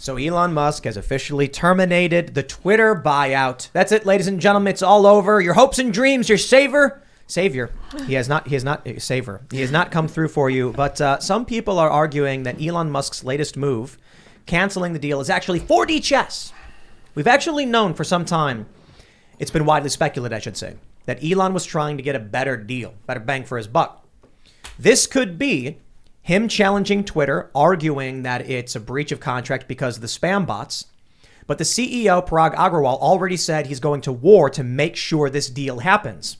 So Elon Musk has officially terminated the Twitter buyout. That's it, ladies and gentlemen. It's all over. Your hopes and dreams, your savior. He has not come through for you. But some people are arguing that Elon Musk's latest move, canceling the deal, is actually 4D chess. We've actually known for some time, it's been widely speculated, I should say, that Elon was trying to get a better deal, better bang for his buck. This could be him challenging Twitter, arguing that it's a breach of contract because of the spam bots. But the CEO, Parag Agrawal, already said he's going to war to make sure this deal happens.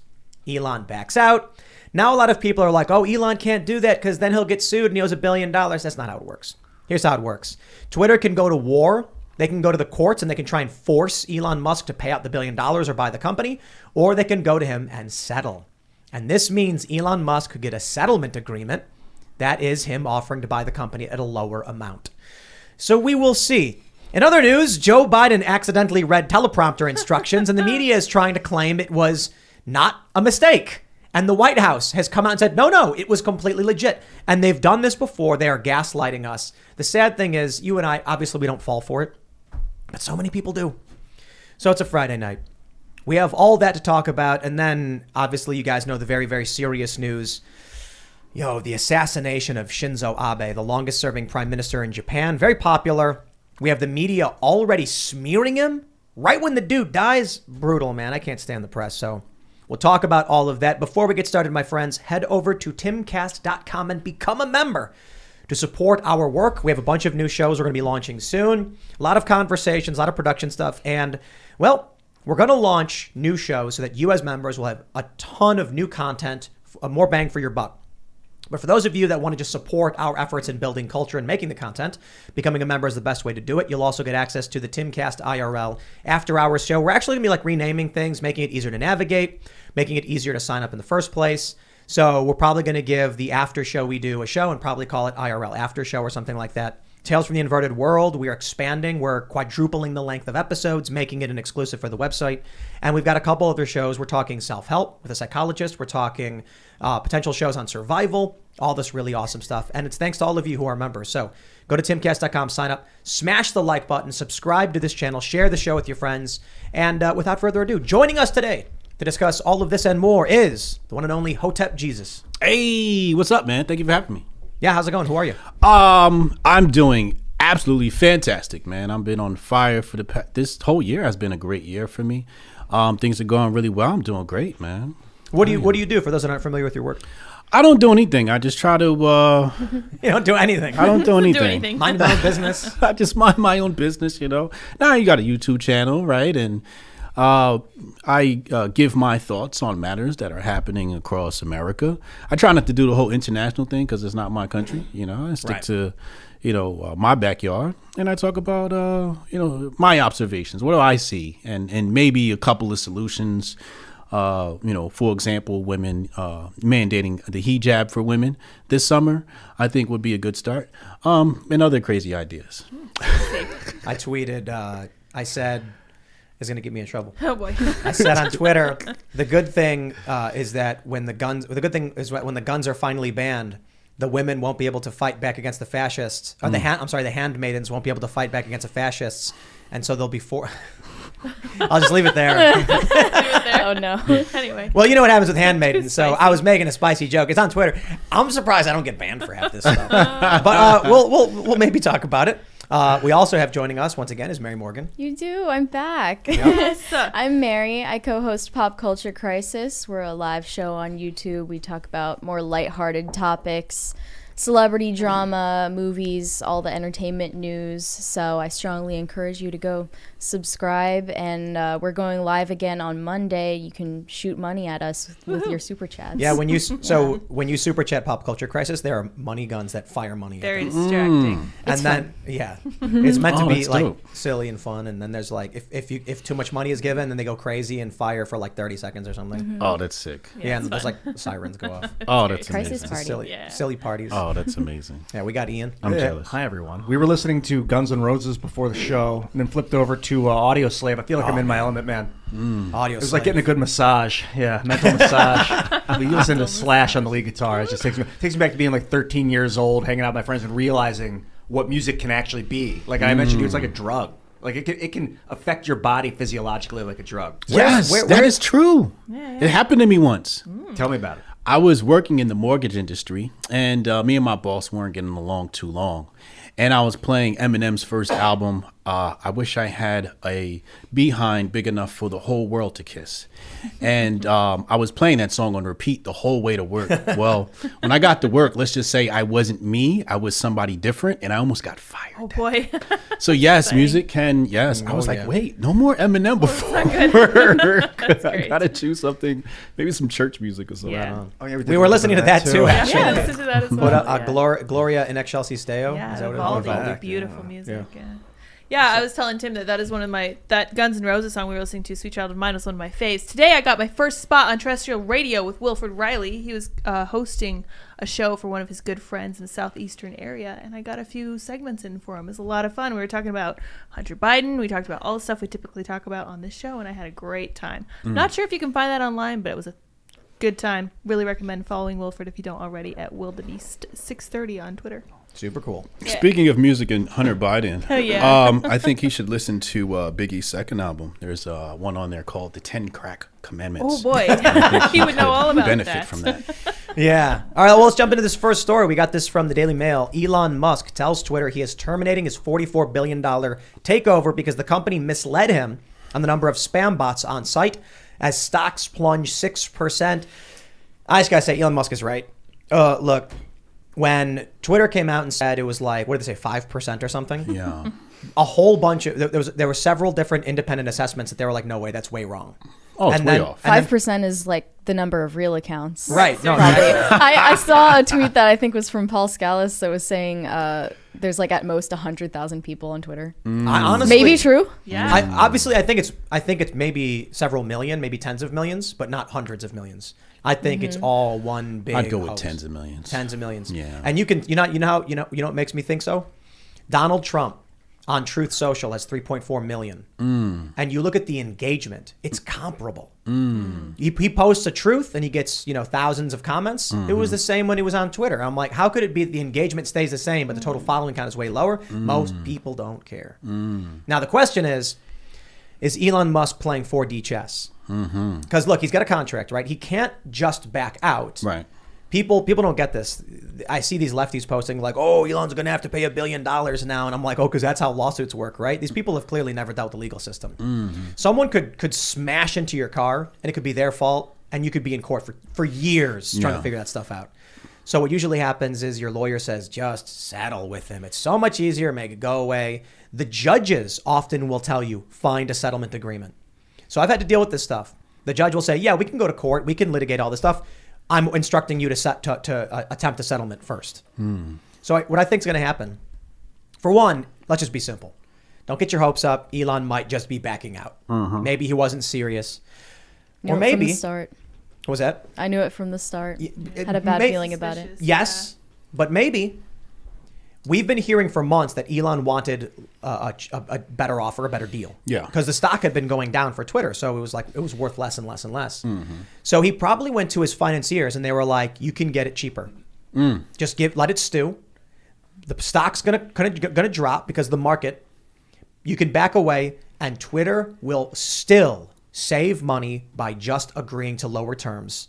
Elon backs out. Now a lot of people are like, oh, Elon can't do that because then he'll get sued and he owes $1 billion. That's not how it works. Here's how it works. Twitter can go to war. They can go to the courts and they can try and force Elon Musk to pay out the $1 billion or buy the company, or they can go to him and settle. And this means Elon Musk could get a settlement agreement. That is him offering to buy the company at a lower amount. So we will see. In other news, Joe Biden accidentally read teleprompter instructions and the media is trying to claim it was not a mistake. And the White House has come out and said, no, it was completely legit. And they've done this before. They are gaslighting us. The sad thing is, you and I, obviously we don't fall for it, but so many people do. So it's a Friday night. We have all that to talk about. And then obviously you guys know the very, very serious news. The assassination of Shinzo Abe, the longest serving prime minister in Japan. Very popular. We have the media already smearing him right when the dude dies. Brutal, man. I can't stand the press. So we'll talk about all of that. Before we get started, my friends, head over to timcast.com and become a member to support our work. We have a bunch of new shows we're going to be launching soon. A lot of conversations, a lot of production stuff. And, well, we're going to launch new shows so that you as members will have a ton of new content, more bang for your buck. But for those of you that want to just support our efforts in building culture and making the content, becoming a member is the best way to do it. You'll also get access to the Timcast IRL after hours show. We're actually going to be renaming things, making it easier to navigate, making it easier to sign up in the first place. So we're probably going to give the after show we do a show and probably call it IRL After Show or something like that. Tales from the Inverted World. We are expanding. We're quadrupling the length of episodes, making it an exclusive for the website. And we've got a couple other shows. We're talking self-help with a psychologist. We're talking potential shows on survival, all this really awesome stuff. And it's thanks to all of you who are members. So go to timcast.com, sign up, smash the like button, subscribe to this channel, share the show with your friends. And without further ado, joining us today to discuss all of this and more is the one and only Hotep Jesus. Hey, what's up, man? Thank you for having me. Yeah, how's it going? Who are you? I'm doing absolutely fantastic, man. I've been on fire for this whole year has been a great year for me. Things are going really well. I'm doing great, man. What do you do for those that aren't familiar with your work? I don't do anything. I just try to You don't do anything. I don't do anything. Mind my own business. I just mind my own business, Now you got a YouTube channel, right? And I give my thoughts on matters that are happening across America. I try not to do the whole international thing because it's not my country. I stick to, my backyard, and I talk about, my observations. What do I see, and maybe a couple of solutions. For example, women mandating the hijab for women this summer, I think would be a good start. And other crazy ideas. I tweeted. I said. Is going to get me in trouble. Oh boy! I said on Twitter, the good thing is that when the guns are finally banned, the women won't be able to fight back against the fascists. Or the handmaidens won't be able to fight back against the fascists, and so they'll be I'll just leave it there. Oh no. Anyway. Well, you know what happens with handmaidens. So I was making a spicy joke. It's on Twitter. I'm surprised I don't get banned for half this stuff. But we'll maybe talk about it. We also have joining us once again is Mary Morgan. You do. I'm back. Yep. I'm Mary. I co-host Pop Culture Crisis. We're a live show on YouTube. We talk about more lighthearted topics, celebrity drama, movies, all the entertainment news. So I strongly encourage you to go subscribe. And we're going live again on Monday. You can shoot money at us with your super chats. Yeah, when you super chat Pop Culture Crisis, there are money guns that fire money. Very distracting. And then it's meant to be like silly and fun. And then there's like if too much money is given, then they go crazy and fire for like 30 seconds or something. Oh, that's sick. Yeah, and there's like sirens go off. Oh, that's Crisis amazing. party. Silly parties. Oh, that's amazing. Yeah, we got Ian. I'm jealous. Hi, everyone. We were listening to Guns N' Roses before the show, and then flipped over to Audio Slave. I feel like I'm in my element, man. Audio. It was like getting a good massage. Yeah, mental massage. We listen to Slash on the lead guitar. It just takes me back to being like 13 years old, hanging out with my friends and realizing what music can actually be. Like I mentioned, it's like a drug. Like it can affect your body physiologically like a drug. Yes, that is true. It happened to me once. Tell me about it. I was working in the mortgage industry, and me and my boss weren't getting along too long. And I was playing Eminem's first album, I Wish I Had a Behind Big Enough for the Whole World to Kiss. And I was playing that song on repeat the whole way to work. Well, when I got to work, let's just say I wasn't me. I was somebody different, and I almost got fired. Oh, boy. So, yes, music can, I was like, wait, no more Eminem before work. I got to choose something, maybe some church music or something. Yeah. Oh, yeah, We were listening to that too, actually. Yeah, listen to that as well. But Gloria in Excelsis Deo. Yeah, Is that what Vivaldi, it is? beautiful music. Yeah, I was telling Tim that is one of that Guns N' Roses song we were listening to, Sweet Child of Mine, was one of my faves. Today I got my first spot on terrestrial radio with Wilford Riley. He was hosting a show for one of his good friends in the southeastern area, and I got a few segments in for him. It was a lot of fun. We were talking about Hunter Biden. We talked about all the stuff we typically talk about on this show, and I had a great time. Not sure if you can find that online, but it was a good time. Really recommend following Wilford if you don't already at Wildebeest 630 on Twitter. Super cool. Speaking of music and Hunter Biden, Oh, yeah. I think he should listen to Biggie's second album. There's one on there called The 10 Crack Commandments. Oh, boy. He would know all about benefit that. from that. Yeah. All right, well, let's jump into this first story. We got this from the Daily Mail. Elon Musk tells Twitter he is terminating his $44 billion takeover because the company misled him on the number of spam bots on site as stocks plunge 6%. I just got to say, Elon Musk is right. Look, when Twitter came out and said it was like, what did they say, 5% or something? Yeah. A whole bunch of, there were several different independent assessments that they were like, no way, that's way wrong. Oh, it's And way then- off. 5% is like the number of real accounts. Right. No, I saw a tweet that I think was from Paul Scalise that was saying there's like at most 100,000 people on Twitter. I honestly, Maybe true. Yeah. I think it's maybe several million, maybe tens of millions, but not hundreds of millions. I think it's all one big. I'd go with hoax. tens of millions. Tens of millions. Yeah. And you know what makes me think so? Donald Trump on Truth Social has 3.4 million. And you look at the engagement, it's comparable. He posts a truth and he gets, thousands of comments. It was the same when he was on Twitter. I'm like, how could it be the engagement stays the same, but the total following count is way lower? Most people don't care. Now, the question is Elon Musk playing 4D chess? Because look, he's got a contract, right? He can't just back out. Right. People don't get this. I see these lefties posting like, "Oh, Elon's going to have to pay $1 billion now," and I'm like, "Oh, because that's how lawsuits work, right?" These people have clearly never dealt with the legal system. Someone could smash into your car, and it could be their fault, and you could be in court for years trying to figure that stuff out. So what usually happens is your lawyer says, "Just settle with him. It's so much easier. Make it go away." The judges often will tell you, "Find a settlement agreement." So I've had to deal with this stuff. The judge will say, "Yeah, we can go to court. We can litigate all this stuff. I'm instructing you to attempt a settlement first." So what I think is going to happen, for one, let's just be simple. Don't get your hopes up. Elon might just be backing out. Maybe he wasn't serious. Knew Or it maybe. from the start. What was that? I knew it from the start. It Had a bad may- feeling about it. Yes, but maybe. We've been hearing for months that Elon wanted a better offer, a better deal. Yeah. Because the stock had been going down for Twitter. So it was worth less and less and less. So he probably went to his financiers and they were like, "You can get it cheaper. Just let it stew. The stock's gonna drop because of the market. You can back away and Twitter will still save money by just agreeing to lower terms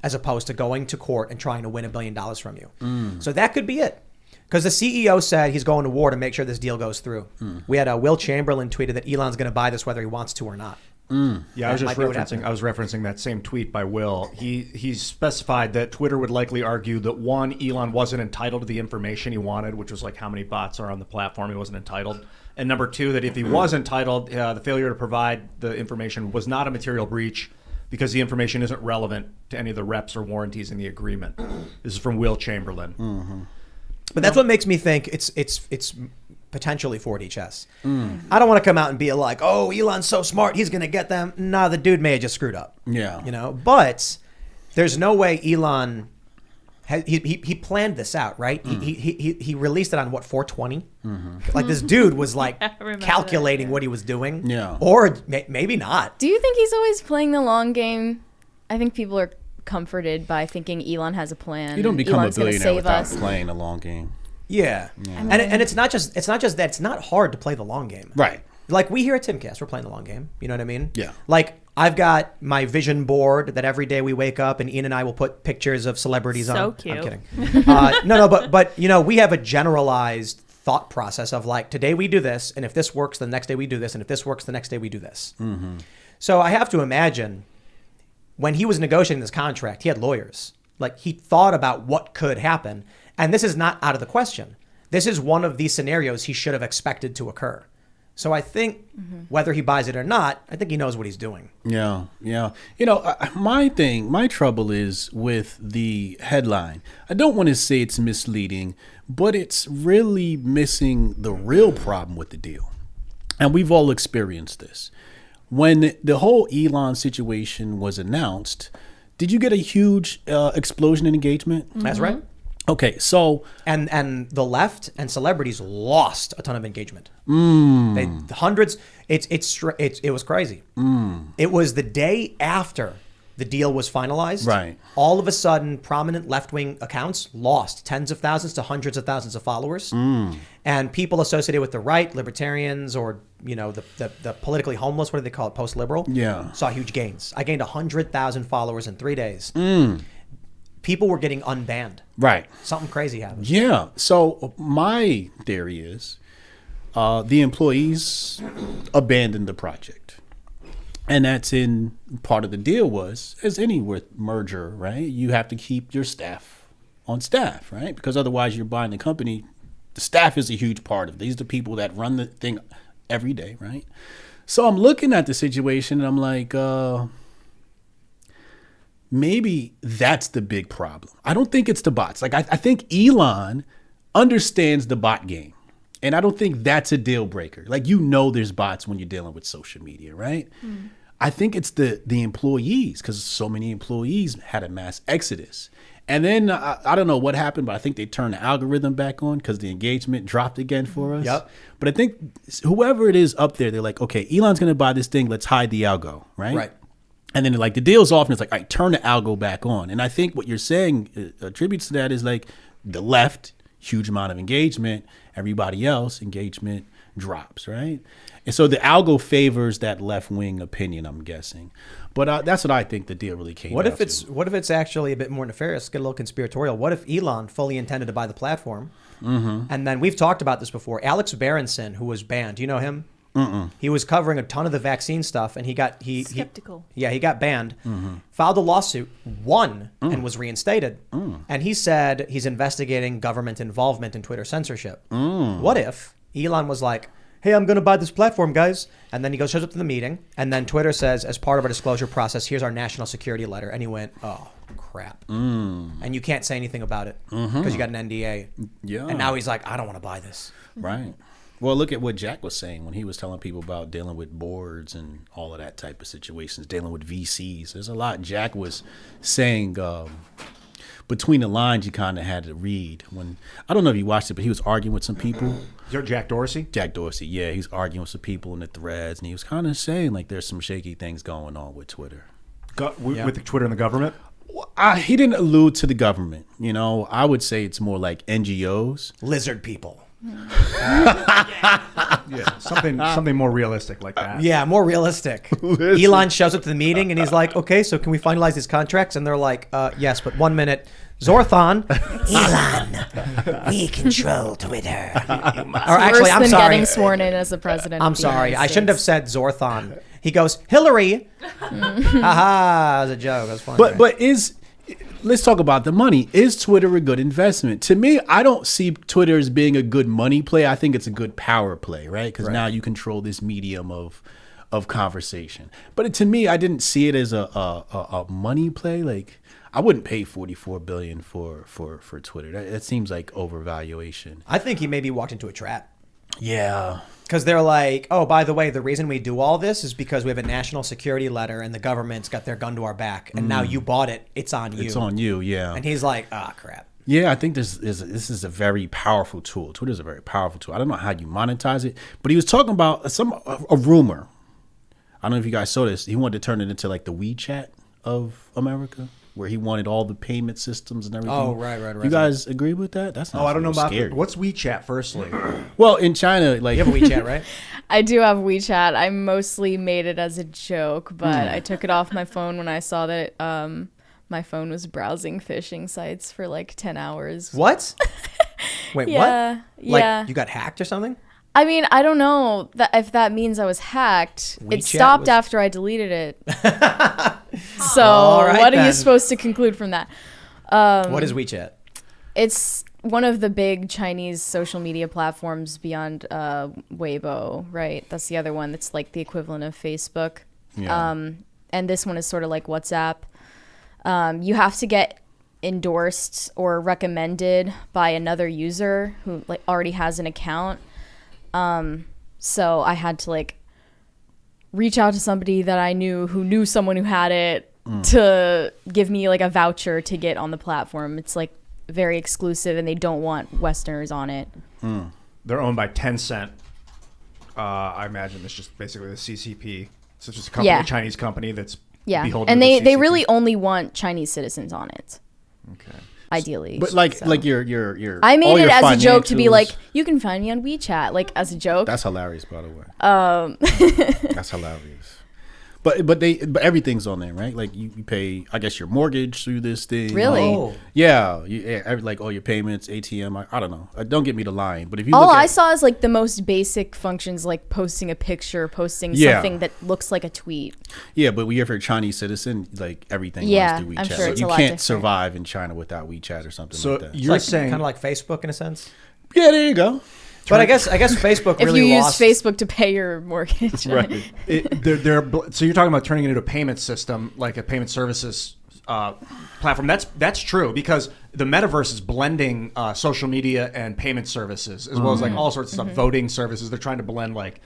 as opposed to going to court and trying to win $1 billion from you." So that could be it. Because the CEO said he's going to war to make sure this deal goes through. We had Will Chamberlain tweeted that Elon's going to buy this whether he wants to or not. Yeah, I was That just might be what referencing. happened. I was referencing that same tweet by Will. He specified that Twitter would likely argue that one, Elon wasn't entitled to the information he wanted, which was like how many bots are on the platform. He wasn't entitled, and number two, that if he was entitled, the failure to provide the information was not a material breach because the information isn't relevant to any of the reps or warranties in the agreement. This is from Will Chamberlain. But that's what makes me think it's potentially 4D chess. I don't want to come out and be like, "Oh, Elon's so smart, he's going to get them." Nah, the dude may have just screwed up. Yeah. But there's no way Elon he planned this out, right? He released it on what, 420? Like this dude was like I remember calculating that, yeah. what he was doing. Yeah. Or maybe not. Do you think he's always playing the long game? I think people are comforted by thinking Elon has a plan. You don't become Elon's a gonna billionaire save without us. playing a long game. Yeah. And it's not just that it's not hard to play the long game. Right. Like we here at Timcast, we're playing the long game. You know what I mean? Yeah. Like I've got my vision board that every day we wake up and Ian and I will put pictures of celebrities on. So cute. I'm kidding. No, but you know, we have a generalized thought process of like, today we do this, and if this works, the next day we do this, and if this works, the next day we do this. Mm-hmm. So I have to imagine when he was negotiating this contract, he had lawyers. Like he thought about what could happen. And this is not out of the question. This is one of these scenarios he should have expected to occur. So I think whether he buys it or not, I think he knows what he's doing. Yeah, yeah. You know, my trouble is with the headline. I don't want to say it's misleading, but it's really missing the real problem with the deal. And we've all experienced this. When the whole Elon situation was announced, did you get a huge explosion in engagement? That's right. Okay, so and the left and celebrities lost a ton of engagement. They hundreds. It was crazy. It was the day after the deal was finalized. Right. All of a sudden, prominent left-wing accounts lost tens of thousands to hundreds of thousands of followers, and people associated with the right, libertarians, or you know the politically homeless. What do they call it? Post-liberal. Yeah. Saw huge gains. I gained 100,000 followers in 3 days. People were getting unbanned. right. Something crazy happened. Yeah. So my theory is the employees abandoned the project. And that's in part of the deal was, as any with merger, right? You have to keep your staff on staff, right? Because otherwise you're buying the company. The staff is a huge part of it. These are the people that run the thing every day, right? So I'm looking at the situation and I'm like, maybe that's the big problem. I don't think it's the bots. Like I think Elon understands the bot game. And I don't think that's a deal breaker. Like, you know, there's bots when you're dealing with social media, right? I think it's the employees, because so many employees had a mass exodus. And then I don't know what happened, but I think they turned the algorithm back on because the engagement dropped again for us. Yep. But I think whoever it is up there, they're like, okay, Elon's going to buy this thing. Let's hide the algo, right? Right. And then like the deal's off and it's like, all right, turn the algo back on. And I think what you're saying attributes to that is like the left, huge amount of engagement, everybody else, engagement drops, right? And so the algo favors that left-wing opinion, I'm guessing. But that's what I think the deal really came What down if it's actually a bit more nefarious? Get a little conspiratorial. What if Elon fully intended to buy the platform, and then we've talked about this before? Alex Berenson, who was banned, do you know him? He was covering a ton of the vaccine stuff, and he Skeptical. he got banned, filed a lawsuit, won, and was reinstated. And he said he's investigating government involvement in Twitter censorship. What if Elon was like, hey, I'm going to buy this platform, guys. And then he shows up to the meeting, and then Twitter says, as part of our disclosure process, here's our national security letter. And he went, oh, crap. And you can't say anything about it because you got an NDA. Yeah. And now he's like, I don't want to buy this. Right. Well, look at what Jack was saying when he was telling people about dealing with boards and all of that type of situations, dealing with VCs. There's a lot Jack was saying between the lines you kind of had to read. When I don't know if you watched it, but he was arguing with some people. Is there Jack Dorsey? Jack Dorsey, yeah. He's arguing with some people in the threads, and he was kind of saying like there's some shaky things going on with Twitter. With the Twitter and the government? He didn't allude to the government. You know, I would say it's more like NGOs. Lizard people. Yeah, something more realistic like that. Yeah, more realistic. Elon shows up to the meeting and he's like, okay, so can we finalize these contracts? And they're like, yes, but 1 minute. Zorthon. Elon, we control Twitter. Or actually, Worse I'm than sorry. getting sworn in as the president. I'm of the sorry. United I shouldn't have States. said Zorthon. He goes, Hillary. Haha, as a joke. That's funny. But let's talk about the money. Is Twitter a good investment? To me, I don't see Twitter as being a good money play. I think it's a good power play, right? Because now you control this medium of conversation. But to me, I didn't see it as a money play. Like, I wouldn't pay $44 billion for Twitter. That seems like overvaluation. I think he maybe walked into a trap. Yeah. Because they're like, oh, by the way, the reason we do all this is because we have a national security letter and the government's got their gun to our back. And now you bought it. It's on you. It's on you, yeah. And he's like, crap. Yeah, I think this is a very powerful tool. Twitter is a very powerful tool. I don't know how you monetize it, but he was talking about a rumor. I don't know if you guys saw this. He wanted to turn it into like the WeChat of America. where he wanted all the payment systems and everything. Oh, right. You guys agree with that? That's not Oh, I don't know about scary. what's WeChat. Firstly, Well, in China, like You have a WeChat, right? I do have WeChat. I mostly made it as a joke, but I took it off my phone when I saw that my phone was browsing phishing sites for like 10 hours. What? Wait, Yeah, what? Like yeah. you got hacked or something? I mean, I don't know if that means I was hacked. WeChat It stopped was- after I deleted it. So All right, what are then. you supposed to conclude from that? What is WeChat? It's one of the big Chinese social media platforms beyond Weibo, right? That's the other one that's like the equivalent of Facebook. Yeah. And this one is sort of like WhatsApp. You have to get endorsed or recommended by another user who like already has an account. So I had to like reach out to somebody that I knew who knew someone who had it to give me like a voucher to get on the platform. It's like very exclusive and they don't want Westerners on it. they're owned by Tencent. I imagine it's just basically the CCP. So it's just a company, Yeah. a Chinese company that's Yeah. beholden And to the they CCP. really only want Chinese citizens on it, Okay. ideally. but like So. like your I all made it your as a joke to be financials- like, you can find me on WeChat, like as a joke. That's hilarious, by the way. That's hilarious. But everything's on there, right? Like you pay, I guess, your mortgage through this thing. Really? Oh. Yeah, like all your payments, ATM. I don't know. Don't get me to lying, but if you All look I at, saw is like the most basic functions, like posting a picture, posting Yeah. something that looks like a tweet. yeah, but when you're a Chinese citizen, like everything Yeah, runs through WeChat. I'm sure So it's you a lot can't different. survive in China without WeChat or something So like that. you're Like, saying kind of like Facebook in a sense. Yeah, there you go. But I guess Facebook If really you lost. use Facebook to pay your mortgage. Right. so you're talking about turning it into a payment system, like a payment services platform. That's true because the metaverse is blending social media and payment services as well as like all sorts of stuff, voting services. They're trying to blend like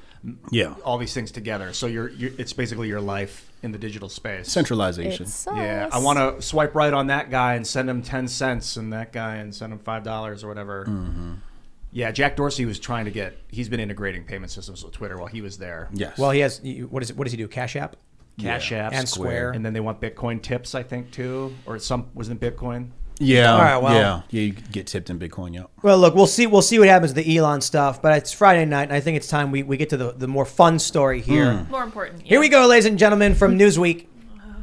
Yeah. all these things together. So it's basically your life in the digital space. Centralization. It's Yeah, sus. I want to swipe right on that guy and send him 10 cents, and that guy and send him $5 or whatever. Yeah, Jack Dorsey was trying to he's been integrating payment systems with Twitter while he was there. Yes. Well, he has. What does he do? Cash App. Cash App, And Square. and then they want Bitcoin tips, I think, too, or wasn't Bitcoin? yeah. All right, well- yeah. You get tipped in Bitcoin. Yeah. Well, look, we'll see what happens with the Elon stuff. But it's Friday night, and I think it's time we get to the more fun story here. More important. Here we go, ladies and gentlemen, from Newsweek.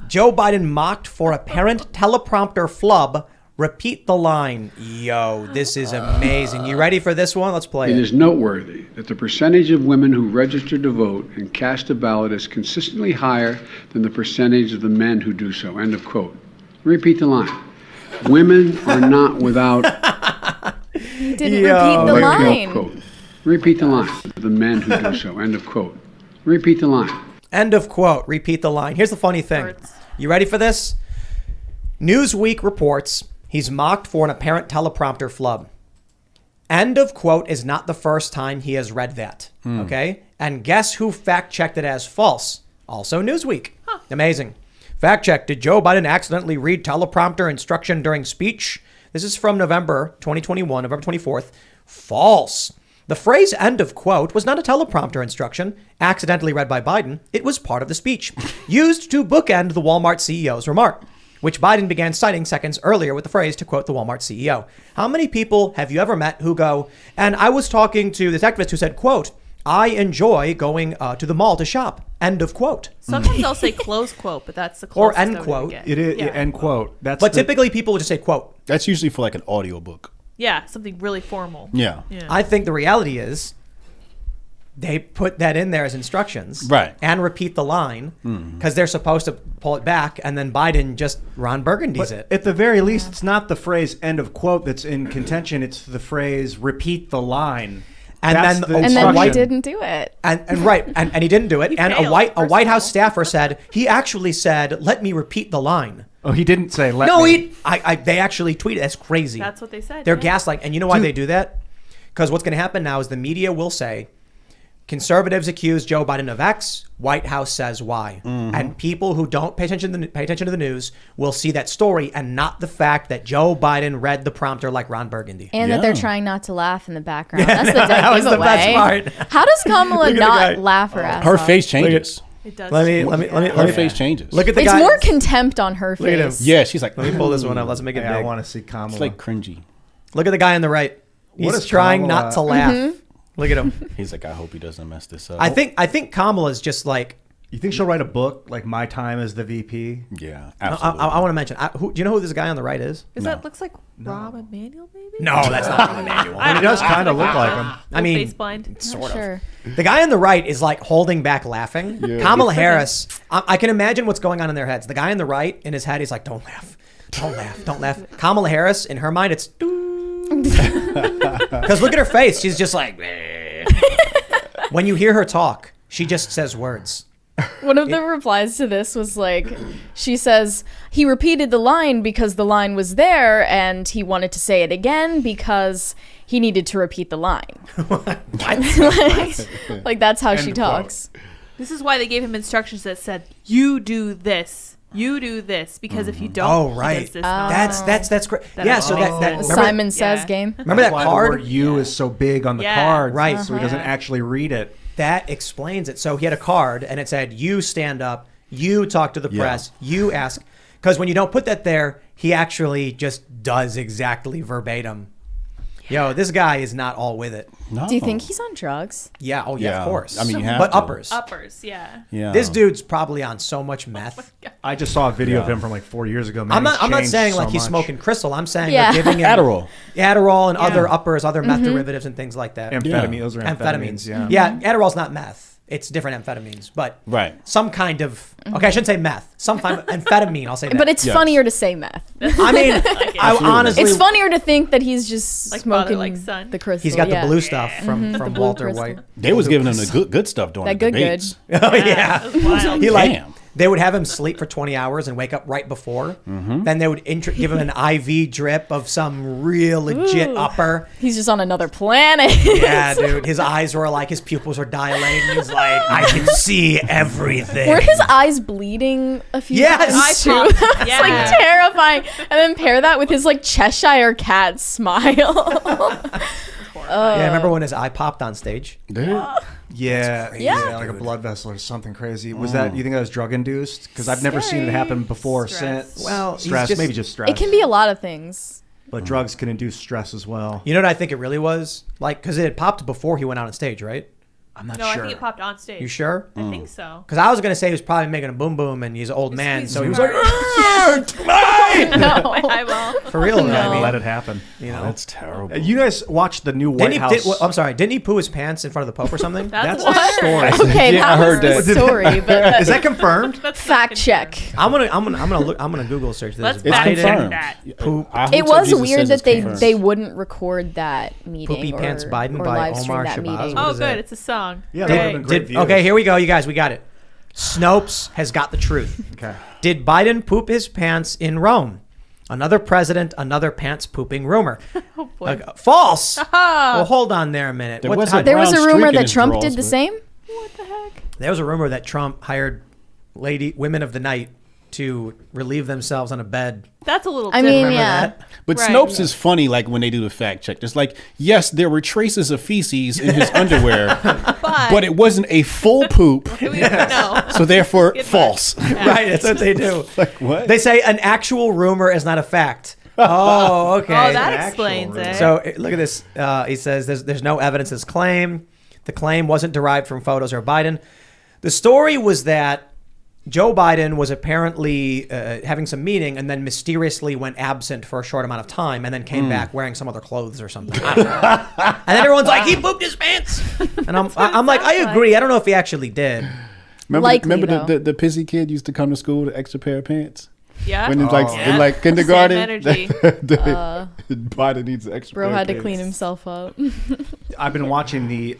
Joe Biden mocked for apparent teleprompter flub. Repeat the line. Yo, this is amazing. You ready for this one? Let's play It it. is noteworthy that the percentage of women who register to vote and cast a ballot is consistently higher than the percentage of the men who do so. End of quote. Repeat the line. Women are not without. You didn't Yo. repeat the End line. quote. Repeat the line. The men who do so. End of quote. Repeat the line. End of quote. Repeat the line. Here's the funny thing. Hurts. You ready for this? Newsweek reports he's mocked for an apparent teleprompter flub. End of quote is not the first time he has read that. Okay? And guess who fact checked it as false? Also Newsweek. Amazing. Fact check. Did Joe Biden accidentally read teleprompter instruction during speech? This is from November 2021, November 24th. False. The phrase end of quote was not a teleprompter instruction accidentally read by Biden. It was part of the speech used to bookend the Walmart CEO's remark, which Biden began citing seconds earlier with the phrase to quote the Walmart CEO. How many people have you ever met who go, and I was talking to this activist who said, quote, I enjoy going to the mall to shop, end of quote. Sometimes I'll say close quote, but that's the Or closest end I would quote. get. It is Yeah. end quote. That's But typically people would just say quote. That's usually for like an audiobook. Yeah, something really formal. Yeah. Yeah. I think the reality is they put that in there as instructions. Right. And repeat the line because they're supposed to pull it back, and then Biden just Ron Burgundy's But it. at the very least, it's not the phrase end of quote that's in contention. It's the phrase repeat the line. And That's then- the and And then he instruction. didn't do it. And right, and he didn't do it. He And a failed, White first House of all. staffer said he actually said, "Let me repeat the line." Oh, he didn't say let No, me. they actually tweeted. That's crazy. That's what they said. They're yeah. gaslighting, and you know why they do that? Because what's going to happen now is the media will say, conservatives accuse Joe Biden of X, White House says Y, and people who don't pay attention to the news will see that story and not the fact that Joe Biden read the prompter like Ron Burgundy. And that they're Yeah. trying not to laugh in the background. That's the dead that was the giveaway. best part. How does Kamala Look at the not guy. laugh her ass Her off? face changes. It does. Let me Her face changes. look at the It's guy. more contempt on her Look at him. face. Yeah, she's like, Let me pull this one up. Let's make it Yeah, I big. want to see Kamala. it's like cringy. Look at the guy on the right. What He's is trying Kamala- not to laugh. Mm-hmm. Look at him. He's like, I hope he doesn't mess this up. I think Kamala's just like. You think she'll write a book like My Time as the VP? Yeah, I absolutely. want to mention. Do you know who this guy on the right is? Is that looks like Rob Emanuel, maybe? No, that's not Emmanuel. I mean, it does kind of look like him. I mean, face blind. sort of. Sure. The guy on the right is like holding back laughing. Kamala Harris, I can imagine what's going on in their heads. The guy on the right, in his head, he's like, don't laugh. Don't laugh. Don't laugh. Kamala Harris, in her mind, it's... Because look at her face. She's just like... When you hear her talk, she just says words. One of the replies to this was like, she says, he repeated the line because the line was there and he wanted to say it again because he needed to repeat the line. like that's how she End quote. talks. This is why they gave him instructions that said, "You do this, you do this," because if you don't, Oh, he right. does this nonsense. That's great. That Yeah, makes so sense. that The remember, Simon Says Yeah. game. remember that That's why the card? word "you" is so big on the Yeah. card, Right. So he doesn't actually read it. That explains it. So he had a card and it said, you stand up, you talk to the press, you ask. Because when you don't put that there, he actually just does exactly verbatim. Yo, this guy is not all with it. No. Do you think he's on drugs? Yeah, oh yeah, Yeah. of course. I mean, you have but to. uppers. Uppers, yeah. Yeah. This dude's probably on so much meth. I just saw a video of Yeah. him from like 4 years ago. Man, I'm not he's changed saying so like he's much. smoking crystal. I'm saying Yeah. they're giving him Adderall. and other uppers, other meth derivatives and things like that. Amphetamine. Yeah. Those are amphetamines. Yeah. Yeah, Adderall's not meth. It's different amphetamines, but Right. some kind of okay. I shouldn't say meth. Some kind of amphetamine. I'll say that. But it's Yes. funnier to say meth. I mean, I honestly, It's funnier to think that he's just Like father, smoking like son. the crystal. he's got yeah. the blue stuff from blue Walter crystal. White. They was giving him the good stuff during That the good debates. Oh yeah, That's wild. he like Damn. they would have him sleep for 20 hours and wake up right before. Then they would give him an IV drip of some real legit upper. He's just on another planet. Yeah, dude. His eyes were like his pupils were dilating. He's like, I can see everything. Were his eyes bleeding a few Yes! times Eye too? popped. It's Yeah. like terrifying. And then pair that with his like Cheshire cat smile. Yeah, remember when his eye popped on stage? Yeah, Yeah. like a blood vessel or something crazy. Was that? You think that was drug induced? Because I've never seen it happen before. Stress. Since Well, he's stress, just- maybe just stress. It can be a lot of things. but drugs can induce stress as well. You know what I think it really was? Like, because it had popped before he went out on stage, right? I'm not No, sure. I think it popped on stage. You sure? I think so. Because I was gonna say he was probably making a boom boom, and he's an old man, so he was like, No. My eyeball. for real. No. I mean, Let it happen. you know. That's terrible. You guys watched the new White Didn't he, House? I'm sorry. Didn't he poo his pants in front of the Pope or something? That's That's a story. Okay, Yeah, I that heard was the that. story, but Is that confirmed? fact check. I'm gonna Google search this. Let's It's fact check confirmed. that. It was weird that they wouldn't record that meeting Poopy or, Pants Biden or by live stream Omar that Shabazz. meeting. What Oh, is good. that? It's a song. Yeah, that would've been great views. Okay, here we go, you guys. We got it. Snopes has got the truth. Okay. Did Biden poop his pants in Rome? Another president, another pants pooping rumor. Oh, boy. False. Well, hold on there a minute. There was how- a There was a brown rumor streak in that his Trump drawers, did the but- same. What the heck? there was a rumor that Trump hired women of the night to relieve themselves on a bed. That's a little I different. mean, Remember yeah. that? But Right. Snopes is funny, like when they do the fact check. It's like, yes, there were traces of feces in his underwear, but it wasn't a full poop, We don't know. so therefore Good false. Right, that's what they do. Like what? They say an actual rumor is not a fact. Oh, okay. Oh, that Actual explains rumor. it. So look at this. He says there's no evidence of this claim. The claim wasn't derived from photos or Biden. The story was that Joe Biden was apparently having some meeting and then mysteriously went absent for a short amount of time and then came back wearing some other clothes or something. I don't know. And then everyone's like, he pooped his pants. And I'm like, I agree. I don't know if he actually did. Likely, remember though. the pissy kid used to come to school with an extra pair of pants? yeah. When it's like Yeah. in like kindergarten, Same energy. Biden needs an extra. Bro pair had of to pants. clean himself up. I've been watching the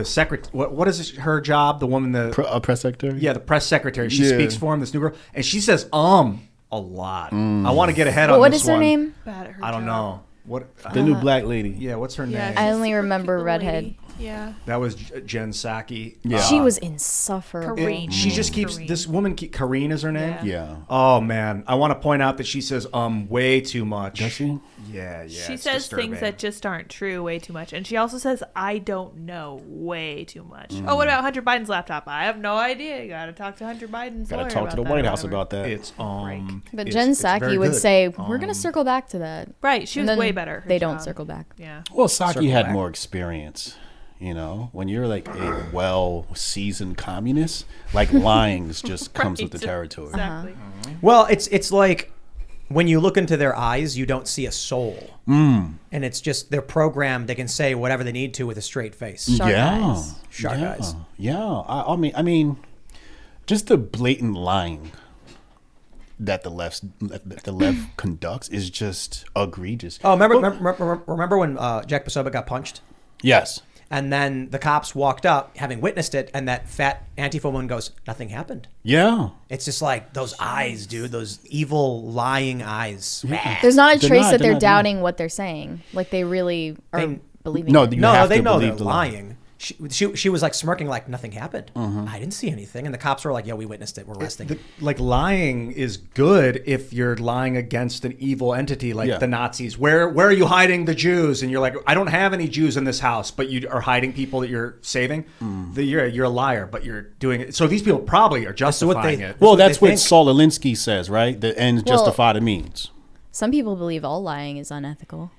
secret. What is her job? The woman, A press secretary. yeah, the press secretary. She Yeah. speaks for him. This new girl, and she says a lot. I want to get ahead But on what this is her one. name? Bad at her I don't job. know what. the new black lady. Yeah, what's her Yeah, name? I she's only super remember cute little redhead. lady. Yeah. That was Jen Psaki. Yeah. She was insufferable. Kareen. She just keeps Kareen. this woman. Kareen is her name. Yeah. Oh man, I want to point out that she says way too much. Does she? Yeah. She it's says disturbing. things that just aren't true way too much. And she also says, I don't know way too much. Mm. Oh, what about Hunter Biden's laptop? I have no idea. You got to talk to Hunter Biden's Gotta lawyer talk to the about White that or House whatever. about that. It's But it's- Jen it's very Psaki would good. say, we're going to circle back to that. Right. She And was then way better. her They don't job. circle back. Yeah. Well, Psaki Circle had back. more experience. You know, when you're like a well-seasoned communist, like lying's just comes with the Right. territory. Exactly. Well, it's like when you look into their eyes, you don't see a soul, and it's just they're programmed. They can say whatever they need to with a straight face. Shark yeah, eyes. Shark yeah, eyes. Yeah. I mean, just the blatant lying that the left conducts is just egregious. Oh, remember when Jack Posobiec got punched? Yes. And then the cops walked up, having witnessed it, and that fat Antifa woman goes, nothing happened. Yeah. It's just like those eyes, dude, those evil, lying eyes. There's not a They're trace not- that they're they're not- doubting what they're saying. Like they really are They- believing No, it. you No, have they to know they're believe the lie. lying. She was like smirking like nothing happened. I didn't see anything. And the cops were like, yeah, we witnessed it. We're arresting. Like lying is good if you're lying against an evil entity like Yeah. the Nazis. Where are you hiding the Jews? And you're like, I don't have any Jews in this house, but you are hiding people that you're saving. You're a liar, but you're doing it. So these people probably are what justifying they- it. Well, what that's they what think. Saul Alinsky says, right? The ends Well- justify the means. Some people believe all lying is unethical,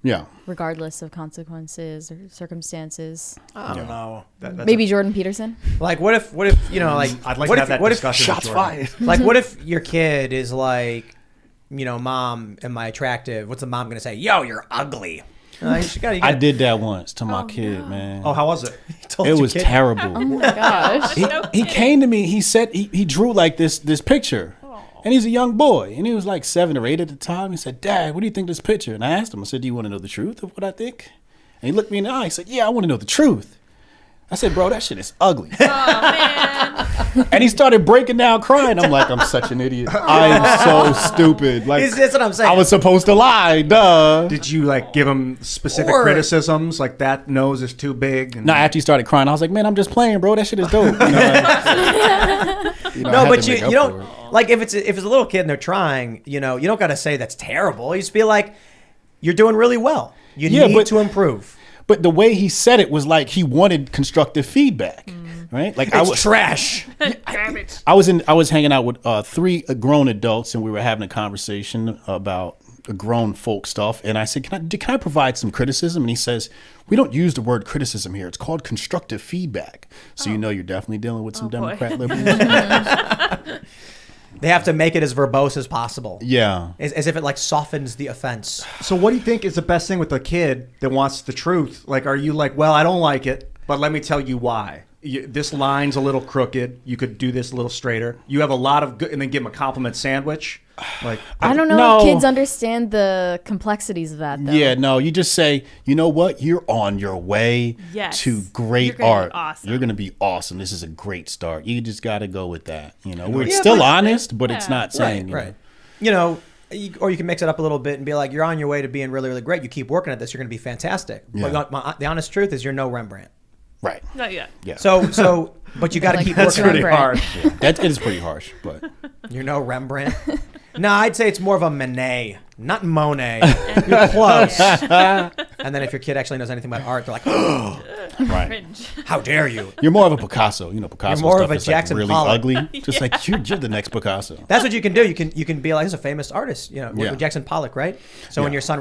Yeah. regardless of consequences or circumstances. I don't know. That's Maybe Jordan Peterson. Like, what if you know, like, I'd like what to if, have that what if- discussion. with Jordan. Like, what if your kid is like, you know, Mom, am I attractive? What's the mom gonna say? Yo, you're ugly. You gotta, I did that once to my kid, man. Oh, how was it? It was terrible. Oh my gosh. He came to me. He said he drew like this picture, and he's a young boy, and he was like 7 or 8 at the time. He said, "Dad, what do you think of this picture?" And I asked him. I said, "Do you want to know the truth of what I think?" And he looked me in the eye. He said, "Yeah, I want to know the truth." I said, "Bro, that shit is ugly." Oh, man. And he started breaking down crying. I'm like, I'm such an idiot. I am so stupid. Like, That's what I'm saying. I was supposed to lie. Duh. Did you like give him specific Or- criticisms? Like that nose is too big. And No, after he started crying, I was like, man, I'm just playing, bro. That shit is dope. You know, I No, had but to you make up don't for it. like if it's a little kid and they're trying, you know, you don't gotta say that's terrible. You just be like, you're doing really well. You Yeah, need but- to improve. But the way he said it was like he wanted constructive feedback, right? Like I It's was trash. I was hanging out with 3 grown adults, and we were having a conversation about grown folk stuff. And I said, "Can I provide some criticism?" And he says, "We don't use the word criticism here. It's called constructive feedback." So you know you're definitely dealing with some boy. Democrat liberals. They have to make it as verbose as possible. Yeah. As if it like softens the offense. So what do you think is the best thing with a kid that wants the truth? Like, are you like, well, I don't like it, but let me tell you why. This line's a little crooked. You could do this a little straighter. You have a lot of good, and then give them a compliment sandwich. Like, I don't know No. if kids understand the complexities of that, though. Yeah, no, you just say, you know what? You're on your way Yes. to great You're gonna be art. awesome. You're going to be awesome. This is a great start. You just got to go with that. You know, we're Yeah, still but- honest, but it's Yeah. not saying, Right. You know, or you can mix it up a little bit and be like, you're on your way to being really, really great. You keep working at this, you're going to be fantastic. Yeah. But the honest truth is you're no Rembrandt. Right. Not yet. Yeah. So, but you got to Like, keep that's working. pretty Rembrandt. hard. That is pretty harsh, but You're no Rembrandt. No, I'd say it's more of a Manet, not Monet. You're close. And then if your kid actually knows anything about art, they're like, oh, right. Cringe. how dare you? You're more of a Picasso. You know, Picasso You're more stuff of a is Jackson like really Pollock. ugly. Just like you're the next Picasso. That's what you can do. You can be like, he's a famous artist, you know, Yeah. with Jackson Pollock, right? So when Yeah. your son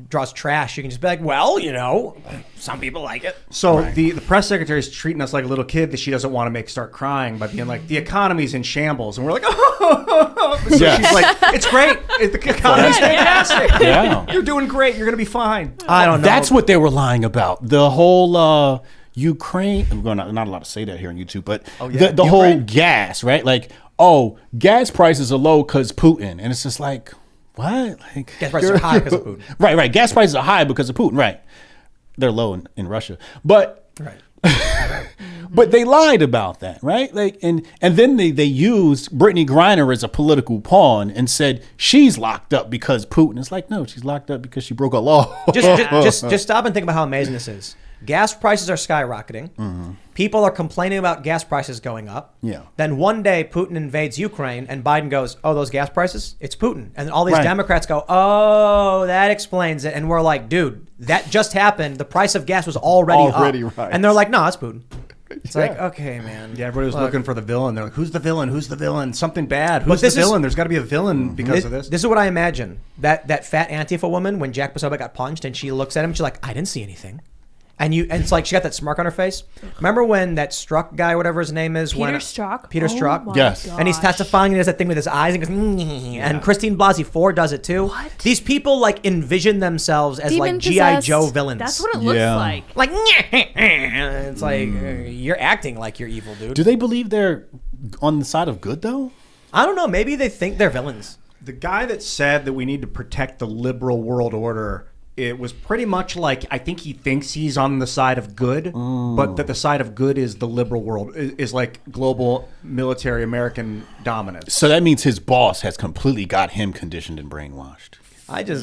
draws trash, you can just be like, well, you know, some people like it. So the press secretary is treating us like a little kid that she doesn't want to make start crying by being like, the economy's in shambles, and we're like, oh. So Yeah. she's like, it's great. The economy's fantastic. Yeah. You're doing great. You're gonna be fine. I don't know. That's what they were lying about. The whole Ukraine. We're not allowed to say that here on YouTube, but the whole gas, right? Like, oh, gas prices are low because Putin, and it's just like, what? Like, Gas prices are high because of Putin. Right. Gas prices are high because of Putin. Right. They're low in Russia, but Right. but they lied about that, right? Like, and then they used Brittany Griner as a political pawn and said she's locked up because Putin. It's like, no, she's locked up because she broke a law. Just stop and think about how amazing this is. Gas prices are skyrocketing. People are complaining about gas prices going up. Yeah. Then one day Putin invades Ukraine and Biden goes, oh, those gas prices? It's Putin. And all these Right. Democrats go, oh, that explains it. And we're like, dude, that just happened. The price of gas was already up. Right. And they're like, no, it's Putin. It's like, okay, man. Yeah, everybody was looking for the villain. They're like, who's the villain? Who's the villain? Something bad. But Who's the this is- villain? There's got to be a villain because of this. This is what I imagine. That fat Antifa woman, when Jack Posobiec got punched and she looks at him, she's like, I didn't see anything. And it's like she got that smirk on her face. Remember when that Strzok guy, whatever his name is, Peter Strzok. Peter Strzok? my Yes. gosh. And he's testifying and he does that thing with his eyes and goes, and Christine Blasey Ford does it too. What? These people like envision themselves as like G.I. Demon-possessed. Joe villains. That's what it looks Yeah. like. like, it's like, you're acting like you're evil, dude. Do they believe they're on the side of good though? I don't know. Maybe they think they're villains. The guy that said that we need to protect the liberal world order, it was pretty much like, I think he thinks he's on the side of good, but that the side of good is the liberal world, is like global military American dominance. So that means his boss has completely got him conditioned and brainwashed.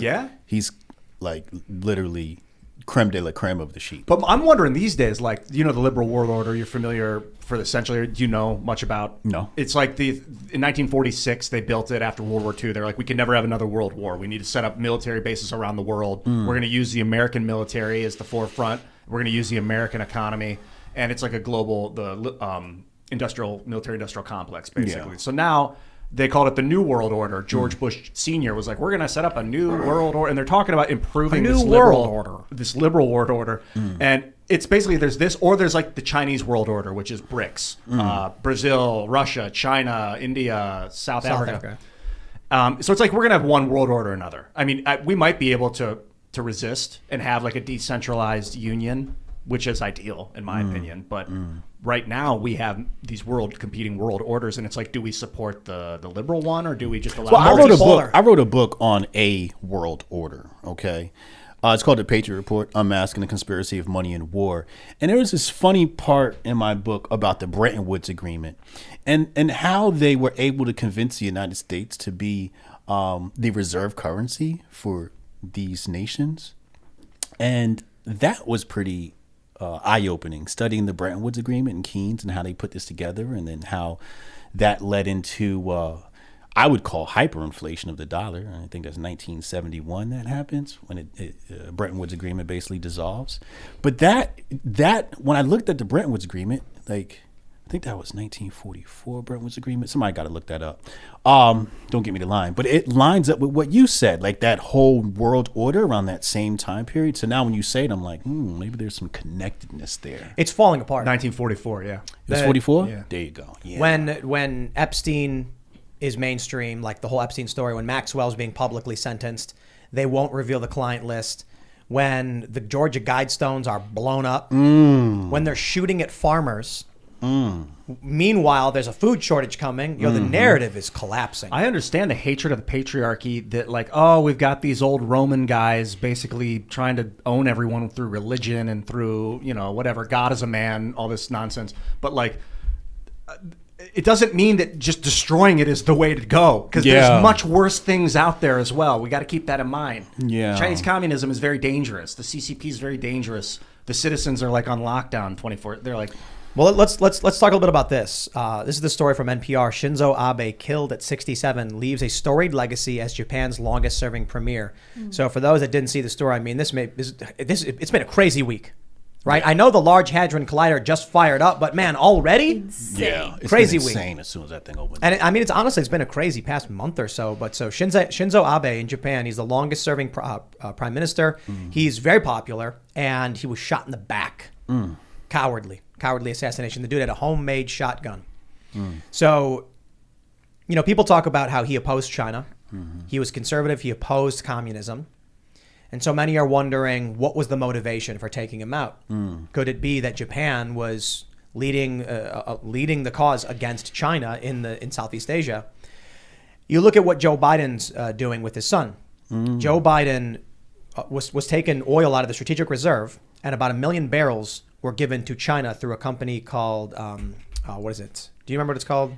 Yeah? He's like literally creme de la creme of the sheep. But I'm wondering these days, like, you know, the liberal world order, you're familiar for the century, do you know much about? No. It's like in 1946, they built it after World War II. They're like, we can never have another world war. We need to set up military bases around the world. We're going to use the American military as the forefront. We're going to use the American economy. And it's like a global, military industrial complex, basically. Yeah. So now they called it the New World Order. George Bush Sr. was like, we're going to set up a new world order. And they're talking about improving A new this world order. this liberal world order. And it's basically there's this, or there's like the Chinese world order, which is BRICS, Brazil, Russia, China, India, South Africa. So it's like we're going to have one world order or another. I mean, we might be able to resist and have like a decentralized union, which is ideal in my opinion. But right now we have these competing world orders, and it's like, do we support the liberal one or do we just allow? Well, I wrote a book. multipolar. I wrote a book on a world order. Okay, it's called The Patriot Report: Unmasking the Conspiracy of Money and War. And there was this funny part in my book about the Bretton Woods Agreement, and how they were able to convince the United States to be the reserve currency for these nations, and that was pretty eye-opening. Studying the Bretton Woods Agreement and Keynes and how they put this together, and then how that led into I would call hyperinflation of the dollar. I think that's 1971 that happens when Bretton Woods Agreement basically dissolves. But that when I looked at the Bretton Woods Agreement, like I think that was 1944 Bretton Woods Agreement. Somebody got to look that up. Don't get me the line, but it lines up with what you said, like that whole world order around that same time period. So now when you say it, I'm like, maybe there's some connectedness there. It's falling apart. 1944, yeah. It's 44? Yeah. There you go. Yeah. When Epstein is mainstream, like the whole Epstein story, when Maxwell's being publicly sentenced, they won't reveal the client list. When the Georgia Guidestones are blown up, when they're shooting at farmers. Meanwhile, there's a food shortage coming. The narrative is collapsing. I understand the hatred of the patriarchy that, like, oh, we've got these old Roman guys basically trying to own everyone through religion and through, whatever, God is a man, all this nonsense. But, like, it doesn't mean that just destroying it is the way to go, because there's much worse things out there as well. We got to keep that in mind. Yeah. Chinese communism is very dangerous. The CCP is very dangerous. The citizens are, like, on lockdown 24. They're like... Well, let's talk a little bit about this. This is the story from NPR. Shinzo Abe, killed at 67, leaves a storied legacy as Japan's longest-serving premier. So, for those that didn't see the story, I mean, it's been a crazy week, right? Yeah. I know the Large Hadron Collider just fired up, but man, already, Insane. It's crazy been week. insane as soon as that thing opened. And it's been a crazy past month or so. But so Shinzo Abe in Japan, he's the longest-serving prime minister. He's very popular, and he was shot in the back. Cowardly assassination. The dude had a homemade shotgun. So, people talk about how he opposed China. He was conservative. He opposed communism. And so many are wondering, what was the motivation for taking him out? Could it be that Japan was leading the cause against China in Southeast Asia? You look at what Joe Biden's doing with his son. Joe Biden was taking oil out of the strategic reserve, and about 1 million barrels were given to China through a company called, what is it? Do you remember what it's called?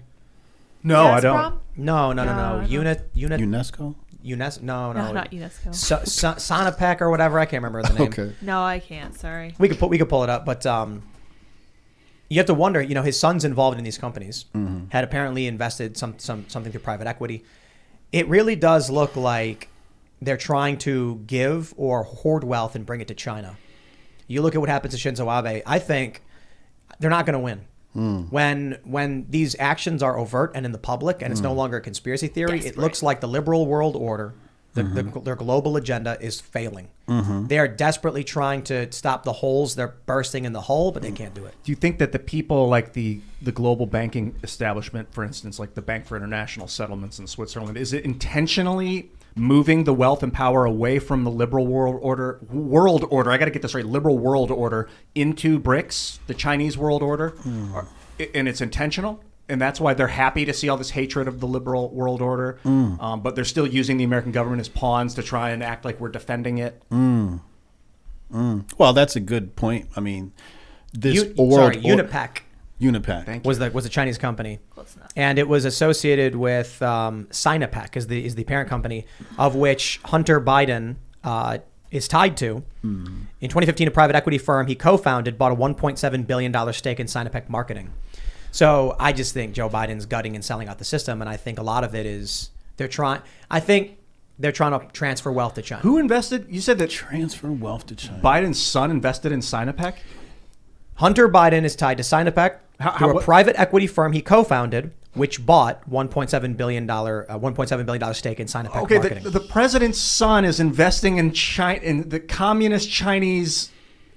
No, I don't. No. No. UNESCO? UNESCO. No, No, not UNESCO. Sonopec or whatever. I can't remember the name. Okay. No, I can't. Sorry. We could pull it up, but you have to wonder. His son's involved in these companies. Had apparently invested something through private equity. It really does look like they're trying to give or hoard wealth and bring it to China. You look at what happens to Shinzo Abe. I think they're not going to win. When these actions are overt and in the public, and it's no longer a conspiracy theory, it looks like the liberal world order, their global agenda is failing. They are desperately trying to stop the holes. They're bursting in the hole, but they can't do it. Do you think that the people like the global banking establishment, for instance, like the Bank for International Settlements in Switzerland, is it intentionally moving the wealth and power away from the liberal world order? I got to get this right. Liberal world order into BRICS, the Chinese world order, and it's intentional. And that's why they're happy to see all this hatred of the liberal world order. But they're still using the American government as pawns to try and act like we're defending it. Well, that's a good point. I mean, Unipac. Unipac was the Chinese company. Close enough. And it was associated with Sinopec is the parent company, of which Hunter Biden is tied to. In 2015, a private equity firm he co-founded bought a $1.7 billion stake in Sinopec Marketing. So I just think Joe Biden's gutting and selling out the system, and I think a lot of it is they're trying to transfer wealth to China. Who invested? You said that transfer wealth to China. Biden's son invested in Sinopec? Hunter Biden is tied to Sinopec through a private equity firm he co-founded, which bought $1.7 billion stake in Sinopec Marketing. The president's son is investing in the communist Chinese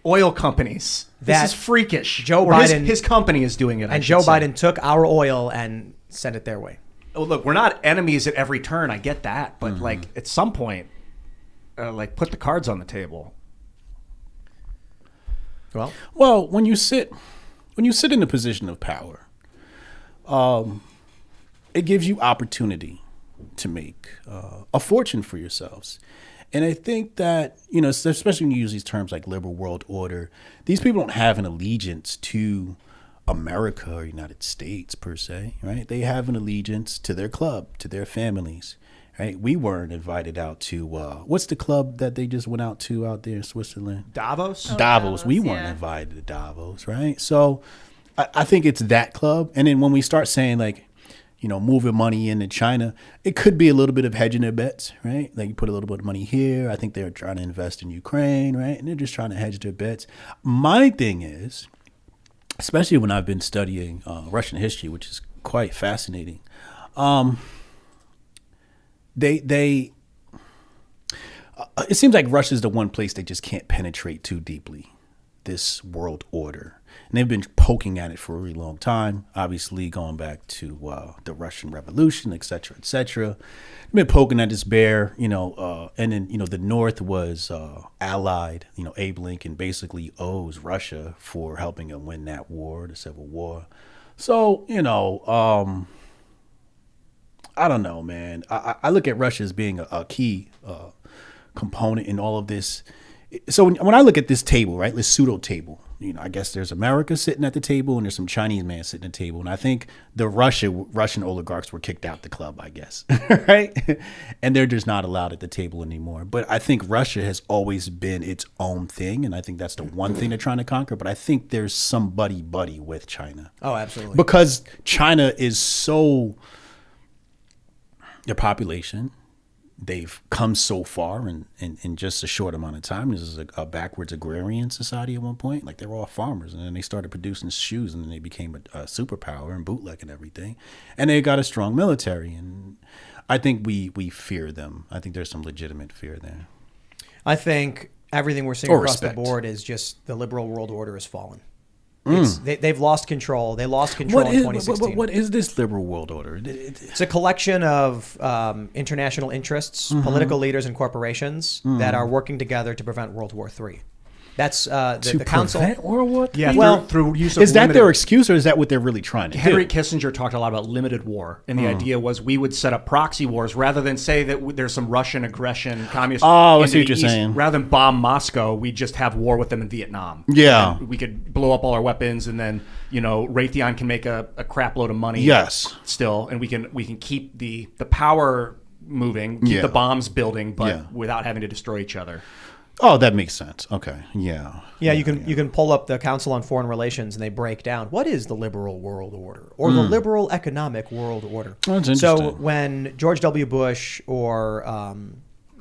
oil companies. This is freakish. Joe Biden, his company is doing it. And Joe Biden took our oil and sent it their way. Oh, look, we're not enemies at every turn. I get that, but like at some point, put the cards on the table. Well, when you sit in a position of power, it gives you opportunity to make a fortune for yourselves. And I think that, especially when you use these terms like liberal world order, these people don't have an allegiance to America or United States per se, right? They have an allegiance to their club, to their families, right? We weren't invited out to, what's the club that they just went out to out there in Switzerland? Davos? Davos. We weren't invited to Davos, right? So I think it's that club. And then when we start saying moving money into China, it could be a little bit of hedging their bets, right? Like you put a little bit of money here. I think they're trying to invest in Ukraine, right? And they're just trying to hedge their bets. My thing is, especially when I've been studying Russian history, which is quite fascinating, it seems like Russia's the one place they just can't penetrate too deeply, this world order. And they've been poking at it for a really long time, obviously going back to the Russian Revolution, et cetera, et cetera. They've been poking at this bear, and then, the North was allied. Abe Lincoln basically owes Russia for helping him win that war, the Civil War. So, I don't know, man. I look at Russia as being a key component in all of this. So when I look at this table, right, this pseudo table, I guess there's America sitting at the table and there's some Chinese man sitting at the table. And I think the Russian oligarchs were kicked out the club, I guess, right? And they're just not allowed at the table anymore. But I think Russia has always been its own thing. And I think that's the one thing they're trying to conquer. But I think there's some buddy with China. Oh, absolutely. Because China is their population, they've come so far in just a short amount of time. This is a backwards agrarian society at one point. Like, they were all farmers, and then they started producing shoes, and then they became a superpower and bootleg and everything. And they got a strong military, and I think we fear them. I think there's some legitimate fear there. I think everything we're seeing across the board is just the liberal world order has fallen. They've lost control. They lost control in 2016. What is this liberal world order? It's a collection of international interests, political leaders, and corporations that are working together to prevent World War III. That's the council. World War III? Yeah, well, through use of is that their excuse, or is that what they're really trying to do? Henry Kissinger talked a lot about limited war, and the idea was we would set up proxy wars rather than say that there's some Russian aggression, communist. Oh, I see what you're saying. Rather than bomb Moscow, we just have war with them in Vietnam. Yeah, and we could blow up all our weapons, and then Raytheon can make a crap load of money. Yes, still, and we can keep the power moving, keep Yeah. the bombs building, but Yeah. without having to destroy each other. Oh, that makes sense. Okay. Yeah. Yeah, you can pull up the Council on Foreign Relations and they break down what is the liberal world order or the liberal economic world order. Oh, that's So interesting. when George W. Bush or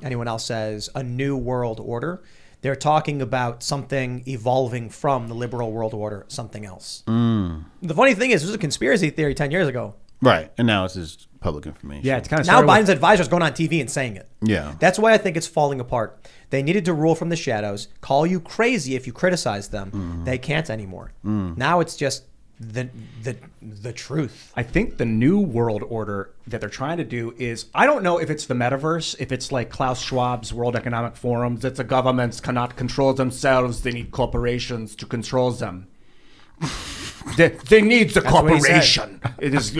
anyone else says a new world order, they're talking about something evolving from the liberal world order, something else. The funny thing is, this was a conspiracy theory 10 years ago. Right. And now it's just public information. Yeah, it's kind of Now Biden's advisors going on TV and saying it. Yeah. That's why I think it's falling apart. They needed to rule from the shadows, call you crazy if you criticize them. They can't anymore. Now it's just the truth. I think the new world order that they're trying to do is, I don't know if it's the metaverse, if it's like Klaus Schwab's World Economic Forum, that the governments cannot control themselves, they need corporations to control them. They need the what he said. corporation. It is.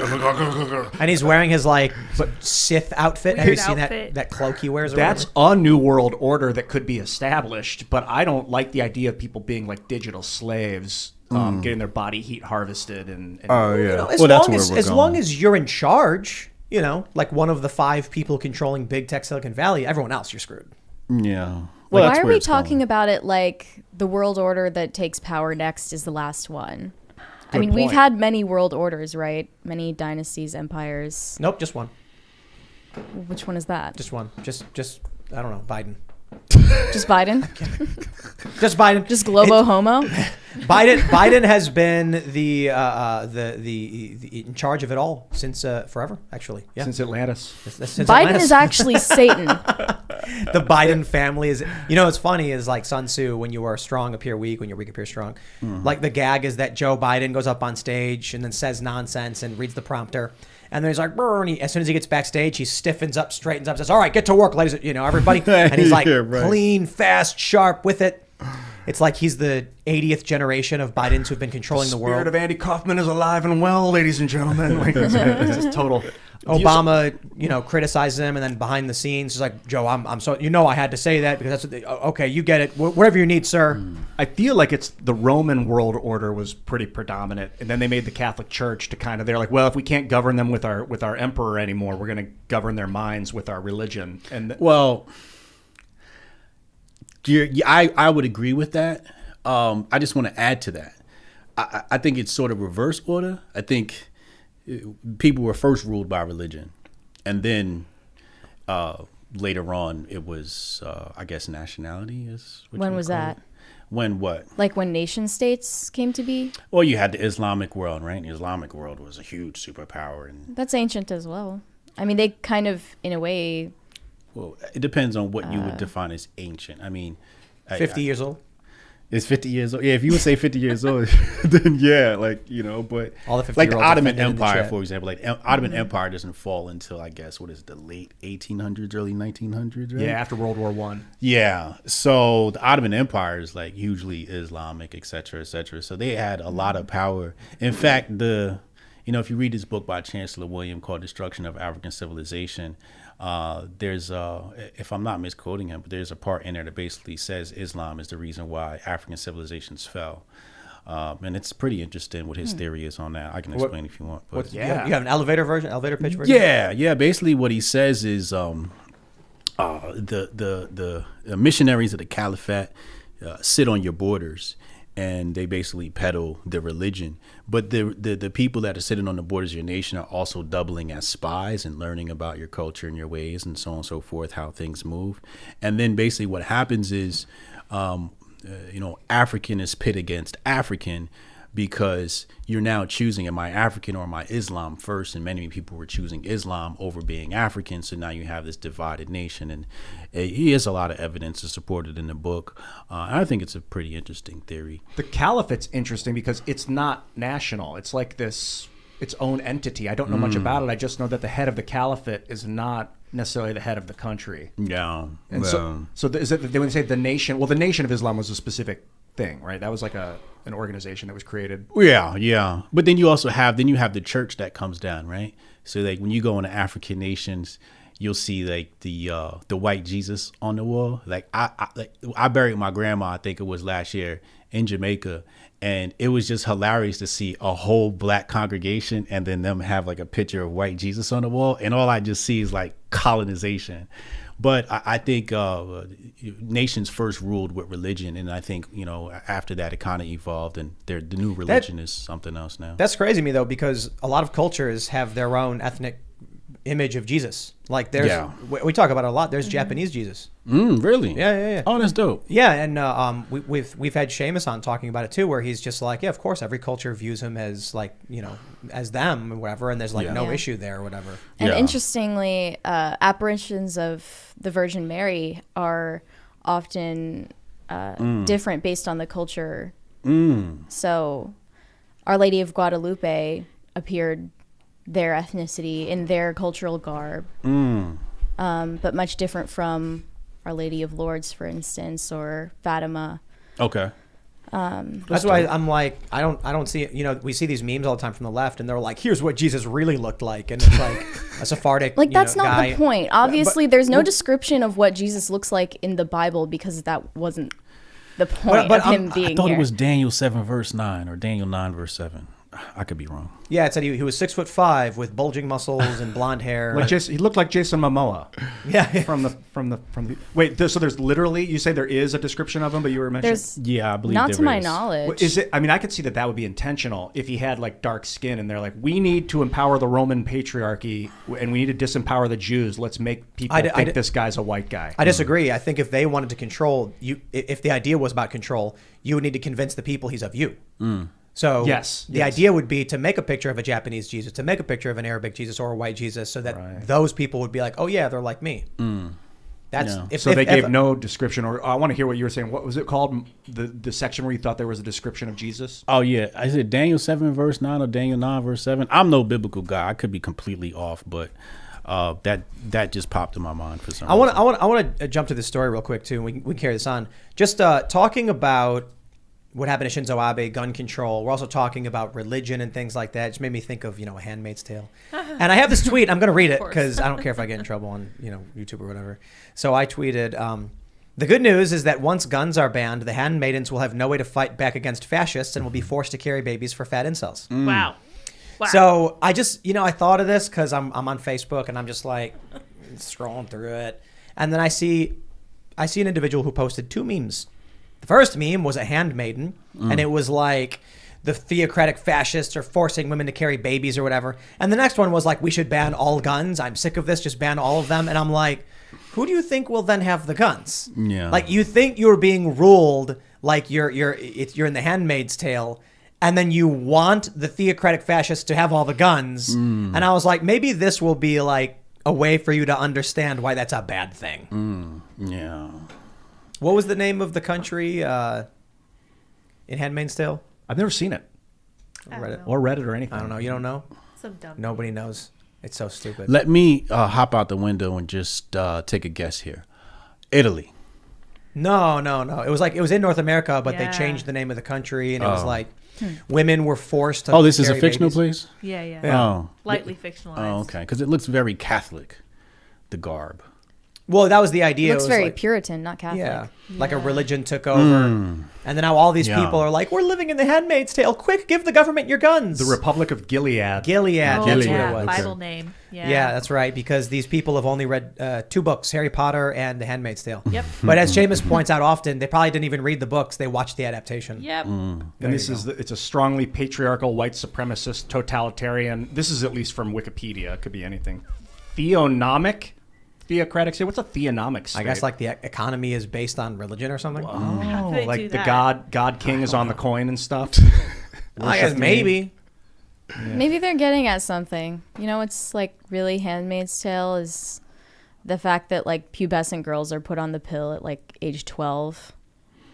And he's wearing his like Sith outfit. Have you Weird seen outfit. that cloak he wears? Or That's whatever? a new world order that could be established, but I don't like the idea of people being like digital slaves, getting their body heat harvested and Oh, yeah. You know, as Well, that's long where as we're as going. long as you're in charge, you know, like one of the 5 people controlling big tech Silicon Valley, everyone else you're screwed. Yeah. Why that's are where we it's talking going. about it like the world order that takes power next is the last one? I Good mean, we've point. had many world orders, right? Many dynasties, empires. Nope, just one. Which one is that? Just one. Just I don't know, Biden. Just Biden? Just Biden. Just globo homo? Biden has been the in charge of it all since forever, actually. Yeah. since Atlantis. Since Biden Atlantis. is actually Satan. The Biden family is, you know, what's funny is like Sun Tzu, when you are strong, appear weak, when you're weak, appear strong. Like the gag is that Joe Biden goes up on stage and then says nonsense and reads the prompter. And then he's like, "Brr," and as soon as he gets backstage, he stiffens up, straightens up, says, "All right, get to work, ladies, you know, everybody." And he's like Yeah, right. clean, fast, sharp with it. It's like he's the 80th generation of Bidens who've been controlling the Spirit world. of Andy Kaufman is alive and well, ladies and gentlemen. Like, it's just total. Obama, you know, criticizes him, and then behind the scenes, he's like, "Joe, I'm so, you know, I had to say that because that's what okay, you get it. Whatever you need, sir." I feel like it's the Roman world order was pretty predominant, and then they made the Catholic Church to kind of, they're like, well, if we can't govern them with our emperor anymore, we're going to govern their minds with our religion. And Well, I would agree with that. I just want to add to that. I think it's sort of reverse order. I think people were first ruled by religion, and then later on it was, I guess, nationality is. What When you would was call that? it. When what? Like when nation states came to be? Well, you had the Islamic world, right? The Islamic world was a huge superpower, and That's ancient as well. I mean, they kind of, in a way, well, it depends on what you would define as ancient. I mean, 50 years old. It's 50 years old. Yeah, if you would say 50 years old, then yeah, like, you know, but All the like the 50-year-olds Ottoman offended in the Empire, chat. for example, like Ottoman Empire doesn't fall until, I guess, what is it, the late 1800s, early 1900s, right? yeah, after World War I. Yeah. So the Ottoman Empire is like hugely Islamic, et cetera, et cetera. So they had a lot of power. In fact, if you read this book by Chancellor William called Destruction of African Civilization, there's if I'm not misquoting him, but there's a part in there that basically says Islam is the reason why African civilizations fell. And it's pretty interesting what his theory is on that. I can explain if you want. But You have an elevator pitch version? yeah. Basically, what he says is the missionaries of the caliphate sit on your borders, and they basically peddle the religion. But the people that are sitting on the borders of your nation are also doubling as spies and learning about your culture and your ways and so on and so forth, how things move. And then basically what happens is, African is pit against African, because you're now choosing, am I African or am I Islam first? And many people were choosing Islam over being African. So now you have this divided nation. And he has a lot of evidence to support it in the book. And I think it's a pretty interesting theory. The caliphate's interesting because it's not national. It's like its own entity. I don't know much about it. I just know that the head of the caliphate is not necessarily the head of the country. Yeah. And so is it, when they say the nation, well, the Nation of Islam was a specific thing, right? That was like an organization that was created. Yeah. But then you also have the church that comes down, right? So like when you go into African nations, you'll see like the white Jesus on the wall. Like I buried my grandma, I think it was last year, in Jamaica, and it was just hilarious to see a whole black congregation and then them have like a picture of white Jesus on the wall, and all I just see is like colonization. But I think nations first ruled with religion, and I think after that it kind of evolved, and the new religion is something else now. That's crazy to me though, because a lot of cultures have their own ethnic image of Jesus. Like we talk about it a lot. There's Japanese Jesus. Really? Yeah. Oh, that's dope. Yeah, and we've had Seamus on talking about it too, where he's just like, yeah, of course, every culture views him as like as them or whatever, and there's like no issue there or whatever. And interestingly, apparitions of the Virgin Mary are often different based on the culture. So, Our Lady of Guadalupe appeared their ethnicity in their cultural garb, but much different from Our Lady of Lourdes, for instance, or Fatima. Okay. That's why I'm like, I don't see it. We see these memes all the time from the left, and they're like, here's what Jesus really looked like, and it's like a Sephardic like that's not guy. the point. Obviously, there's no description of what Jesus looks like in the Bible, because that wasn't the point of him being I thought here. it was Daniel 7 verse 9 or Daniel 9 verse 7. I could be wrong. Yeah, it said he was 6'5" with bulging muscles and blonde hair. Like he looked like Jason Momoa. Yeah. From the wait. So there's literally, you say there is a description of him, but you were mentioning. Yeah, I believe not there to my is. knowledge. Is it? I mean, I could see that would be intentional if he had like dark skin, and they're like, we need to empower the Roman patriarchy, and we need to disempower the Jews. Let's make people think this guy's a white guy. I disagree. I think if they wanted to control you, if the idea was about control, you would need to convince the people he's of you. So the idea would be to make a picture of a Japanese Jesus, to make a picture of an Arabic Jesus or a white Jesus, so that those people would be like, oh yeah, they're like me. That's so they gave no description, or I want to hear what you were saying. What was it called? The section where you thought there was a description of Jesus? Oh yeah, I said Daniel 7 verse 9 or Daniel 9 verse 7. I'm no biblical guy. I could be completely off, but that just popped in my mind for some reason. I want to jump to this story real quick too, and we can carry this on. Just talking about what happened to Shinzo Abe, gun control. We're also talking about religion and things like that. It just made me think of, A Handmaid's Tale. And I have this tweet. I'm going to read it because I don't care if I get in trouble on, YouTube or whatever. So I tweeted, the good news is that once guns are banned, the handmaidens will have no way to fight back against fascists and will be forced to carry babies for fat incels. Wow. So I just, I thought of this because I'm on Facebook and I'm just like scrolling through it. And then I see an individual who posted 2 memes. The first meme was a handmaiden, and it was like the theocratic fascists are forcing women to carry babies or whatever. And the next one was like, we should ban all guns. I'm sick of this. Just ban all of them. And I'm like, who do you think will then have the guns? Yeah. Like, you think you're being ruled like you're in the Handmaid's Tale, and then you want the theocratic fascists to have all the guns. And I was like, maybe this will be like a way for you to understand why that's a bad thing. Yeah. What was the name of the country in Handmaid's Tale? I've never seen it, or read it, or anything. I don't know. You don't know? Some dumb. Nobody knows. It's so stupid. Let me hop out the window and just take a guess here. Italy. No. It was in North America, but they Yeah. changed the name of the country, and it was like women were forced to. Oh, this is a carry fictional babies. place? Yeah. Oh. Lightly fictionalized. Oh, okay. Because it looks very Catholic, the garb. Well, that was the idea. It looks was very like, Puritan, not Catholic. Yeah, like a religion took over, and then now all these people are like, "We're living in the Handmaid's Tale. Quick, give the government your guns." The Republic of Gilead. Gilead. Oh, That's yeah. what it was. Bible name. Yeah. Yeah, that's right. Because these people have only read 2 books: Harry Potter and The Handmaid's Tale. Yep. But as Seamus points out often, they probably didn't even read the books; they watched the adaptation. Yep. And it's a strongly patriarchal, white supremacist, totalitarian. This is at least from Wikipedia. It could be anything. Theonomic. Theocratic state. What's a theonomic state? I guess like the economy is based on religion or something. How do they do like the that? God King is on the coin and stuff. I guess maybe. Maybe they're getting at something. It's like really Handmaid's Tale is the fact that like pubescent girls are put on the pill at like age 12,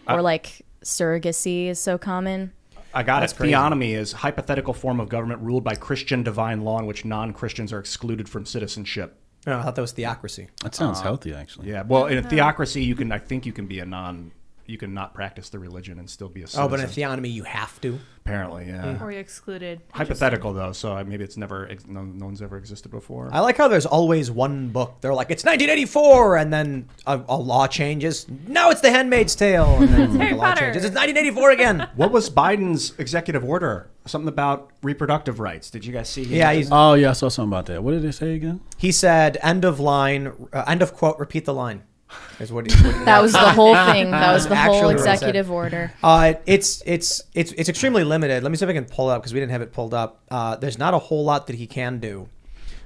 or like surrogacy is so common. I got That's it. crazy. Theonomy is hypothetical form of government ruled by Christian divine law in which non-Christians are excluded from citizenship. No, I thought that was theocracy. That sounds healthy, actually. Yeah. Well, in a theocracy, I think you can be a you can not practice the religion and still be a Oh, citizen. but in theonomy, you have to. Apparently, yeah. Or you excluded. Hypothetical though, so maybe it's never no one's ever existed before. I like how there's always one book. They're like, it's 1984, and then a law changes. No, it's The Handmaid's Tale. And then Harry the law Potter. changes. It's 1984 again. What was Biden's executive order? Something about reproductive rights. Did you guys see? Yeah, he's, Oh yeah, I saw something about that. What did they say again? he said, end of line, end of quote, repeat the line. Is what That was the whole thing. That was the Actually whole what it said. executive order. It's extremely limited. Let me see if I can pull it up because we didn't have it pulled up. There's not a whole lot that he can do,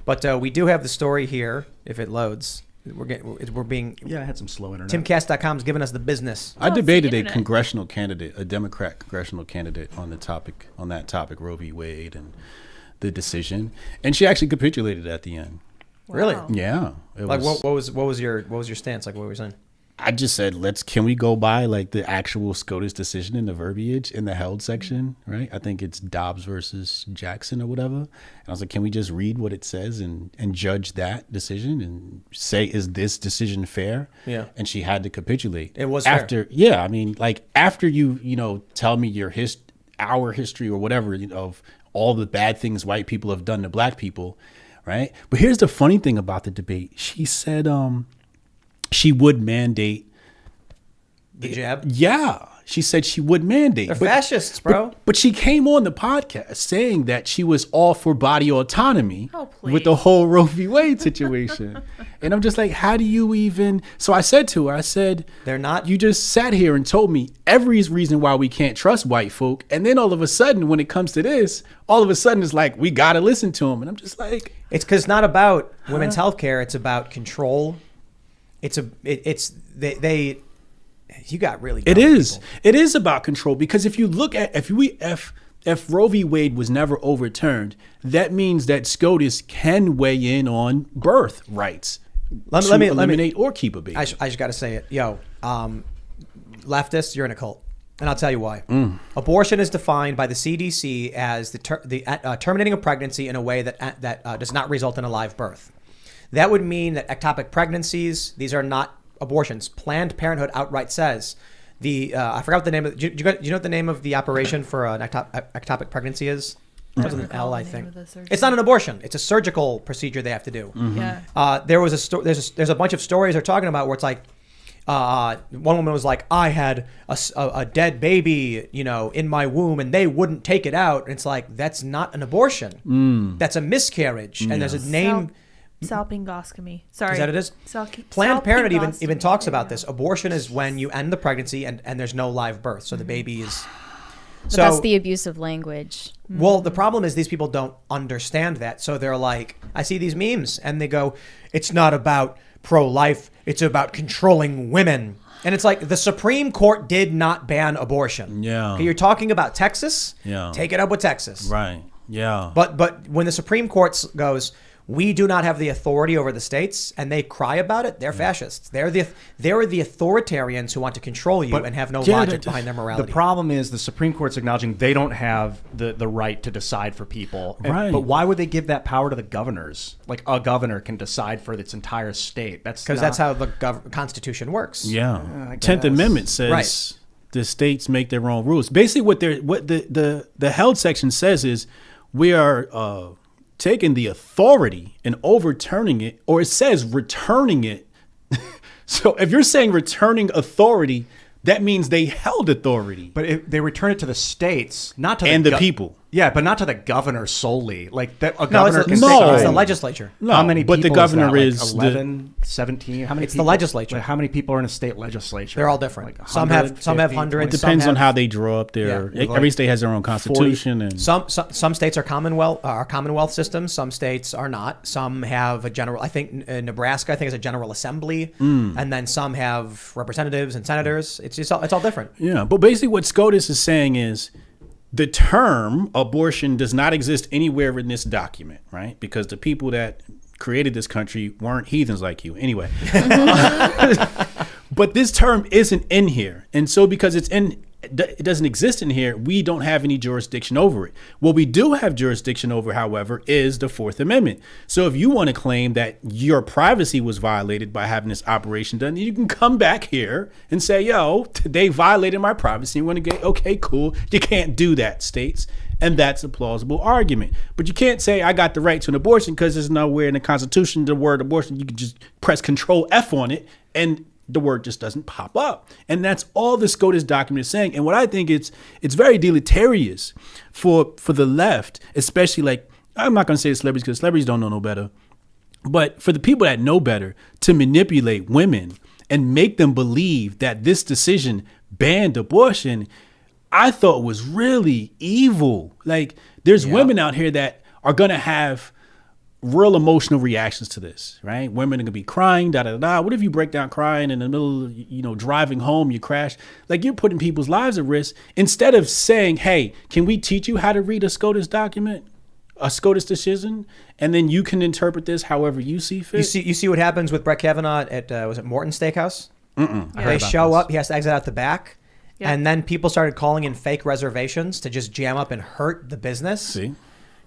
but we do have the story here. If it loads, we're being. Yeah, I had some slow internet. Timcast.com's giving us the business. I it's the debated a internet. congressional candidate, a Democrat congressional candidate on that topic, Roe v. Wade and the decision, and she actually capitulated at the end. Really? Wow. Yeah, it Like was, what was your stance? Like what were you saying? I just said, can we go by like the actual SCOTUS decision in the verbiage in the held section, right? I think it's Dobbs versus Jackson or whatever. And I was like, can we just read what it says and judge that decision and say, is this decision fair? Yeah. And she had to capitulate. It was fair. after, yeah. I mean, like after you tell me our history or whatever of all the bad things white people have done to black people, right? But here's the funny thing about the debate. She said, she would mandate. The jab. Yeah, she said she would mandate. They're fascists, bro. But she came on the podcast saying that she was all for body autonomy Oh, please. with the whole Roe v. Wade situation. And I'm just like, how do you even? So I said to her, I said, They're not. you just sat here and told me every reason why we can't trust white folk. And then all of a sudden, when it comes to this, all of a sudden it's like, we got to listen to them. And I'm just like, It's because not about women's health care. It's about control. They you got really it dumb is. people. It is about control because if you look at if Roe v. Wade was never overturned, that means that SCOTUS can weigh in on birth rights. Let to me eliminate or keep a baby. I just got to say it. Leftists, you're in a cult. And I'll tell you why. Abortion is defined by the CDC as the terminating a pregnancy in a way that does not result in a live birth. That would mean that ectopic pregnancies, these are not abortions. Planned Parenthood outright says I forgot what the name of. Do you know what the name of the operation for an ectopic pregnancy is? It was an L, I think. It's not an abortion. It's a surgical procedure they have to do. Yeah. There's a bunch of stories they're talking about where it's like, one woman was like, I had a dead baby, in my womb, and they wouldn't take it out. And it's like, that's not an abortion. That's a miscarriage. And there's a name. Salpingoscopy. Sorry. Is that what it is? Salpingoscopy. Planned Parenthood even talks There you about go. this. Abortion is when you end the pregnancy and there's no live birth. So the baby is. But that's the abusive language. Well, the problem is these people don't understand that. So they're like, I see these memes and they go, it's not about pro-life. It's about controlling women. And it's like the Supreme Court did not ban abortion. Yeah. Okay, you're talking about Texas? Yeah. Take it up with Texas. Right. Yeah. But when the Supreme Court goes, we do not have the authority over the states, and they cry about it, they're fascists. They're the authoritarians who want to control you and have no logic behind their morality. The problem is the Supreme Court's acknowledging they don't have the right to decide for people. Right. But why would they give that power to the governors? Like a governor can decide for its entire state. Because that's how the Constitution works. Yeah. I 10th guess. Amendment says Right. the states make their own rules. Basically, what the held section says is we are taking the authority and overturning it, or it says returning it. So if you're saying returning authority, that means they held authority. But they return it to the states, not to And the people. Yeah, but not to the governor solely. Like that, a No, governor it's can the decide. legislature. No, How many but the people governor is, is that? Like 11, 17? How many It's the people? legislature. Like, how many people are in a state legislature? They're all different. Like Some have 150, hundreds. It Some depends on have- how they draw up their. Yeah. Every state has their own constitution, and Some states are Commonwealth systems. Some states are not. Some have a general. I think Nebraska, is a general assembly, and then some have representatives and senators. It's all different. yeah. But basically, what SCOTUS is saying is the term abortion does not exist anywhere in this document, right? Because the people that created this country weren't heathens like you, anyway. But this term isn't in here, and so because it's in it doesn't exist in here, we don't have any jurisdiction over it. What we do have jurisdiction over, however, is the Fourth Amendment. So if you want to claim that your privacy was violated by having this operation done, you can come back here and say, yo, they violated my privacy. You want to get, okay, cool. You can't do that, states. And that's a plausible argument. But you can't say I got the right to an abortion because there's nowhere in the Constitution the word abortion. You can just press Control F on it and the word just doesn't pop up. And that's all the SCOTUS document is saying. And what I think it's very deleterious for the left, especially, like, I'm not going to say the celebrities because celebrities don't know no better, but for the people that know better, to manipulate women and make them believe that this decision banned abortion, I thought was really evil. Like, there's women out here that are going to have real emotional reactions to this, right? Women are going to be crying, da, da, da. What if you break down crying in the middle of, driving home, you crash? Like, you're putting people's lives at risk instead of saying, hey, can we teach you how to read a SCOTUS document, a SCOTUS decision, and then you can interpret this however you see fit? You see what happens with Brett Kavanaugh at, was it Morton Steakhouse? Mm-mm. They show up, he has to exit out the back. Yeah. And then people started calling in fake reservations to just jam up and hurt the business. See?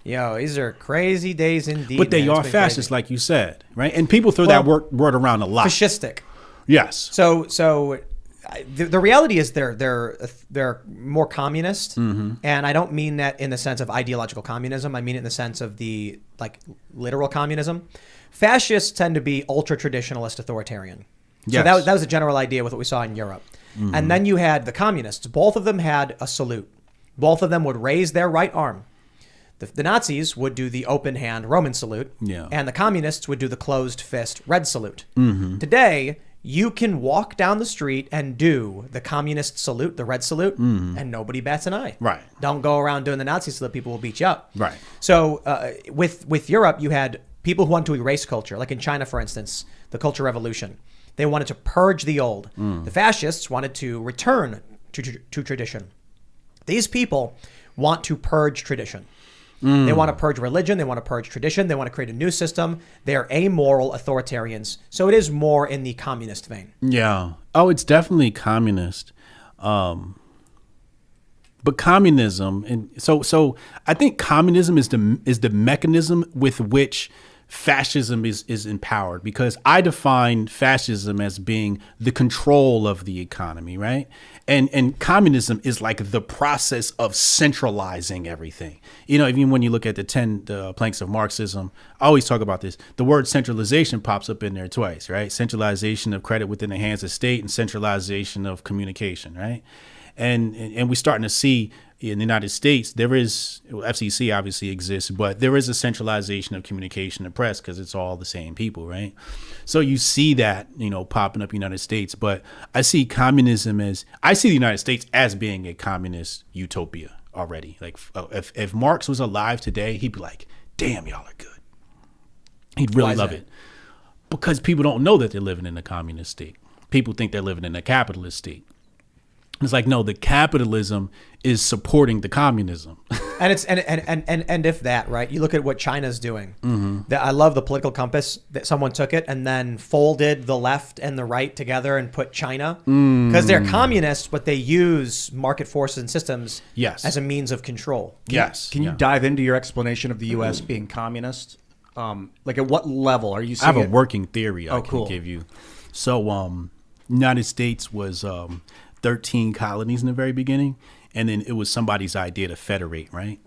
Yo, these are crazy days indeed. But they man. are It's been fascists, crazy. like you said, right? And people throw that word around a lot. Fascistic. Yes. So the reality is they're more communist, and I don't mean that in the sense of ideological communism. I mean it in the sense of the literal communism. Fascists tend to be ultra traditionalist, authoritarian. So Yes. that was a general idea with what we saw in Europe. And then you had the communists. Both of them had a salute. Both of them would raise their right arm. The Nazis would do the open hand Roman salute, and the communists would do the closed fist red salute. Today, you can walk down the street and do the communist salute, the red salute, and nobody bats an eye. Right. Don't go around doing the Nazi salute; people will beat you up. Right. So with Europe, you had people who wanted to erase culture, like in China, for instance, the Culture Revolution. They wanted to purge the old. The fascists wanted to return to tradition. These people want to purge tradition. They want to purge religion. They want to purge tradition. They want to create a new system. They are amoral authoritarians. So it is more in the communist vein. Yeah. Oh, it's definitely communist. But communism, and so I think communism is the mechanism with which fascism is empowered, because I define fascism as being the control of the economy, right? And communism is like the process of centralizing everything. Even when you look at the 10 planks of Marxism, I always talk about this. The word centralization pops up in there twice, right? Centralization of credit within the hands of state and centralization of communication, right? And we're starting to see in the United States, there is, FCC obviously exists, but there is a centralization of communication and press because it's all the same people, right? So you see that, popping up in the United States. But I see I see the United States as being a communist utopia already. Like, if Marx was alive today, he'd be like, damn, y'all are good. He'd really love it. Because people don't know that they're living in a communist state. People think they're living in a capitalist state. It's like, no, the capitalism is supporting the communism. And it's and if that, right? You look at what China's doing. I love the political compass that someone took it and then folded the left and the right together and put China, because they're communists, but they use market forces and systems as a means of control. Can you dive into your explanation of the U.S. being communist? Like, at what level are you seeing I have a it? working theory I can cool. give you. So, United States was 13 colonies in the very beginning, and then it was somebody's idea to federate, right?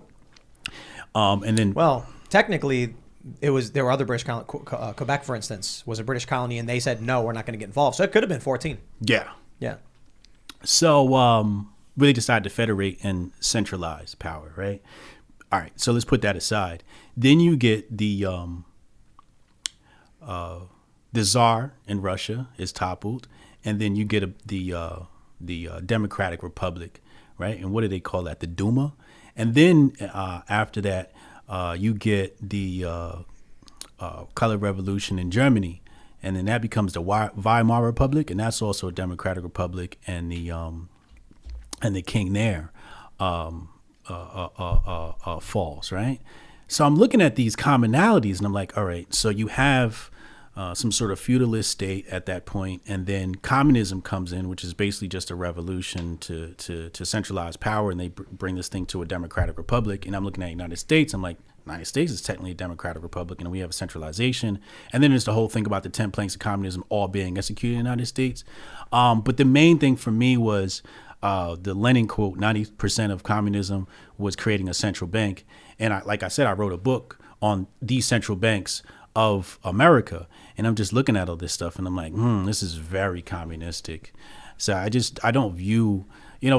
And then, Well, technically, there were other British colonies. Quebec, for instance, was a British colony, and they said no, we're not going to get involved. So it could have been 14. yeah. Yeah. So, they decided to federate and centralize power, right? All right, so let's put that aside. Then you get the Tsar in Russia is toppled, and then you get the Democratic Republic, right? And what do they call that? The Duma. And then after that, you get the Color Revolution in Germany, and then that becomes the Weimar Republic, and that's also a democratic republic, and the king there falls, right? So I'm looking at these commonalities, and I'm like, all right, so you have some sort of feudalist state at that point, and then communism comes in, which is basically just a revolution to centralize power, and they bring this thing to a democratic republic. And I'm looking at United States, I'm like, United States is technically a democratic republic, and we have a centralization. And then there's the whole thing about the 10 planks of communism all being executed in the United States. But the main thing for me was the Lenin quote, 90% of communism was creating a central bank. And like I said, I wrote a book on these central banks of America. And I'm just looking at all this stuff and I'm like, this is very communistic. So I don't view,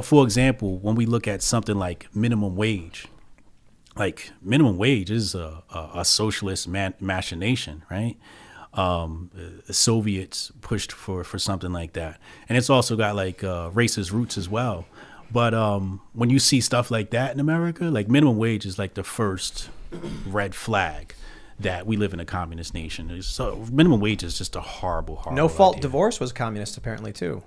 for example, when we look at something like minimum wage, like minimum wage is a socialist machination, right? The Soviets pushed for something like that. And it's also got like racist roots as well. But when you see stuff like that in America, like minimum wage is like the first red flag that we live in a communist nation. So minimum wage is just a horrible No fault idea. divorce was communist apparently too.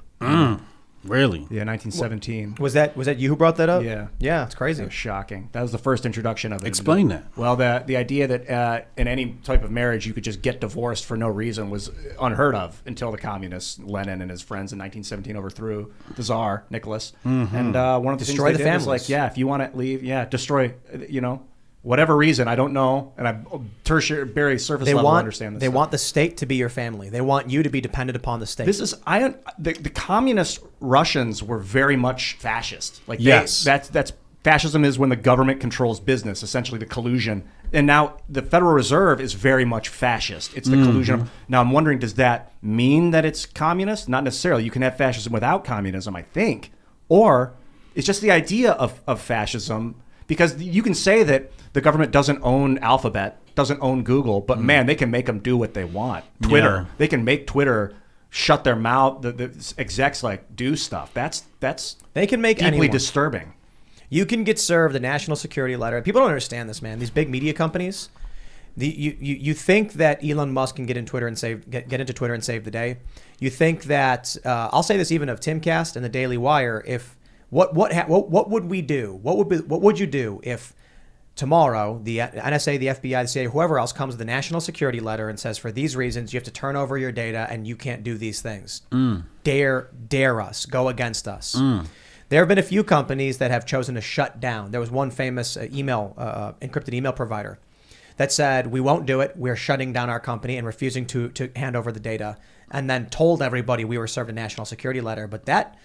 Really? Yeah, 1917. Was that you who brought that up? Yeah. Yeah, it's crazy. It was shocking. That was the first introduction of it. Explain that. Well, the idea that in any type of marriage you could just get divorced for no reason was unheard of until the communists, Lenin and his friends in 1917 overthrew the Tsar, Nicholas. And one of the Destroy things the they did was families. like, if you want to leave, destroy, whatever reason, I don't know. And I tertiary surface level understand this. They stuff. want the state to be your family. They want you to be dependent upon the state. This is the communist Russians were very much fascist. Like Yes. that's fascism is when the government controls business, essentially the collusion. And now the Federal Reserve is very much fascist. It's the collusion. Now I'm wondering, does that mean that it's communist? Not necessarily. You can have fascism without communism, I think. Or it's just the idea of fascism, because you can say that the government doesn't own Alphabet, doesn't own Google, but man, they can make them do what they want. Twitter, they can make Twitter shut their mouth. The execs do stuff. That's They can make deeply anyone. disturbing. You can get served a national security letter. People don't understand this, man. These big media companies, you think that Elon Musk can get into Twitter and save the day. You think that I'll say this even of Timcast and the Daily Wire. If what would we do? What would you do if tomorrow the NSA, the FBI, the CIA, whoever else comes with a national security letter and says, for these reasons you have to turn over your data and you can't do these things? Dare us, go against us. There have been a few companies that have chosen to shut down. There was one famous encrypted email provider that said, we won't do it. We're shutting down our company and refusing to hand over the data, and then told everybody we were served a national security letter. But that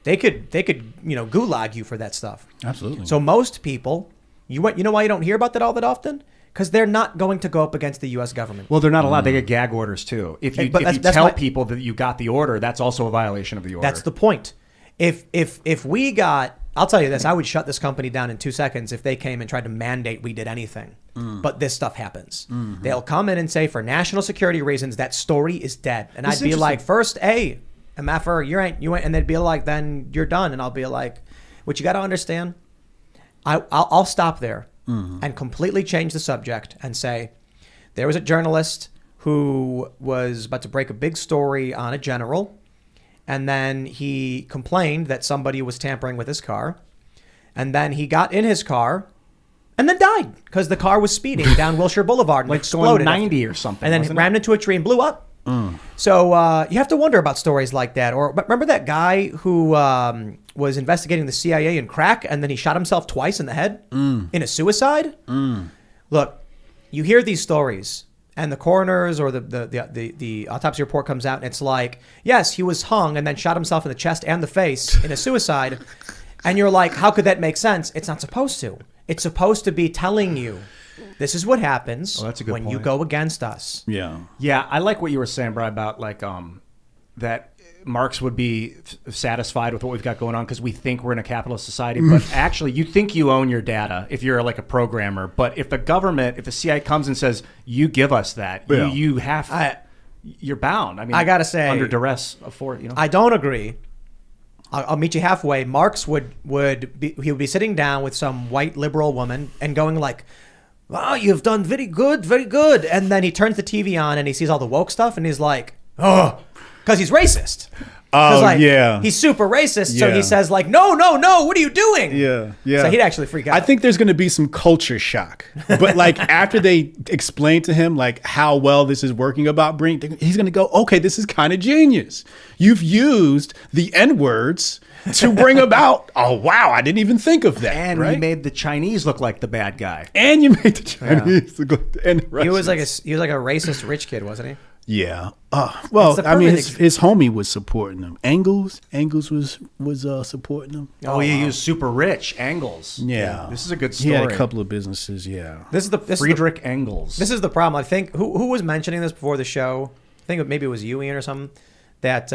they could gulag you for that stuff. Absolutely. So most people, you know why you don't hear about that all that often? Because they're not going to go up against the U.S. government. Well, they're not allowed. They get gag orders too. If you tell people that you got the order, that's also a violation of the order. That's the point. If we got, I'll tell you this, I would shut this company down in 2 seconds if they came and tried to mandate we did anything. But this stuff happens. They'll come in and say, for national security reasons, that story is dead. And I'd be like, first, hey, MFR, you ain't, and they'd be like, then you're done. And I'll be like, what you got to understand, I'll stop there and completely change the subject and say, there was a journalist who was about to break a big story on a general. And then he complained that somebody was tampering with his car. And then he got in his car and then died because the car was speeding down Wilshire Boulevard and exploded. Going 90 or something. And then ran into a tree and blew up. So you have to wonder about stories like that. Or remember that guy who was investigating the CIA in crack and then he shot himself twice in the head in a suicide? Look, you hear these stories. And the coroners or the autopsy report comes out and it's like, yes, he was hung and then shot himself in the chest and the face in a suicide. And you're like, how could that make sense? It's not supposed to. It's supposed to be telling you this is what happens that's a good when point. you go against us. Yeah. Yeah, I like what you were saying, Brian, about that Marx would be satisfied with what we've got going on because we think we're in a capitalist society. But actually, you think you own your data if you're like a programmer. But if the government, if the CIA comes and says, you give us that, you have, you're bound. I mean, I got to say, under duress for, I don't agree. I'll meet you halfway. Marx would be sitting down with some white liberal woman and going like, wow, you've done very good, very good. And then he turns the TV on and he sees all the woke stuff and he's like, oh, because he's racist. Oh, like, yeah. he's super racist, so Yeah. he says like, no, what are you doing? Yeah, yeah. So he'd actually freak out. I think there's going to be some culture shock, but like after they explain to him like how well this is working about bringing, he's going to go, okay, this is kind of genius. You've used the N words to bring about. Oh wow, I didn't even think of that. And right? he made the Chinese look like the bad guy. And you made the Chinese look like the and he was Russians. like a racist rich kid, wasn't he? Yeah. Well, It's the I mean, perfect his homie was supporting him. Engels was supporting him. Oh, yeah, he was super rich. Engels. Yeah. This is a good He story. had a couple of businesses. Yeah. This is the Friedrich Engels. This is the problem. I think who was mentioning this before the show? I think maybe it was you, Ian, or something. That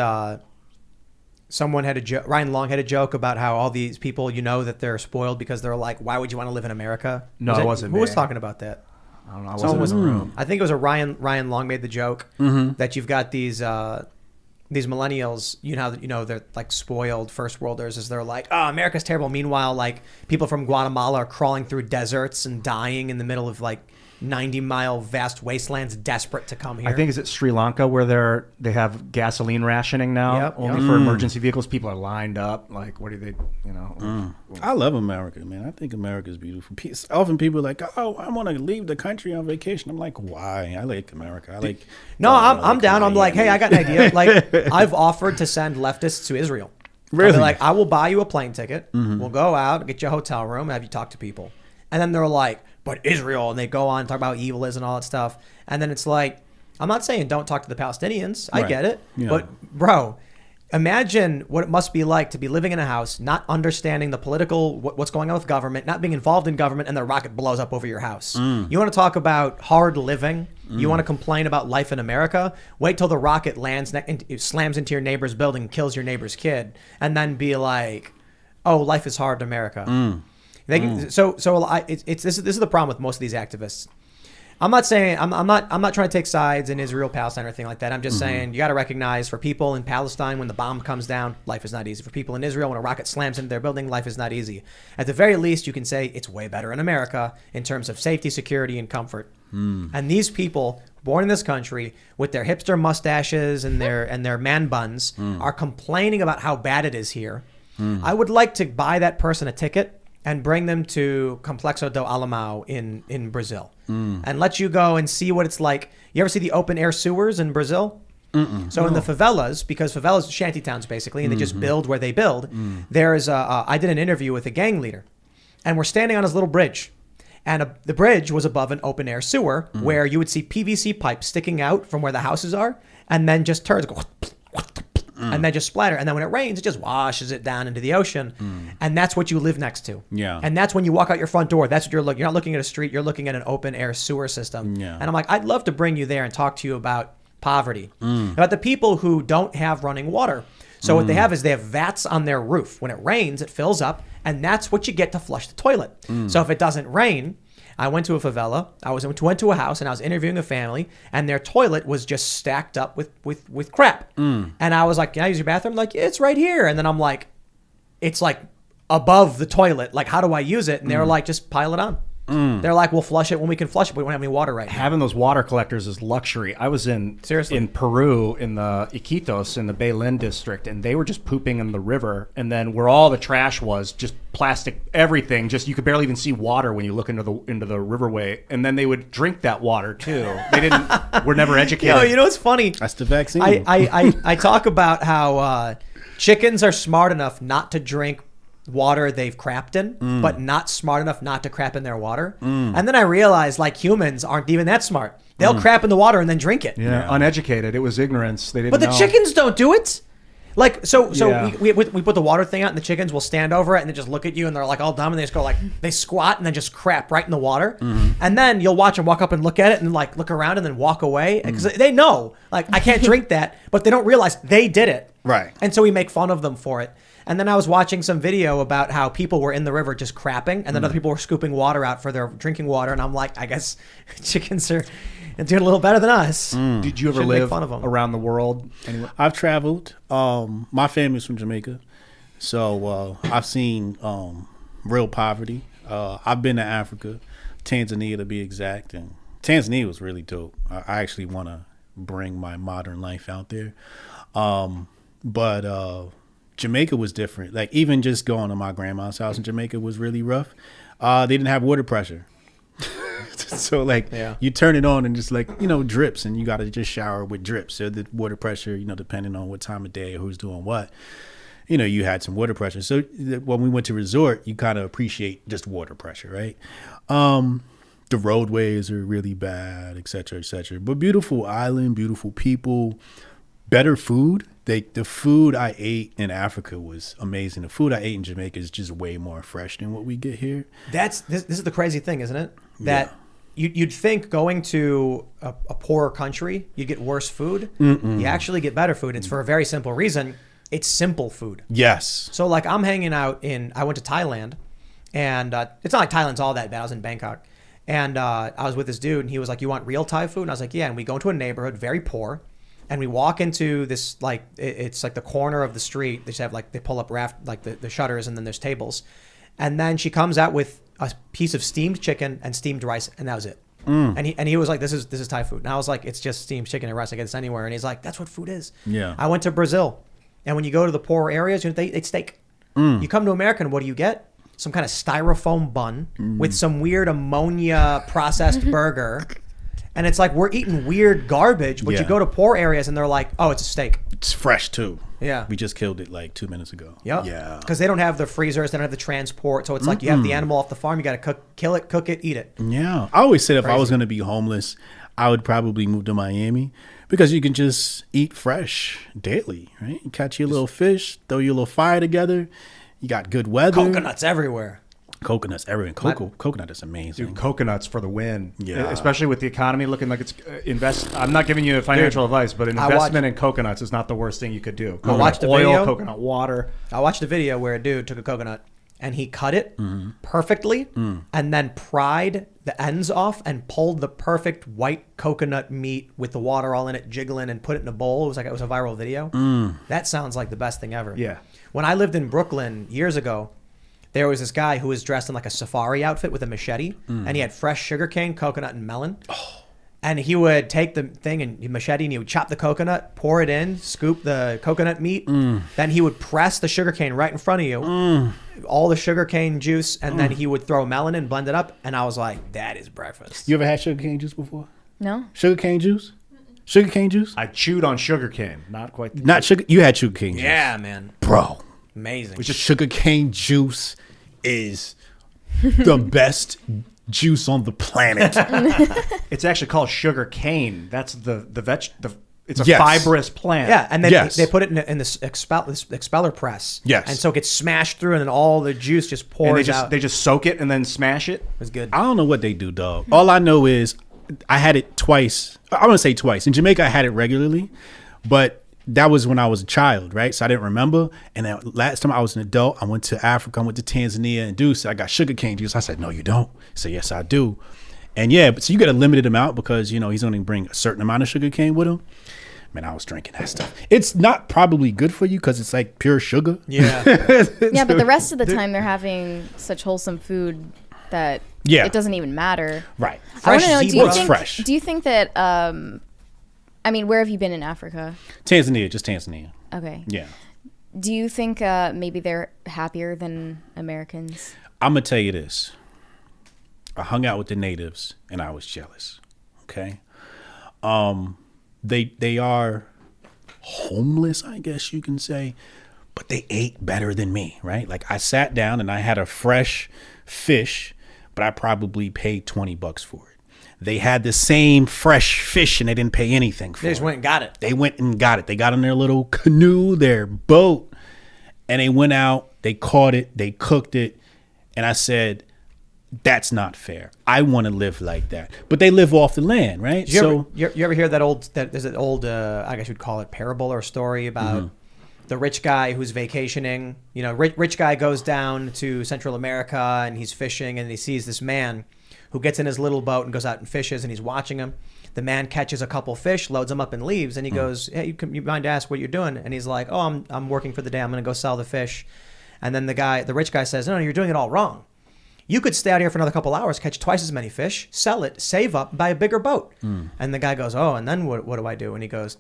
someone had a joke. Ryan Long had a joke about how all these people, that they're spoiled because they're like, why would you want to live in America? No, it wasn't Who was me. talking about that? I don't know. I Someone wasn't in the room. I think it was a Ryan Long made the joke that you've got these millennials, they're like spoiled first worlders, as they're like, oh, America's terrible. Meanwhile, like people from Guatemala are crawling through deserts and dying in the middle of like 90-mile vast wastelands, desperate to come here. I think is it Sri Lanka where they have gasoline rationing now, Yep, only for emergency vehicles. People are lined up. Like, what do they, I love America, man. I think America's beautiful. Often people are like, oh, I want to leave the country on vacation. I'm like, why? I like America. I like. No, I'm down. I'm like, Miami. hey, I got an idea. Like, I've offered to send leftists to Israel. Really? I'll be like, I will buy you a plane ticket. We'll go out, get you a hotel room, have you talk to people. And then they're like, but Israel, and they go on, talk about how evil is and all that stuff. And then it's like, I'm not saying don't talk to the Palestinians. I Right. get it. Yeah. But, bro, imagine what it must be like to be living in a house, not understanding the political, what's going on with government, not being involved in government, and the rocket blows up over your house. You want to talk about hard living? You want to complain about life in America? Wait till the rocket lands, slams into your neighbor's building, kills your neighbor's kid, and then be like, oh, life is hard in America. This is the problem with most of these activists. I'm not saying I'm not trying to take sides in Israel, Palestine, or anything like that. I'm just saying you got to recognize, for people in Palestine, when the bomb comes down, life is not easy. For people in Israel, when a rocket slams into their building, life is not easy. At the very least, you can say it's way better in America in terms of safety, security, and comfort. And these people born in this country with their hipster mustaches and their man buns are complaining about how bad it is here. I would like to buy that person a ticket and bring them to Complexo do Alemão in Brazil and let you go and see what it's like. You ever see the open air sewers in Brazil? So in the favelas, because favelas, shanty towns basically, and they just build where they build, there's I did an interview with a gang leader, and we're standing on his little bridge. And the bridge was above an open air sewer where you would see PVC pipes sticking out from where the houses are, and then just turds go and then just splatter. And then when it rains, it just washes it down into the ocean. And that's what you live next to. Yeah. And that's when you walk out your front door. That's what you're looking. You're not looking at a street. You're looking at an open air sewer system. Yeah. And I'm like, I'd love to bring you there and talk to you about poverty, about the people who don't have running water. So what they have is they have vats on their roof. When it rains, it fills up, and that's what you get to flush the toilet. So if it doesn't rain, I went to a favela. I went to a house, and I was interviewing a family, and their toilet was just stacked up with crap. And I was like, "Can I use your bathroom?" Like, yeah, it's right here. And then I'm like, "It's like above the toilet. Like, how do I use it?" And they were like, "Just pile it on." They're like, "We'll flush it when we can flush it, but we don't have any water right now." having those water collectors is luxury. I was Seriously? in Peru in the Iquitos in the Belén district, and they were just pooping in the river, and then where all the trash was, just plastic, everything. Just you could barely even see water when you look into the riverway, and then they would drink that water too. They didn't. Were never educated. You know what's funny? That's the vaccine. I talk about how chickens are smart enough not to drink water they've crapped in, but not smart enough not to crap in their water. And then I realized, like, humans aren't even that smart. They'll crap in the water and then drink it. Yeah, uneducated. It was ignorance. They didn't. But the know. chickens don't do it. Like, so Yeah. we put the water thing out, and the chickens will stand over it and they just look at you, and they're like all dumb, and they just go like, they squat and then just crap right in the water. And then you'll watch them walk up and look at it and like look around and then walk away, because they know, like, I can't drink that, but they don't realize they did it. Right. And so we make fun of them for it. And then I was watching some video about how people were in the river just crapping, and then other people were scooping water out for their drinking water. And I'm like, I guess chickens are doing a little better than us. Did you ever Should make live fun of 'em. around the world? Anywhere? I've traveled. My family's from Jamaica, so I've seen real poverty. I've been to Africa, Tanzania to be exact, and Tanzania was really dope. I actually want to bring my modern life out there. But Jamaica was different. Like even just going to my grandma's house in Jamaica was really rough. They didn't have water pressure. So like you turn it on and just like, drips, and you got to just shower with drips. So the water pressure, depending on what time of day or who's doing what, you had some water pressure. So when we went to resort, you kind of appreciate just water pressure, right? The roadways are really bad, et cetera, et cetera. But beautiful island, beautiful people, better food. The food I ate in Africa was amazing. The food I ate in Jamaica is just way more fresh than what we get here. This is the crazy thing, isn't it? That you'd think going to a poorer country, you'd get worse food. You actually get better food. It's for a very simple reason. It's simple food. Yes. So like I'm hanging out I went to Thailand, and it's not like Thailand's all that bad. I was in Bangkok, and I was with this dude, and he was like, "You want real Thai food?" And I was like, "Yeah." And we go into a neighborhood, very poor, and we walk into this like it's like the corner of the street. They just have like they pull up the shutters, and then there's tables, and then she comes out with a piece of steamed chicken and steamed rice, and that was it. And he was like, "This is Thai food," and I was like, "It's just steamed chicken and rice. I get this anywhere." And he's like, "That's what food is." Yeah. I went to Brazil, and when you go to the poorer areas, they eat steak. You come to America, and what do you get? Some kind of styrofoam bun with some weird ammonia processed burger. And it's like we're eating weird garbage, but you go to poor areas and they're like, "Oh, it's a steak." It's fresh too. Yeah. We just killed it like 2 minutes ago. Yep. Yeah. Because they don't have the freezers, they don't have the transport. So it's like you have the animal off the farm, you got to kill it, cook it, eat it. Yeah. I always said if I was going to be homeless, I would probably move to Miami because you can just eat fresh daily, right? You catch your little fish, throw your little fire together. You got good weather. Coconuts everywhere. Coconuts everywhere. Coconut is amazing. Dude, coconuts for the win. Yeah. Especially with the economy looking like it's I'm not giving you financial advice, but an investment in coconuts is not the worst thing you could do. I watched Coconut a oil, video. coconut water. I watched a video where a dude took a coconut and he cut it perfectly and then pried the ends off and pulled the perfect white coconut meat with the water all in it, jiggling, and put it in a bowl. It was a viral video. That sounds like the best thing ever. Yeah. When I lived in Brooklyn years ago, there was this guy who was dressed in like a safari outfit with a machete, and he had fresh sugarcane, coconut, and melon. And he would take the thing and machete, and he would chop the coconut, pour it in, scoop the coconut meat. Then he would press the sugarcane right in front of you, all the sugarcane juice, and then he would throw melon in, blend it up. And I was like, that is breakfast. You ever had sugarcane juice before? No. Sugarcane juice? Sugarcane juice? I chewed on sugarcane. Not quite. Not sugar. You had sugarcane juice. Yeah, man. Bro. Amazing. Sugarcane juice is the best juice on the planet. It's actually called sugar cane. That's it's a Yes. fibrous plant. Yeah, and then Yes. they put it in this expeller press. Yes. And so it gets smashed through, and then all the juice just pours And they just soak it and then smash it. It was good. I don't know what they do, dog. All I know is I had it twice. I want to say twice. In Jamaica, I had it regularly, but that was when I was a child, right? So I didn't remember. And then last time I was an adult, I went to Africa, I went to Tanzania, and dude said, I got sugarcane juice. I said, no, you don't. He said, yes, I do. And yeah, but so you get a limited amount because, he's only bring a certain amount of sugarcane with him. Man, I was drinking that stuff. It's not probably good for you because it's like pure sugar. Yeah. Yeah, but the rest of the time they're having such wholesome food that it doesn't even matter. Right. I want to know, zebra. It's fresh. do you think that, where have you been in Africa? Tanzania, just Tanzania. Okay. Yeah. Do you think maybe they're happier than Americans? I'm going to tell you this. I hung out with the natives and I was jealous. Okay. They are homeless, I guess you can say, but they ate better than me, right? Like I sat down and I had a fresh fish, but I probably paid $20 for it. They had the same fresh fish and they didn't pay anything for it. They just went and got it. They went and got it. They got on their little canoe, their boat, and they went out, they caught it, they cooked it. And I said, that's not fair. I want to live like that. But they live off the land, right? You ever hear there's an old, I guess you'd call it parable or story about the rich guy who's vacationing. Rich guy goes down to Central America and he's fishing and he sees this man who gets in his little boat and goes out and fishes and he's watching him. The man catches a couple fish, loads them up and leaves. And he goes, hey, you mind to ask what you're doing? And he's like, oh, I'm working for the day. I'm going to go sell the fish. And then the rich guy says, no, you're doing it all wrong. You could stay out here for another couple hours, catch twice as many fish, sell it, save up, buy a bigger boat. And the guy goes, oh, and then what do I do? And he goes,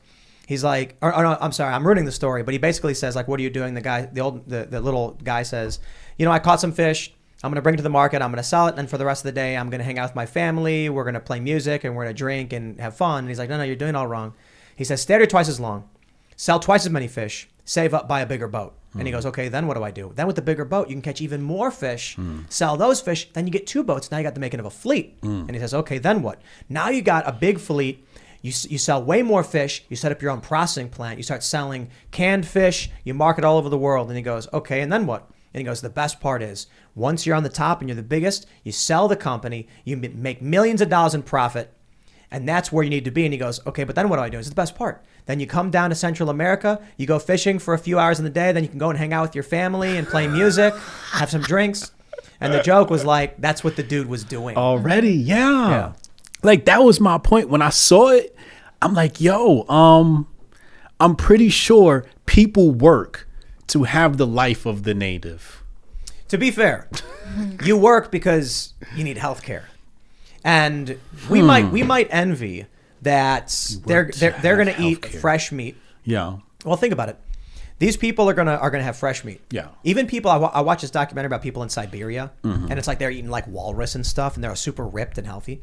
He's like, or no, I'm sorry, I'm ruining the story, but he basically says like, what are you doing? The little guy says, I caught some fish. I'm going to bring it to the market. I'm going to sell it. And for the rest of the day, I'm going to hang out with my family. We're going to play music and we're going to drink and have fun. And he's like, no, you're doing it all wrong. He says, stay there twice as long, sell twice as many fish, save up, buy a bigger boat. And he goes, okay, then what do I do? Then with the bigger boat, you can catch even more fish, sell those fish. Then you get 2 boats. Now you got the making of a fleet. And he says, okay, then what? Now you got a big fleet. You sell way more fish. You set up your own processing plant. You start selling canned fish. You market all over the world. And he goes, okay, and then what? And he goes, the best part is once you're on the top and you're the biggest, you sell the company. You make millions of dollars in profit. And that's where you need to be. And he goes, okay, but then what do I do? It's the best part. Then you come down to Central America. You go fishing for a few hours in the day. Then you can go and hang out with your family and play music, have some drinks. And the joke was like, that's what the dude was doing. Already, yeah. Like, that was my point. When I saw it, I'm like, yo, I'm pretty sure people work to have the life of the native. To be fair, you work because you need health care. And we might envy that they're going to eat fresh meat. Yeah. Well, think about it. These people are gonna have fresh meat. Yeah. Even people, I watched this documentary about people in Siberia, and it's like they're eating like walrus and stuff, and they're super ripped and healthy.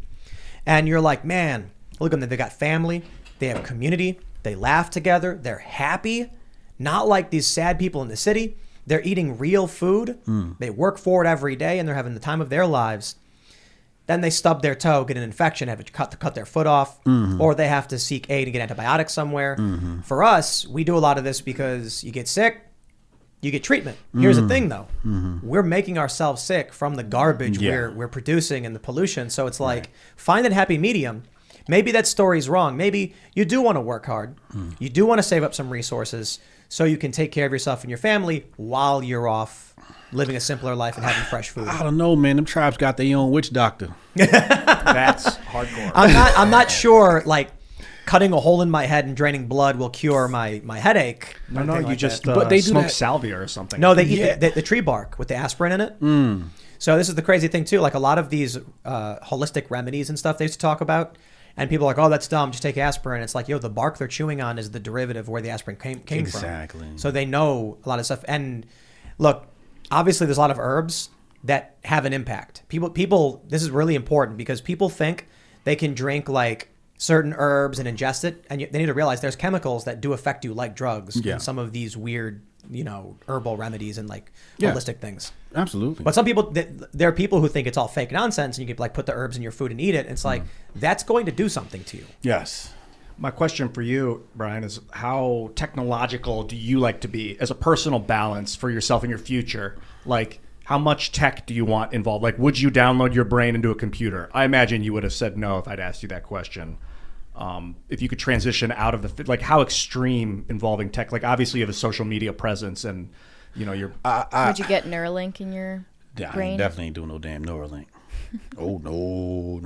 And you're like, man, look at them. They got family. They have community. They laugh together. They're happy. Not like these sad people in the city. They're eating real food. They work for it every day, and they're having the time of their lives. Then they stub their toe, get an infection, have to cut their foot off, or they have to seek aid and get antibiotics somewhere. For us, we do a lot of this because you get sick, you get treatment. Here's the thing, though. We're making ourselves sick from the garbage we're producing and the pollution. So it's like, find that happy medium. Maybe that story's wrong. Maybe you do want to work hard. You do want to save up some resources so you can take care of yourself and your family while you're off living a simpler life and having fresh food. I don't know, man. Them tribes got their own witch doctor. That's hardcore. I'm not sure, like, cutting a hole in my head and draining blood will cure my headache. No, anything you like just that. But they do smoke that- salvia or something. No, they eat the tree bark with the aspirin in it. So this is the crazy thing, too. Like, a lot of these holistic remedies and stuff they used to talk about, and people are like, oh, that's dumb, just take aspirin. It's like, yo, the bark they're chewing on is the derivative where the aspirin came from. Exactly. So they know a lot of stuff. And look, obviously there's a lot of herbs that have an impact. People, this is really important because people think they can drink like certain herbs and ingest it, and they need to realize there's chemicals that do affect you like drugs and some of these weird, herbal remedies and like holistic things. Absolutely. But some people, there are people who think it's all fake nonsense, and you can like put the herbs in your food and eat it. And it's like that's going to do something to you. Yes. My question for you, Brian, is how technological do you like to be as a personal balance for yourself and your future? Like, how much tech do you want involved? Like, would you download your brain into a computer? I imagine you would have said no if I'd asked you that question. If you could transition out of like, how extreme involving tech? Like, obviously you have a social media presence, and you're. Would you get Neuralink in your I brain? ain't definitely ain't doing no damn Neuralink. Oh no.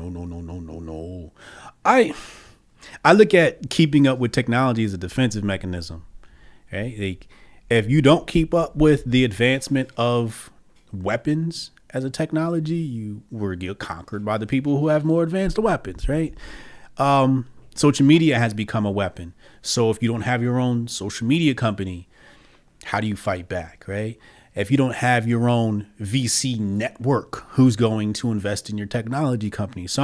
I look at keeping up with technology as a defensive mechanism. Okay, like, if you don't keep up with the advancement of weapons as a technology, you will get conquered by the people who have more advanced weapons, right? Social media has become a weapon. So if you don't have your own social media company, how do you fight back, right? If you don't have your own VC network, who's going to invest in your technology company? So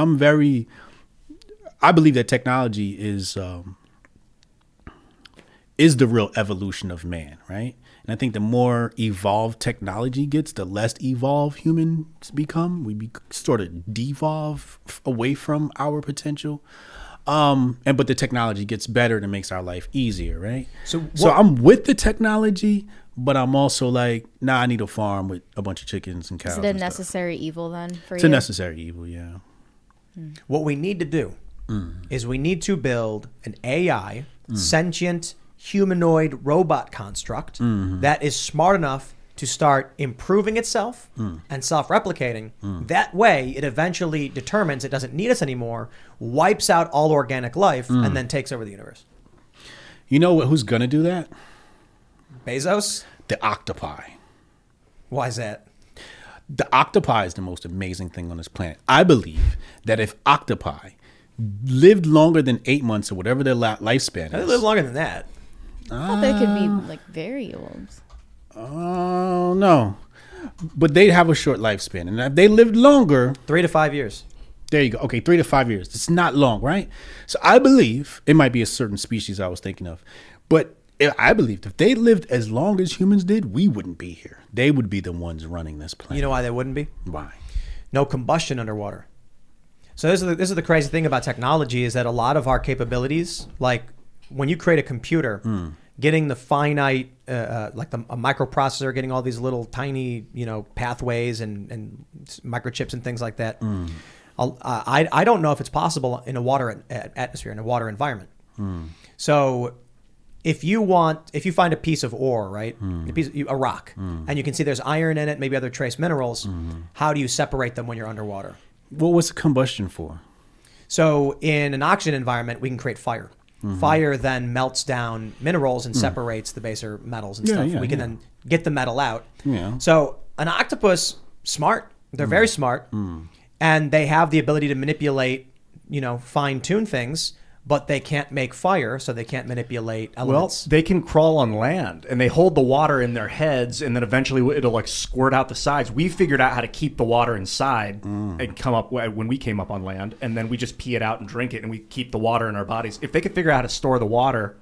I believe that technology is the real evolution of man, right? And I think the more evolved technology gets, the less evolved humans become. We sort of devolve away from our potential. But the technology gets better and it makes our life easier, right? So I'm with the technology, but I'm also like, I need a farm with a bunch of chickens and cows. Is it a necessary evil then for you? It's a necessary evil, yeah. What we need to do is we need to build an AI, sentient, humanoid robot construct that is smart enough to start improving itself and self-replicating. That way, it eventually determines it doesn't need us anymore, wipes out all organic life, and then takes over the universe. You know who's going to do that? Bezos? The octopi. Why is that? The octopi is the most amazing thing on this planet. I believe that if octopi lived longer than 8 months or whatever their lifespan They is. live longer than that. I thought they could be like very old. Oh, no. But they have a short lifespan. And if they lived longer, 3 to 5 years. there you go. Okay, 3 to 5 years. It's not long, right? So I believe it might be a certain species I was thinking of. But I believe if they lived as long as humans did, we wouldn't be here. They would be the ones running this planet. You know why they wouldn't be? Why? No combustion underwater. So this is the crazy thing about technology is that a lot of our capabilities, like when you create a computer, getting the finite, a microprocessor, getting all these little tiny, pathways and microchips and things like that. I don't know if it's possible in a water atmosphere, in a water environment. So if you find a piece of ore, right, a rock, and you can see there's iron in it, maybe other trace minerals, how do you separate them when you're underwater? What was the combustion for? So in an oxygen environment, we can create fire. Fire then melts down minerals and separates the baser metals and stuff. We can then get the metal out. Yeah. So an octopus, smart. They're very smart, and they have the ability to manipulate, fine tune things. But they can't make fire, so they can't manipulate elements. Well, they can crawl on land, and they hold the water in their heads, and then eventually it'll like squirt out the sides. We figured out how to keep the water inside and come up when we came up on land, and then we just pee it out and drink it, and we keep the water in our bodies. If they could figure out how to store the water,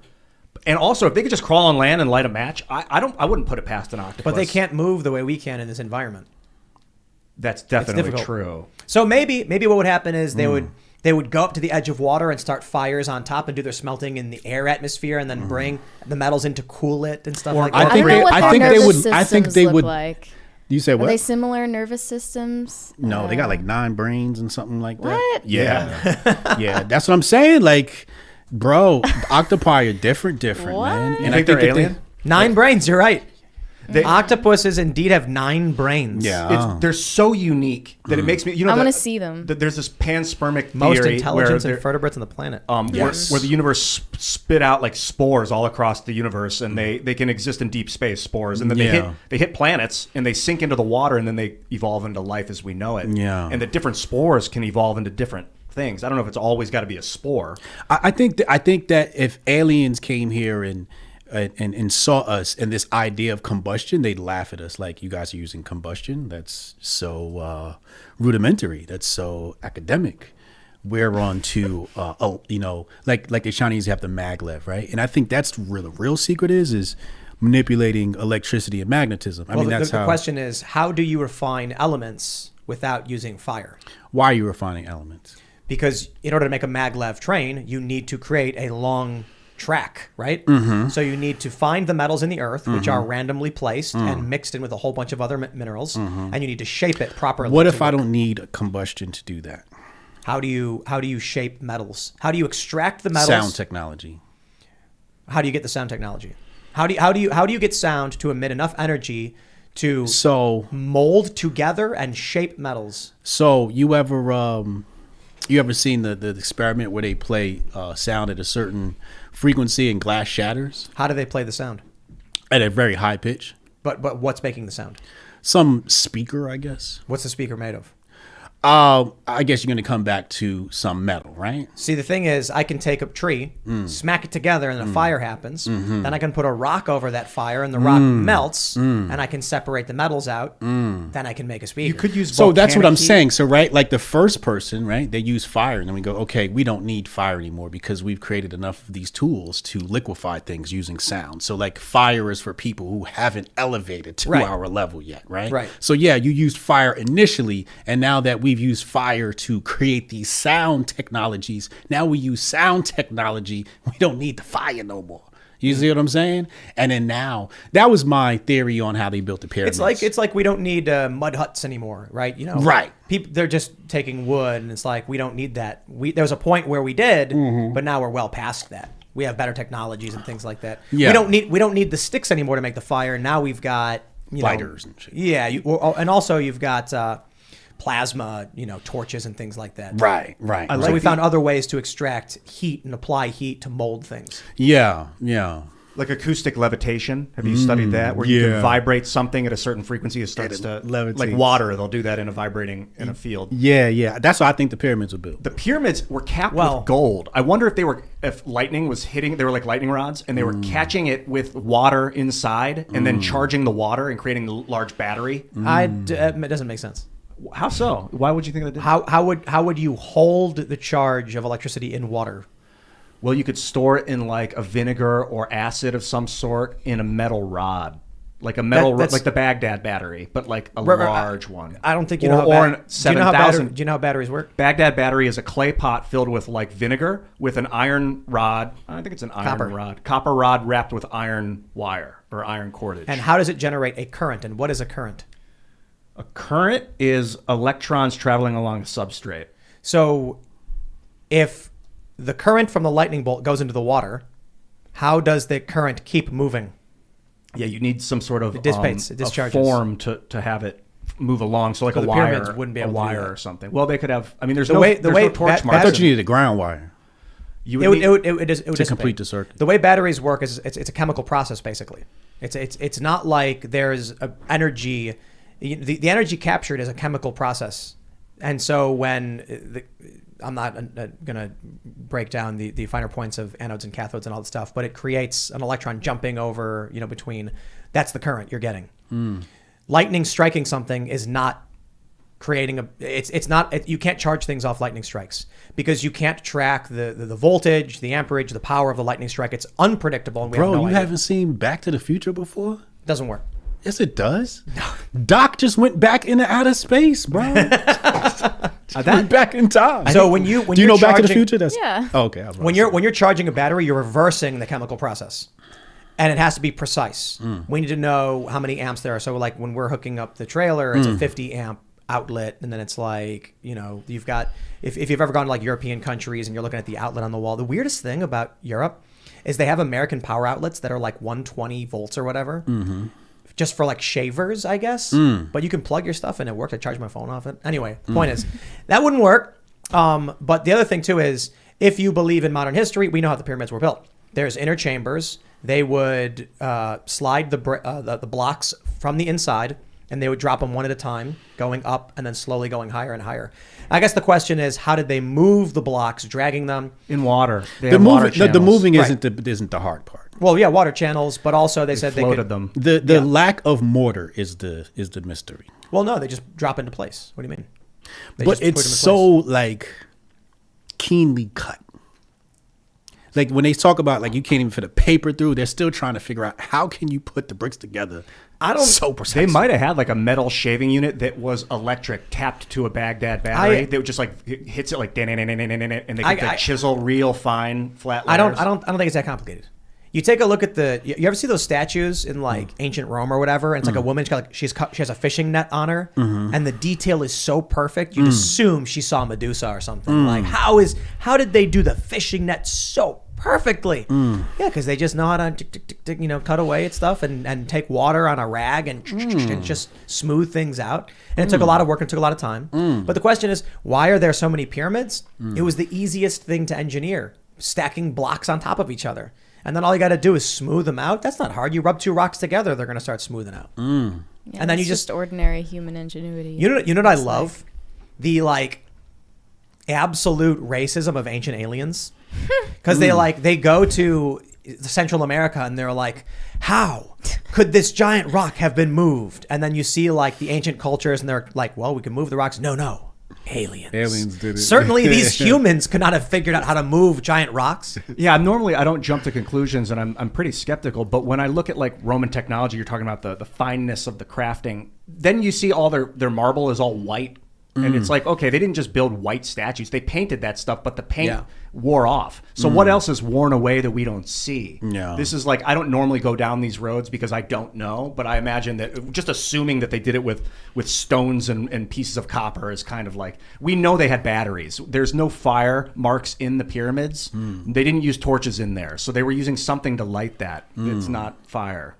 and also if they could just crawl on land and light a match, I wouldn't put it past an octopus. But they can't move the way we can in this environment. That's definitely difficult. true. So maybe what would happen is they would go up to the edge of water and start fires on top and do their smelting in the air atmosphere, and then bring the metals in to cool it and stuff like that. I think don't know what I their think they nervous would. I think systems they look would. like. You say Are what? they similar nervous systems? No, they got like 9 brains and something like that. What? Yeah. Yeah, that's what I'm saying. Like, bro, octopi are different, What? man. You think they're that alien? 9 brains. You're right. Octopuses indeed have 9 brains. Yeah. They're so unique that it makes me. I want to see them. There's this panspermic Most theory intelligent where invertebrates on the planet. where the universe spit out like spores all across the universe, and they can exist in deep space, spores, and then they hit planets and they sink into the water, and then they evolve into life as we know it. Yeah. And the different spores can evolve into different things. I don't know if it's always got to be a spore. I think that if aliens came here and saw us and this idea of combustion, they'd laugh at us like, you guys are using combustion. That's so rudimentary. That's so academic. We're on to like the Chinese have the maglev, right? And I think that's where the real secret is manipulating electricity and magnetism. I mean, that's the how. question is, how do you refine elements without using fire? Why are you refining elements? Because in order to make a maglev train, you need to create a long track, right? So you need to find the metals in the earth, which are randomly placed and mixed in with a whole bunch of other minerals, and you need to shape it properly. What if I don't need a combustion to do that? How do you shape metals? How do you extract the metals? Sound technology. How do you get the sound technology? How do you get sound to emit enough energy to mold together and shape metals? So you ever seen the experiment where they play sound at a certain frequency and glass shatters How do they play the sound? at a very high pitch? But what's making the sound? Some speaker, I guess. What's the speaker made of? I guess you're going to come back to some metal, right? See, the thing is, I can take a tree, smack it together, and a fire happens. Then I can put a rock over that fire, and the rock melts, and I can separate the metals out. Then I can make a speaker. You could use So that's what I'm volcanic heat. saying. So, right, like the first person, right, they use fire, and then we go, okay, we don't need fire anymore because we've created enough of these tools to liquefy things using sound. So, like, fire is for people who haven't elevated to Right. our level yet, right? Right. So, yeah, you used fire initially, and now that we've used fire to create these sound technologies, now we use sound technology. We don't need the fire no more. You see what I'm saying? And then now, that was my theory on how they built the pyramids. It's like we don't need mud huts anymore, right? Right. People, they're just taking wood, and it's like we don't need that. There was a point where we did, but now we're well past that. We have better technologies and things like that. Yeah. We don't need the sticks anymore to make the fire. Now we've got Lighters and shit. Yeah, and also you've got plasma, torches and things like that. Right. So we found other ways to extract heat and apply heat to mold things. Yeah. Like acoustic levitation. Have you studied that? Where you can vibrate something at a certain frequency, it starts to levitates. like water. They'll do that in a field. Yeah. That's why I think the pyramids were built. The pyramids were capped with gold. I wonder if lightning was hitting. They were like lightning rods, and they were catching it with water inside, and then charging the water and creating a large battery. It doesn't make sense. How so? Why would you think that did? How would you hold the charge of electricity in water? Well, you could store it in like a vinegar or acid of some sort in a metal rod, like a metal, like the Baghdad battery, but like a large one. I don't think you know how. Do you know how batteries work? Baghdad battery is a clay pot filled with like vinegar with an iron rod. I think it's an iron rod, copper rod wrapped with iron wire or iron cordage. And how does it generate a current? And what is a current? A current is electrons traveling along a substrate. So, if the current from the lightning bolt goes into the water, how does the current keep moving? Yeah, you need some sort of it dissipates, it discharges. A form to have it move along. So like a wire, wouldn't be able to do that. Or something. Well, they could have. I mean, there's no torch mark. I thought you needed a ground wire. It would complete the circuit. The way batteries work is it's a chemical process basically. It's not like there's energy. The energy captured is a chemical process, and so when I'm not going to break down the finer points of anodes and cathodes and all that stuff, but it creates an electron jumping over, between. That's the current you're getting. Lightning striking something is not creating it's not. You can't charge things off lightning strikes because you can't track the voltage, the amperage, the power of the lightning strike. It's unpredictable. And we have no idea. Haven't seen Back to the Future before? It doesn't work. Yes, it does. No. Doc just went back into outer space, bro. Went back in time. So when you do you know Back to the Future? Yeah. Oh, okay. When you're charging a battery, you're reversing the chemical process, and it has to be precise. We need to know how many amps there are. So like when we're hooking up the trailer, it's a 50 amp outlet, and then it's like you've got if you've ever gone to like European countries and you're looking at the outlet on the wall. The weirdest thing about Europe is they have American power outlets that are like 120 volts or whatever. Just for like shavers, I guess. But you can plug your stuff and it works. I charge my phone off it. Anyway, point is, that wouldn't work. But the other thing too is, if you believe in modern history, we know how the pyramids were built. There's inner chambers. They would slide the blocks from the inside, and they would drop them one at a time, going up and then slowly going higher and higher. I guess the question is, how did they move the blocks, dragging them in water? The moving isn't the hard part. Well, yeah, water channels, but also they said floated they could, them. The lack of mortar is the mystery. Well, no, they just drop into place. What do you mean? But it's so like keenly cut. Like when they talk about like you can't even fit a paper through, they're still trying to figure out how can you put the bricks together. So precise. They might have had like a metal shaving unit that was electric, tapped to a Baghdad battery. They would just like hits it like and they get the chisel real fine flat layers. I don't think it's that complicated. You take a look at you ever see those statues in like ancient Rome or whatever, and it's like a woman, she has a fishing net on her, and the detail is so perfect, you'd assume she saw Medusa or something. Like how did they do the fishing net so perfectly? Yeah, because they just know how to cut away at stuff and take water on a rag and just smooth things out. And it took a lot of work and took a lot of time. But the question is, why are there so many pyramids? It was the easiest thing to engineer, stacking blocks on top of each other. And then all you got to do is smooth them out. That's not hard. You rub two rocks together, they're going to start smoothing out. Yeah, and then you just ordinary human ingenuity. You know what I love? The like absolute racism of ancient aliens. Because they go to Central America and they're like, how could this giant rock have been moved? And then you see like the ancient cultures and they're like, well, we can move the rocks. No. Aliens did it. Certainly these humans could not have figured out how to move giant rocks. Yeah, I don't jump to conclusions, and I'm pretty skeptical. But when I look at like Roman technology, you're talking about the fineness of the crafting. Then you see all their marble is all white. And it's like, okay, they didn't just build white statues. They painted that stuff, but the paint wore off. So what else is worn away that we don't see? Yeah. This is like, I don't normally go down these roads because I don't know, but I imagine that just assuming that they did it with stones and pieces of copper is kind of like, we know they had batteries. There's no fire marks in the pyramids. They didn't use torches in there. So they were using something to light that. It's not fire.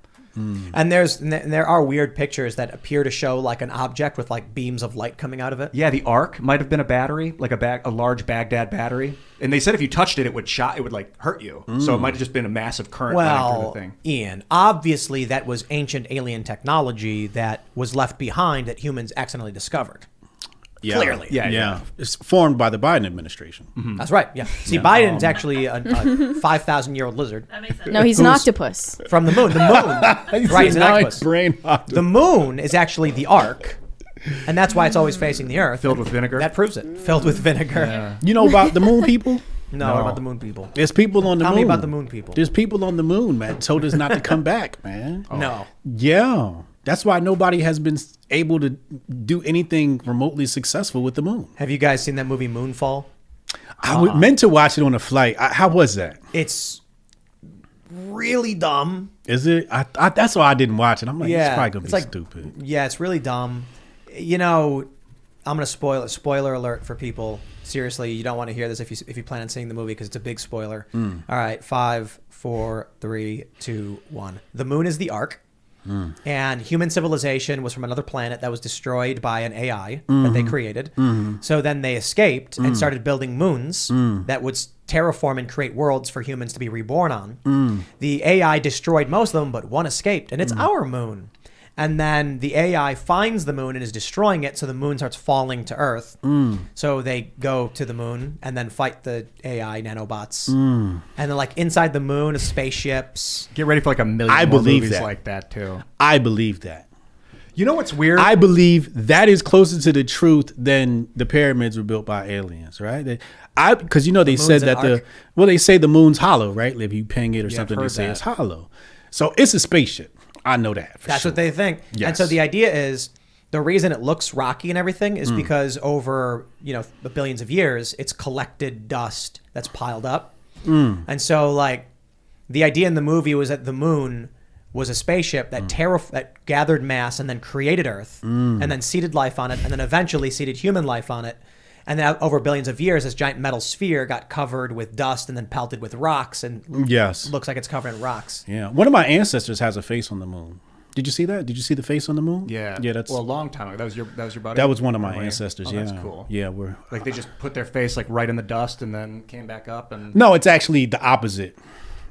And there are weird pictures that appear to show like an object with like beams of light coming out of it. Yeah, the arc might have been a battery, like a large Baghdad battery. And they said if you touched it, it would like hurt you. So it might have just been a massive current running through Well, the thing. Ian, obviously that was ancient alien technology that was left behind that humans accidentally discovered. Yeah. Clearly. Yeah. It's formed by the Biden administration. That's right. Yeah. See, Biden's actually a 5,000-year-old lizard That makes sense. No, he's an octopus. from the moon. The moon. Right, he's an octopus. Brain The moon is actually the arc, and that's why it's always facing the Earth. Filled with vinegar. That proves it. Filled with vinegar. You know about the moon people? No, what about the moon people? There's people on the Tell moon. me about the moon people. There's people on the moon, man. Told us not to come back, man. No. Yeah. That's why nobody has been able to do anything remotely successful with the moon. Have you guys seen that movie Moonfall? I meant to watch it on a flight. How was that? It's really dumb. Is it? That's why I didn't watch it. I'm like, it's probably going to be like, stupid. Yeah, it's really dumb. You know, I'm going to spoil it. Spoiler alert for people. Seriously, you don't want to hear this if you plan on seeing the movie because it's a big spoiler. All right, 5, 4, 3, 2, 1. The moon is the arc. And human civilization was from another planet that was destroyed by an AI that they created. So then they escaped and started building moons that would terraform and create worlds for humans to be reborn on. The AI destroyed most of them, but one escaped, and it's our moon. And then the AI finds the moon and is destroying it, so the moon starts falling to Earth. So they go to the moon and then fight the AI nanobots. And then, like, inside the moon is spaceships. Get ready for like a million I more believe movies that. like that too. I believe that. You know what's weird? I believe that is closer to the truth than the pyramids were built by aliens, right? Because they said moon's that an arc? they say the moon's hollow, right? If you ping it or Yeah, something, I've they heard say that. it's hollow. So it's a spaceship. I know that. For That's sure. what they think. And Yes. so the idea is the reason it looks rocky and everything is because over, the billions of years, it's collected dust that's piled up. And so, like, the idea in the movie was that the moon was a spaceship that that gathered mass and then created Earth and then seeded life on it and then eventually seeded human life on it. And then over billions of years, this giant metal sphere got covered with dust and then pelted with rocks and Yes. looks like it's covered in rocks. Yeah. One of my ancestors has a face on the moon. Did you see that? Did you see the face on the moon? Yeah. Yeah. That's a long time ago. That was your buddy. that was one of my Oh, yeah. ancestors. Oh, Yeah. that's cool. Yeah. We're Like they just put their face like right in the dust and then came back up and. no. It's actually the opposite.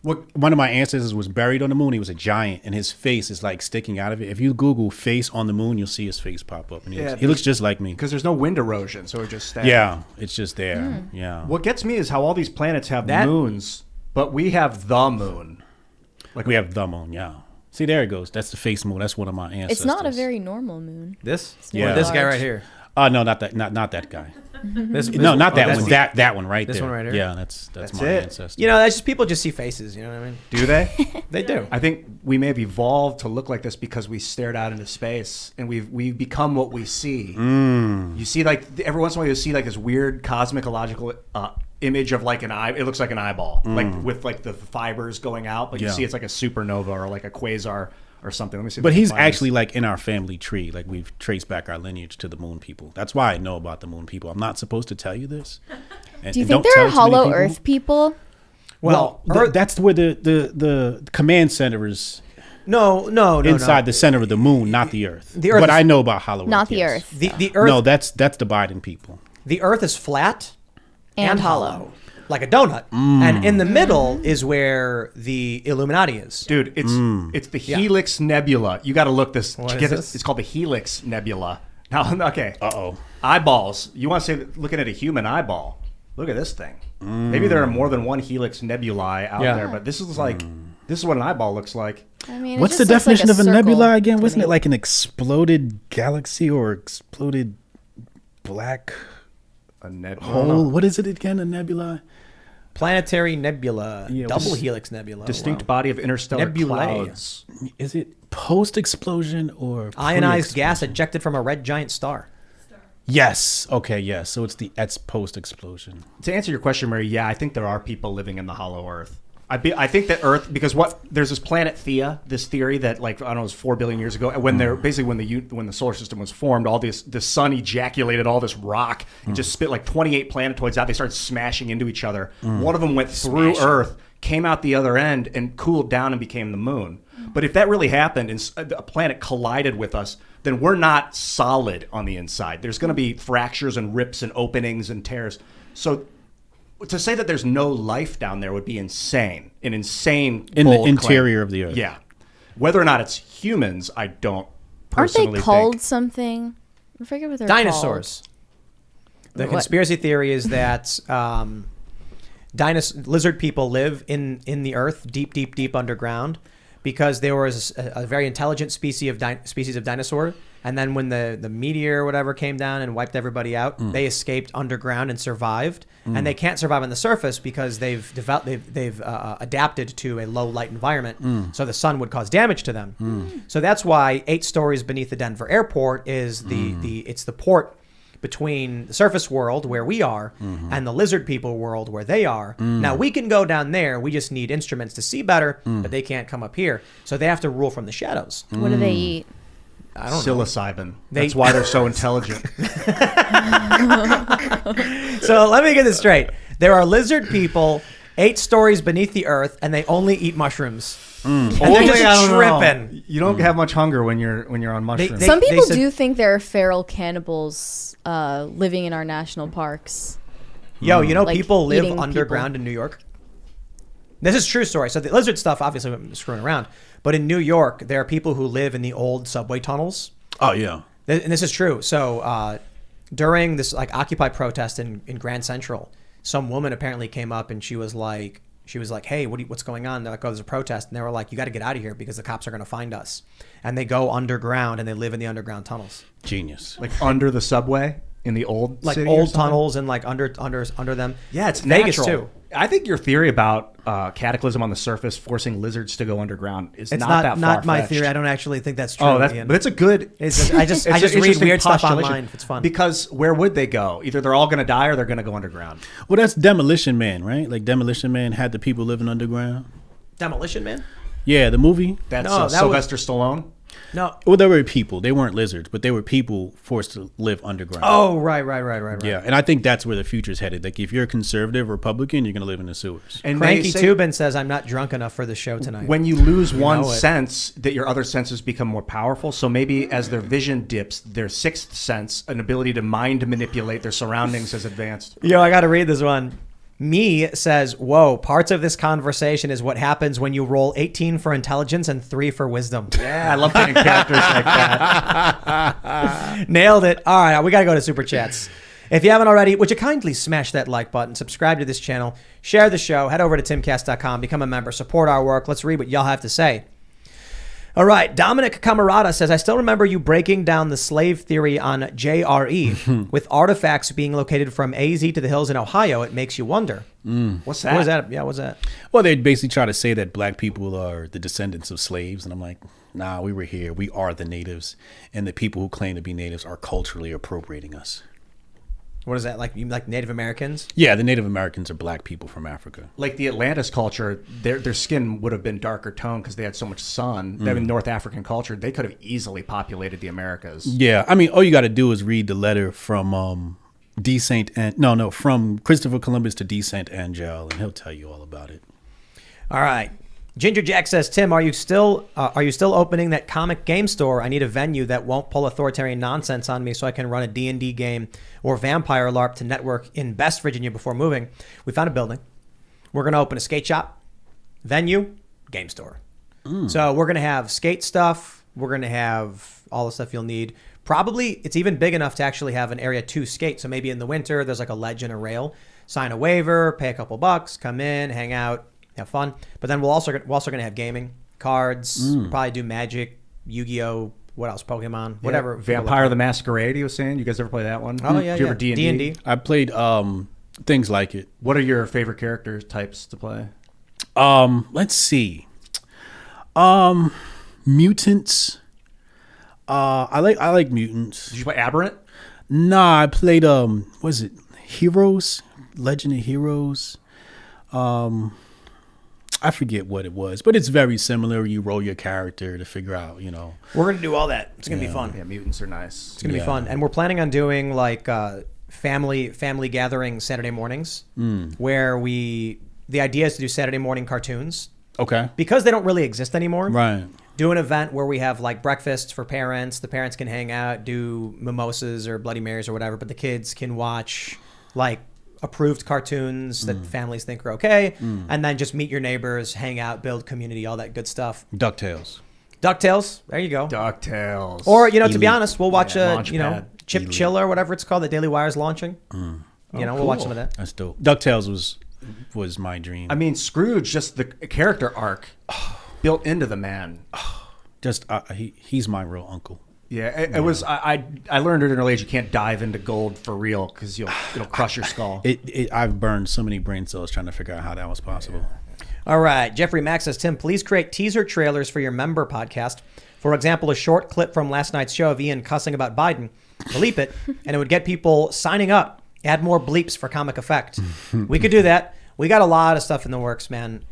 One of my ancestors was buried on the moon. He was a giant, and his face is like sticking out of it. If you Google "face on the moon," you'll see his face pop up, and he looks just like me. Because there's no wind erosion, so it just stays. Yeah, it's just there. Yeah. What gets me is how all these planets have That- moons, but we have the moon. Like we have the moon. Yeah. See, there it goes. That's the face moon. That's one of my ancestors. It's not a very normal moon. This? Yeah. Or this guy large. right here? No, not that. Not that guy. This No, not that that's one. the- That one right this there. one right here? Yeah, that's my it. ancestor. that's just people just see faces. You know what I mean? Do they? They do. I think we may have evolved to look like this because we stared out into space and we've become what we see. You see, like every once in a while, you see like this weird cosmological image of like an eye. It looks like an eyeball, like with like the fibers going out, but you Yeah. see it's like a supernova or like a quasar or something. Let me see. if But I can he's find this. actually like in our family tree. Like we've traced back our lineage to the moon people. That's why I know about the moon people. I'm not supposed to tell you this. And, Do you and think don't there are tell too many hollow people. Earth people? Well, that's where the command center is no, inside the center of the moon, not the Earth. The Earth but is- I know about hollow Earth. Not the yes. Earth. The Earth. No, that's the Biden people. The Earth is flat And hollow. like a donut, and in the middle is where the Illuminati is. Dude, it's the Helix Nebula. You got to look this. What to is get this? It's called the Helix Nebula. Now, okay. Uh-oh. Eyeballs. You want to say looking at a human eyeball? Look at this thing. Maybe there are more than one Helix Nebulae out Yeah. there, but this is like this is what an eyeball looks like. I mean, it What's the just looks like definition of a circle nebula again? to Wasn't me. it like an exploded galaxy or exploded black A nebula. hole? What is it again? A nebula? Planetary nebula, Yeah, double what's- helix nebula. Distinct Wow. body of interstellar Nebulae. clouds. Is it post-explosion or Ionized pre-explosion? gas ejected from a red giant star. Yes. Okay. Yes. So it's post-explosion. To answer your question, Mary, yeah, I think there are people living in the hollow Earth. I think that Earth, because there's this planet Thea, this theory that like I don't know, it was 4 billion years ago, and when they're basically when the solar system was formed, all the sun ejaculated all this rock and just spit like 28 planetoids out. They started smashing into each other. One of them went through Earth, came out the other end, and cooled down and became the moon. But if that really happened and a planet collided with us, then we're not solid on the inside. There's going to be fractures and rips and openings and tears. So to say that there's no life down there would be insane. An insane In the bold interior claim. of the Earth. Yeah. Whether or not it's humans, I don't Aren't personally they called think. something? I forget what they're Dinosaurs. The What? conspiracy theory is that lizard people live in the earth, deep underground, because there was a very intelligent species of dinosaur, and then when the meteor or whatever came down and wiped everybody out, they escaped underground and survived, and they can't survive on the surface because they've adapted to a low light environment, so the sun would cause damage to them. So that's why 8 stories beneath the Denver airport is it's the port between the surface world where we are and the lizard people world where they are. Now we can go down there. We just need instruments to see better, but they can't come up here. So they have to rule from the shadows. What do they eat? I don't know. Psilocybin. That's why they're so intelligent. So let me get this straight. There are lizard people 8 stories beneath the earth, and they only eat mushrooms. And they're Only, just I don't know. tripping. You don't have much hunger when you're on mushrooms. They- Some people said- do think there are feral cannibals living in our national parks. Yo, you know Like people live eating underground in New York? This is a true story. So the lizard stuff, obviously, I'm screwing around. But in New York, there are people who live in the old subway tunnels. Oh, yeah. And this is true. So during this like Occupy protest in Grand Central, some woman apparently came up and she was like, hey, what's going on? They're like, oh, there's a protest. And they were like, you got to get out of here because the cops are going to find us. And they go underground and they live in the underground tunnels. Genius. Like under the subway in the old Like city or old something? tunnels and like under them. Yeah, it's Vegas natural. too. I think your theory about cataclysm on the surface forcing lizards to go underground is It's not that not my far-fetched. theory. I don't actually think that's true. Oh, that's Ian. but it's a good. I just read interesting weird stuff postulation. online if it's fun. Because where would they go? Either they're all going to die or they're going to go underground. Well, that's Demolition Man, right? Like Demolition Man had the people living underground. Demolition Man? Yeah, the movie. That's No, that was- Sylvester Stallone. No. Well, they were people. They weren't lizards, but they were people forced to live underground. Oh, right. Yeah, and I think that's where the future's headed. Like, if you're a conservative Republican, you're going to live in the sewers. And Cranky they say Tubin says, I'm not drunk enough for the show tonight. when you lose one know it. sense, that your other senses become more powerful. So maybe as their vision dips, their sixth sense, an ability to mind manipulate their surroundings, has advanced. Yo, I got to read this one. Me says, whoa, parts of this conversation is what happens when you roll 18 for intelligence and 3 for wisdom. Yeah, I love taking characters like that. Nailed it. All right, we got to go to Super Chats. If you haven't already, would you kindly smash that like button, subscribe to this channel, share the show, head over to timcast.com, become a member, support our work. Let's read what y'all have to say. All right, Dominic Camarada says, I still remember you breaking down the slave theory on JRE. With artifacts being located from AZ to the hills in Ohio, it makes you wonder. What's that? What was that? Yeah, what's that? Well, they basically try to say that black people are the descendants of slaves. And I'm like, nah, we were here. We are the natives. And the people who claim to be natives are culturally appropriating us. What is that? Like Native Americans? Yeah, the Native Americans are black people from Africa. Like the Atlantis culture, their skin would have been darker toned because they had so much sun. I mean, North African culture, they could have easily populated the Americas. Yeah, I mean, all you got to do is read the letter from from Christopher Columbus to D. Saint Angel, and he'll tell you all about it. All right. Ginger Jack says, Tim, are you still opening that comic game store? I need a venue that won't pull authoritarian nonsense on me so I can run a D&D game or vampire LARP to network in Best Virginia before moving. We found a building. We're going to open a skate shop, venue, game store. So we're going to have skate stuff. We're going to have all the stuff you'll need. Probably it's even big enough to actually have an area to skate. So maybe in the winter, there's like a ledge and a rail. Sign a waiver, pay a couple bucks, come in, hang out, have fun. But then we're also going to have gaming, cards, probably do Magic, Yu-Gi-Oh, what else, Pokemon, whatever. Vampire the Masquerade, he was saying. You guys ever play that one? Oh, yeah, Did you yeah. ever D&D? D&D. I played things like it. What are your favorite character types to play? Let's see. Mutants. I like mutants. Did you play Aberrant? Nah, I played was it Heroes? Legend of Heroes. I forget what it was, but it's very similar. You roll your character to figure out, We're going to do all that. It's going to be fun. Yeah, mutants are nice. It's going to be fun. And we're planning on doing like family gathering Saturday mornings where the idea is to do Saturday morning cartoons Okay. Because they don't really exist anymore. Right. Do an event where we have like breakfasts for parents. The parents can hang out, do mimosas or Bloody Marys or whatever, but the kids can watch like approved cartoons that families think are okay, and then just meet your neighbors, hang out, build community, all that good stuff. DuckTales. DuckTales, there you go. DuckTales. Or, to be honest, we'll watch Launchpad. Chip Elite. Chiller or whatever it's called that Daily Wire's launching. We'll watch some of that. That's dope. DuckTales was my dream. I mean, Scrooge, just the character arc built into the man. Just he's my real uncle. Yeah, it was. I learned at an early age you can't dive into gold for real because it'll crush your skull. I've burned so many brain cells trying to figure out how that was possible. All right. Jeffrey Max says, Tim, please create teaser trailers for your member podcast. For example, a short clip from last night's show of Ian cussing about Biden. Bleep it, and it would get people signing up. Add more bleeps for comic effect. We could do that. We got a lot of stuff in the works, man.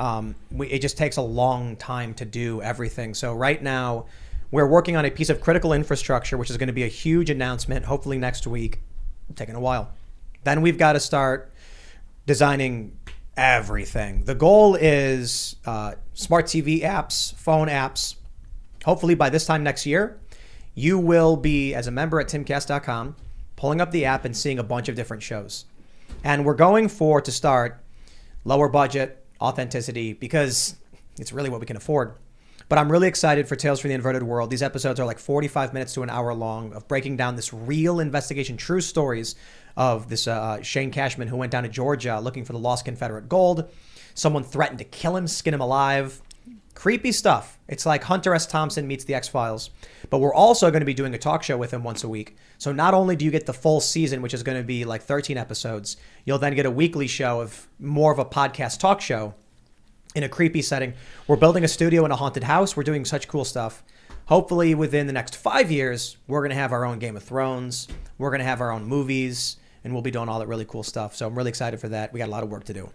It just takes a long time to do everything. So right now, we're working on a piece of critical infrastructure, which is going to be a huge announcement, hopefully next week. Taking a while. Then we've got to start designing everything. The goal is smart TV apps, phone apps. Hopefully by this time next year, you will be, as a member at timcast.com, pulling up the app and seeing a bunch of different shows. And we're going to start, lower budget, authenticity, because it's really what we can afford. But I'm really excited for Tales from the Inverted World. These episodes are like 45 minutes to an hour long of breaking down this real investigation, true stories of this Shane Cashman who went down to Georgia looking for the lost Confederate gold. Someone threatened to kill him, skin him alive. Creepy stuff. It's like Hunter S. Thompson meets the X-Files. But we're also going to be doing a talk show with him once a week. So not only do you get the full season, which is going to be like 13 episodes, you'll then get a weekly show of more of a podcast talk show in a creepy setting. We're building a studio in a haunted house. We're doing such cool stuff. Hopefully within the next 5 years, we're going to have our own Game of Thrones. We're going to have our own movies, and we'll be doing all that really cool stuff. So I'm really excited for that. We got a lot of work to do.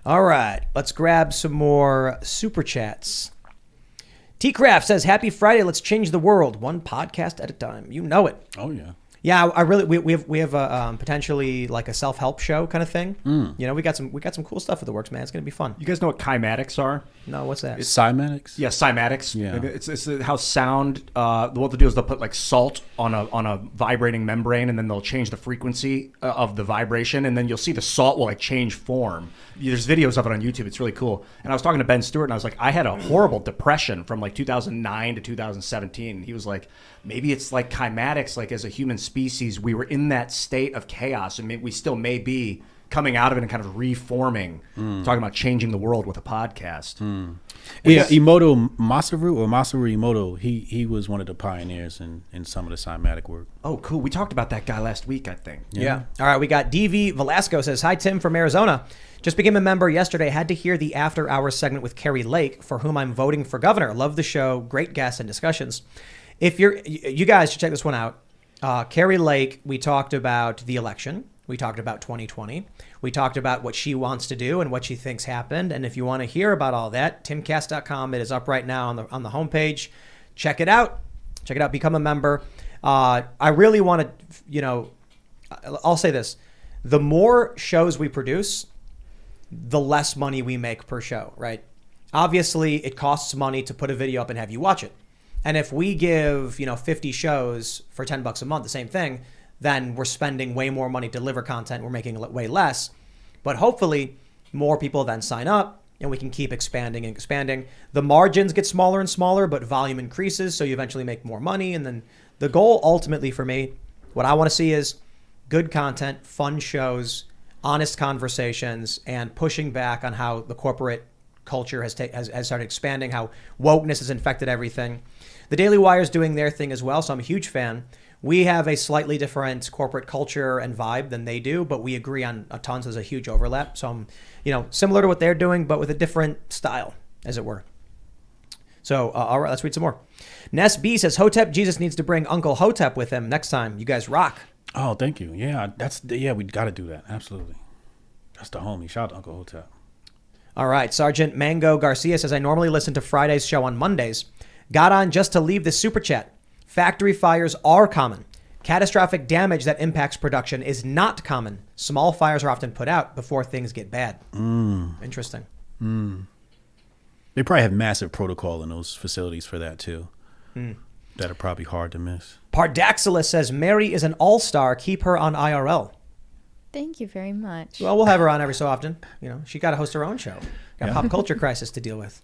All right, let's grab some more super chats. T-Craft says, happy Friday. Let's change the world one podcast at a time. You know it. Oh, yeah. Yeah, we have a potentially like a self-help show kind of thing. We got some cool stuff in the works, man. It's gonna be fun. You guys know what kymatics are? No, what's that? Cymatics? Yeah, cymatics. Yeah. It's how sound. What they'll do is they'll put like salt on a vibrating membrane, and then they'll change the frequency of the vibration, and then you'll see the salt will like change form. There's videos of it on YouTube. It's really cool. And I was talking to Ben Stewart, and I was like, I had a horrible depression from like 2009 to 2017. He was like, maybe it's like kymatics. Like as a human species, we were in that state of chaos, and we still may be coming out of it and kind of reforming. Talking about changing the world with a podcast. Yeah, Emoto Masaru Emoto, he was one of the pioneers in some of the cymatic work. Oh, cool. We talked about that guy last week, I think. Yeah. All right, we got DV Velasco says, hi, Tim from Arizona. Just became a member yesterday. Had to hear the after hours segment with Carrie Lake, for whom I'm voting for governor. Love the show. Great guests and discussions. If you guys should check this one out. Carrie Lake, we talked about the election. We talked about 2020. We talked about what she wants to do and what she thinks happened. And if you want to hear about all that, timcast.com. It is up right now on the homepage. Check it out. Check it out. Become a member. I really want to, I'll say this. The more shows we produce, the less money we make per show, right? Obviously, it costs money to put a video up and have you watch it. And if we give, 50 shows for $10 a month, the same thing, then we're spending way more money to deliver content. We're making way less. But hopefully, more people then sign up, and we can keep expanding and expanding. The margins get smaller and smaller, but volume increases, so you eventually make more money. And then the goal ultimately for me, what I want to see is good content, fun shows, honest conversations, and pushing back on how the corporate culture has started expanding, how wokeness has infected everything. The Daily Wire is doing their thing as well, so I'm a huge fan. We have a slightly different corporate culture and vibe than they do, but we agree on a ton, so there's a huge overlap. So I'm, similar to what they're doing, but with a different style, as it were. So, all right, let's read some more. Ness B says, Hotep Jesus needs to bring Uncle Hotep with him next time. You guys rock. Oh, thank you. Yeah, we got to do that. Absolutely. That's the homie. Shout out to Uncle Hotep. All right, Sergeant Mango Garcia says, I normally listen to Friday's show on Mondays. Got on just to leave this super chat. Factory fires are common. Catastrophic damage that impacts production is not common. Small fires are often put out before things get bad. Interesting. They probably have massive protocol in those facilities for that too. That are probably hard to miss. Pardaxilus says Mary is an all-star. Keep her on IRL. Thank you very much. Well, we'll have her on every so often. You know, she got to host her own show. Got pop culture crisis to deal with.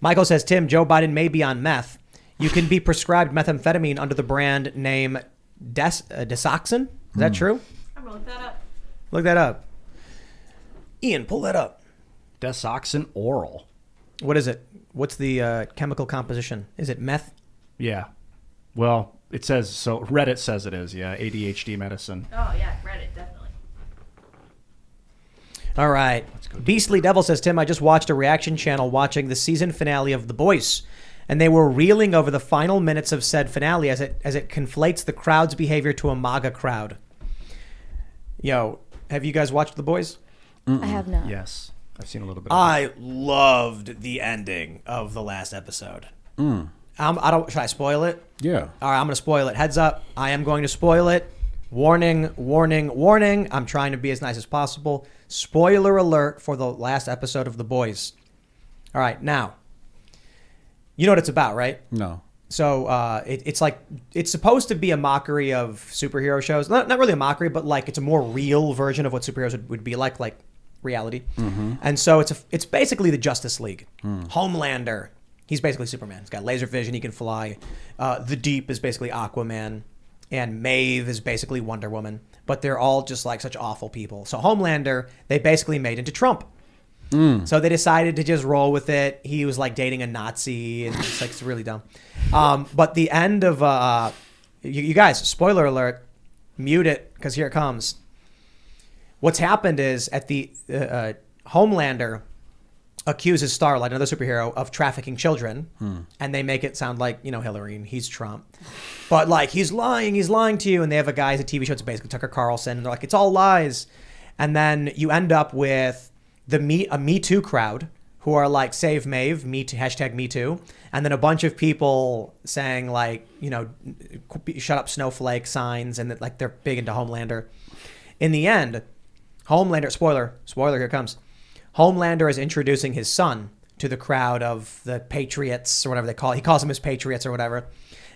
Michael says, Tim, Joe Biden may be on meth. You can be prescribed methamphetamine under the brand name Desoxin. Is that true? I'm gonna look that up. Look that up. Ian, pull that up. Desoxin oral. What is it? What's the chemical composition? Is it meth? Yeah. Well, it says so. Reddit says it is. Yeah, ADHD medicine. Oh yeah, Reddit definitely. All right. Beastly Devil says, Tim, I just watched a reaction channel watching the season finale of The Boys, and they were reeling over the final minutes of said finale as it conflates the crowd's behavior to a MAGA crowd. Yo, have you guys watched The Boys? I have not. Yes, I've seen a little bit. Of I loved the ending of the last episode. Should I spoil it? Yeah. All right, I'm going to spoil it. Heads up, I am going to spoil it. Warning, warning, warning. I'm trying to be as nice as possible. Spoiler alert for the last episode of The Boys. All right, now, you know what it's about, right? No. So it's like, it's supposed to be a mockery of superhero shows. Not really a mockery, but like it's a more real version of what superheroes would be like reality. And so it's basically the Justice League. Homelander, he's basically Superman. He's got laser vision, he can fly. The Deep is basically Aquaman. And Maeve is basically Wonder Woman. But they're all just like such awful people. So Homelander, they basically made into Trump. So they decided to just roll with it. He was like dating a Nazi, and it's really dumb. But the end of you guys, spoiler alert, mute it because here it comes. What's happened is at the Homelander accuses Starlight, another superhero, of trafficking children, and they make it sound like, you know, Hillary and he's Trump. But like he's lying to you, and they have a guy as a TV show. It's basically Tucker Carlson, and they're like, it's all lies. And then you end up with a Me Too crowd who are like, save Maeve, Me Too, hashtag Me Too, and then a bunch of people saying like, you know, shut up snowflake signs, and that like they're big into Homelander. In the end, Homelander, spoiler, here comes. Homelander is introducing his son to the crowd of the Patriots or whatever they call it. He calls them his Patriots or whatever.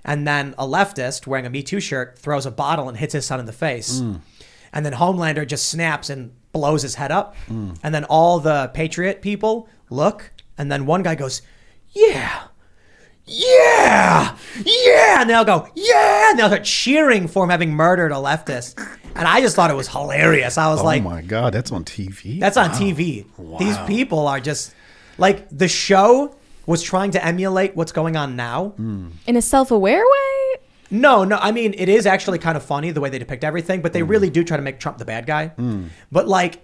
And then a leftist wearing a Me Too shirt throws a bottle and hits his son in the face. And then Homelander just snaps and blows his head up. And then all the Patriot people look. And then one guy goes, yeah. And they'll go, yeah. And they'll start cheering for him having murdered a leftist. And I just thought it was hilarious. I was Oh like, my God, that's on TV. that's on TV. These people are just like, the show was trying to emulate what's going on now. In a self-aware way? No. I mean, it is actually kind of funny the way they depict everything, but they really do try to make Trump the bad guy. But like,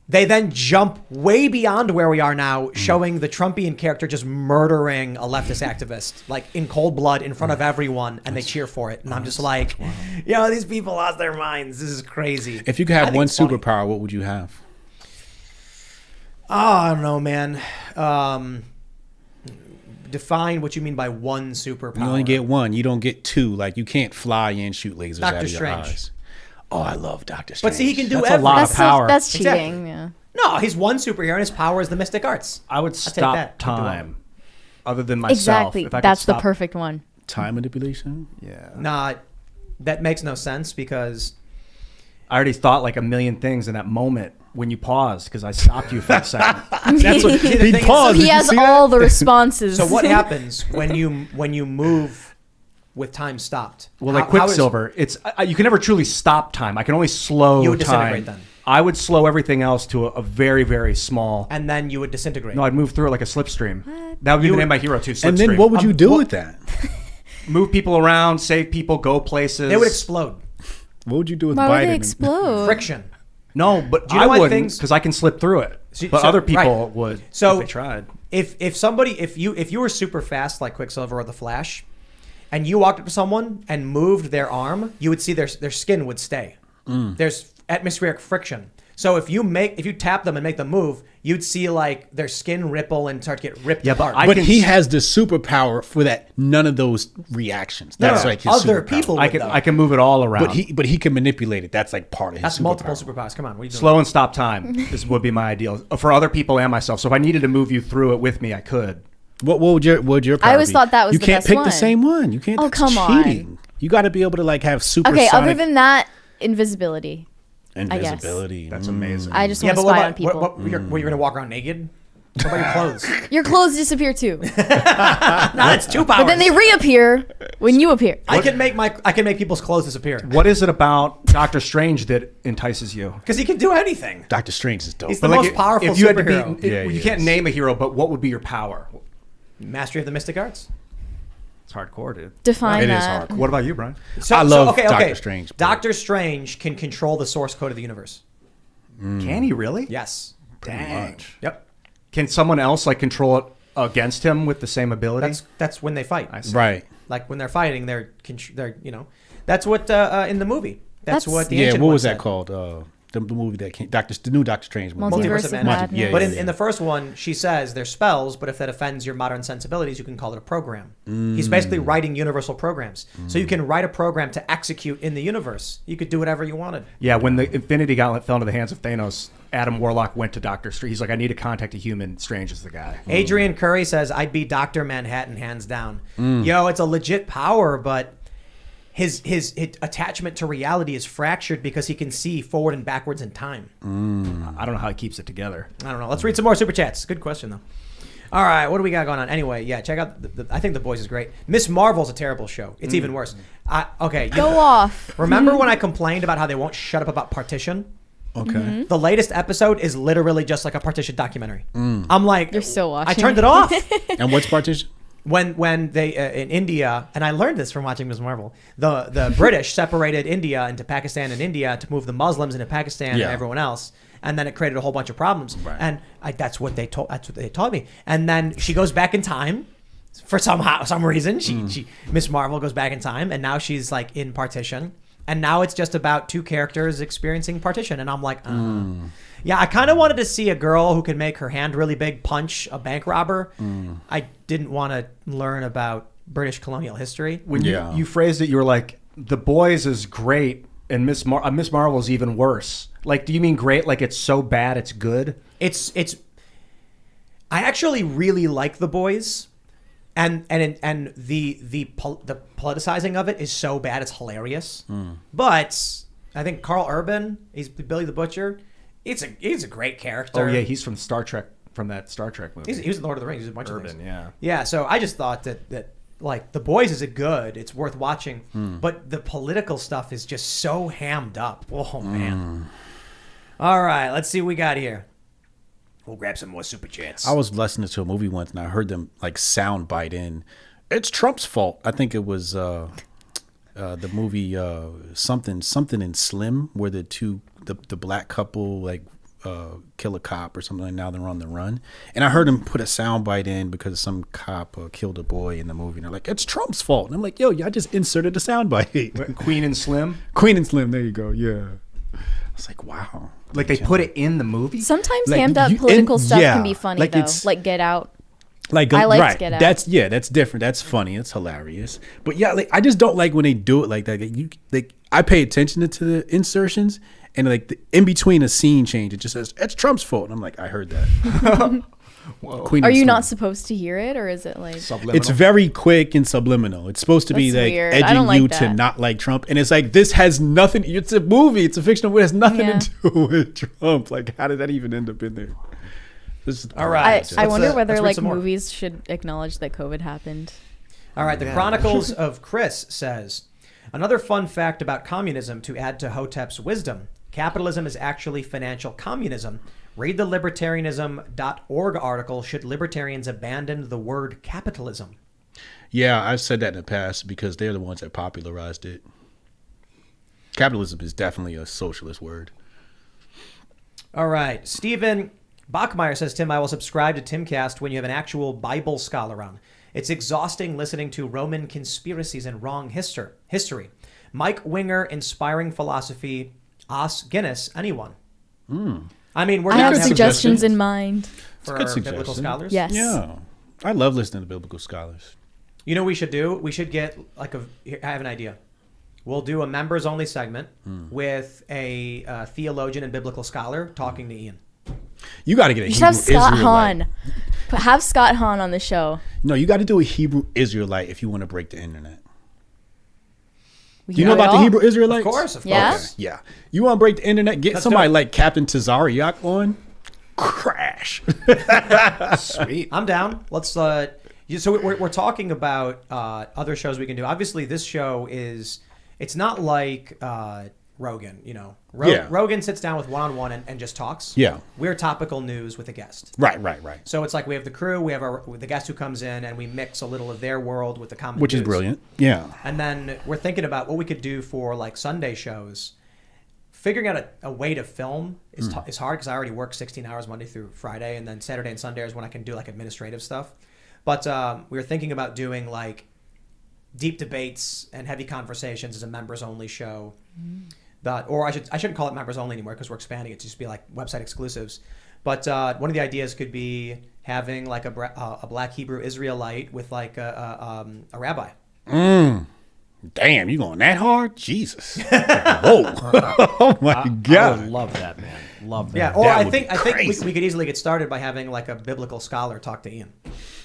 they then jump way beyond where we are now, showing the Trumpian character just murdering a leftist activist, like in cold blood in front of everyone, and they cheer for it. And I'm just like, yo, these people lost their minds. This is crazy. If you could I have think one it's funny. superpower, what would you have? Oh, I don't know, man. Define what you mean by one superpower. You only get one. You don't get two. Like, you can't fly and shoot lasers Doctor out of your Strange. eyes. Oh, I love Doctor Strange. But see, he can do That's a everything. lot of power. That's cheating. Exactly. Yeah. No, he's one superhero, and his power is the mystic arts. I would take stop that. I'd do time. Other than myself. Exactly. If I could That's the stop- perfect one. Time manipulation? Yeah. Nah, that makes no sense because I already thought like a million things in that moment when you paused because I stopped you for a second. That's what See, the he thing is- paused. He Did you has see that? all the responses. so what happens when you move with time stopped? Well, like How is- Quicksilver, it's you can never truly stop time. I can only slow You would time. disintegrate then. I would slow everything else to a very, very small. and then you would disintegrate. No, I'd move through it like a slipstream. That would be the name of my hero too. Slipstream. And then what would you do with that? Move people around, save people, go places. They would explode. What would you do with Why Biden? would they explode? Friction. No, but Do you know I why wouldn't things- because I can slip through it. So- But so- other people right. would So- if they tried. If you were super fast like Quicksilver or the Flash, and you walked up to someone and moved their arm, you would see their skin would stay. There's atmospheric friction. So if you tap them and make them move, you'd see like their skin ripple and start to get ripped Yeah, but apart. But he has the superpower for that. None of those reactions. That's like his other superpower. people. I can move it all around. But he can manipulate it. That's like part of his That's superpower. multiple superpowers. Come on, what are you doing? Slow and stop time would be my ideal for other people and myself. So if I needed to move you through it with me, I could. What would your power I always be? thought that was you the can't best pick one. the same one. You can't. Oh, That's come on. cheating. You got to be able to like have super. Okay, other than that, invisibility. invisibility. That's amazing. I just Yeah, want to but spy on people. what you're gonna walk around naked? What about your clothes? Your clothes disappear too, No, that's two powers. but then they reappear when you appear. I can make people's clothes disappear What is it about Doctor Strange that entices you? because he can do anything. Doctor Strange is dope. He's the most powerful if you had to superhero. be, Yeah, he you can't is. name a hero, but what would be your power? Mastery of the mystic arts. It's hardcore, dude. Define It is that. hard. What about you, Brian? I love Doctor Strange, but- Doctor Strange can control the source code of the universe. Can he really? Yes. Dang. much. Yep. Can someone else like control it against him with the same ability? That's when they fight. I see. Right. Like when they're fighting, they're that's what in the movie. That's what the Yeah. ancient What one was said. that called? The movie that came. The new Doctor Strange movie. Multiverse of Madness. Yeah, But yeah, in the first one, she says they're spells, but if that offends your modern sensibilities, you can call it a program. He's basically writing universal programs. So you can write a program to execute in the universe. You could do whatever you wanted. Yeah, when the Infinity Gauntlet fell into the hands of Thanos, Adam Warlock went to Doctor Strange. He's like, I need to contact a human. Strange is the guy. Adrian Curry says, I'd be Dr. Manhattan hands down. Yo, it's a legit power, but his attachment to reality is fractured because he can see forward and backwards in time. I don't know how he keeps it together. I don't know. Let's read some more super chats. Good question, though. All right, what do we got going on? Anyway, yeah, check out. I think The Boys is great. Miss Marvel's a terrible show. It's even worse. Go off. Remember when I complained about how they won't shut up about Partition? Okay. The latest episode is literally just like a Partition documentary. I'm like, You're still watching. I turned it off. And what's Partition? When they in India, and I learned this from watching Ms. Marvel, the British separated India into Pakistan and India to move the Muslims into Pakistan Yeah. and everyone else, and then it created a whole bunch of problems. Right. And that's what they taught me. And then she goes back in time for some reason. She Ms. Marvel goes back in time, and now she's like in Partition, and now it's just about two characters experiencing Partition, and I'm like. Yeah, I kind of wanted to see a girl who could make her hand really big punch a bank robber. I didn't want to learn about British colonial history. When Yeah. you phrased it, you were like, The Boys is great, and Miss Marvel is even worse. Like, do you mean great? Like it's so bad it's good? It's. I actually really like The Boys, and the politicizing of it is so bad it's hilarious. But I think Carl Urban, he's Billy the Butcher. He's a great character. Oh yeah, he's from Star Trek, from that Star Trek movie. He was in Lord of the Rings. He's a bunch of Urban, things. yeah. Yeah, so I just thought that like The Boys is good. It's worth watching. But the political stuff is just so hammed up. Oh man. All right, let's see what we got here. We'll grab some more super chats. I was listening to a movie once and I heard them like sound bite in. It's Trump's fault. I think it was the movie something in Slim where the black couple like kill a cop or something, and now they're on the run. And I heard him put a sound bite in because some cop killed a boy in the movie, and they're like, it's Trump's fault. And I'm like, yo, y'all just inserted a sound bite. Queen and Slim. Queen and Slim, there you go. Yeah. I was like, wow. Like they put it in the movie. Sometimes Like, hammed up you- political and- stuff yeah, can be funny like though. it's- Like Get Out. Like I liked right, Get Out. that's different. That's funny. It's hilarious. But yeah, like I just don't like when they do it like that. Like I pay attention to the insertions, and like in between a scene change, it just says it's Trump's fault, and I'm like, I heard that. Queen Are and you Slim. not supposed to hear it, or is it like? Subliminal. It's very quick and subliminal. It's supposed to be That's like weird. I edging don't like you to that. not like Trump, and it's like this has nothing. It's a movie. It's a fictional movie. It has nothing Yeah. to do with Trump. Like, how did that even end up in there? This is All right. I wonder Let's whether read like some more. movies should acknowledge that COVID happened. All right, the Chronicles of Chris says, another fun fact about communism to add to Hotep's wisdom. Capitalism is actually financial communism. Read the libertarianism.org article, Should Libertarians Abandon the Word Capitalism? Yeah, I've said that in the past because they're the ones that popularized it. Capitalism is definitely a socialist word. All right, Stephen Bachmeyer says, Tim, I will subscribe to Timcast when you have an actual Bible scholar on. It's exhausting listening to Roman conspiracies and wrong history. Mike Winger, inspiring philosophy. Os Guinness, anyone. I mean, we're I down have to suggestions in mind. for good biblical suggestion. scholars. Yes. Yeah. I love listening to biblical scholars. You know what we should do? We should get here, I have an idea. We'll do a members only segment with a theologian and biblical scholar talking to Ian. You got to get a You Hebrew should have Scott Israelite. Hahn. Have Scott Hahn on the show. No, you got to do a Hebrew Israelite if you want to break the internet. We Do you can know do it about the all. Hebrew Israelites? Of course, of Yeah? course. Yeah. You want to break the internet? Get Let's somebody do it. like Captain Tazariak on. Crash. Sweet. I'm down. Let's. So we're talking about other shows we can do. Obviously, this show is. It's not like Rogan. You know, Yeah. Rogan sits down with one-on-one and just talks. Yeah. We're topical news with a guest. Right. So it's like we have the crew, we have the guest who comes in, and we mix a little of their world with the common Which is news. brilliant. Yeah. And then we're thinking about what we could do for like Sunday shows. Figuring out a way to film is hard because I already work 16 hours Monday through Friday, and then Saturday and Sunday is when I can do like administrative stuff. But we were thinking about doing like deep debates and heavy conversations as a members only show. Or I shouldn't call it members only anymore because we're expanding it to just be like website exclusives. But one of the ideas could be having like a black Hebrew Israelite with like a rabbi. Damn, you going that hard? Jesus. Whoa. Oh my I God. would love that, man. Love that. Yeah, or That I would think be we crazy. could easily get started by having like a biblical scholar talk to Ian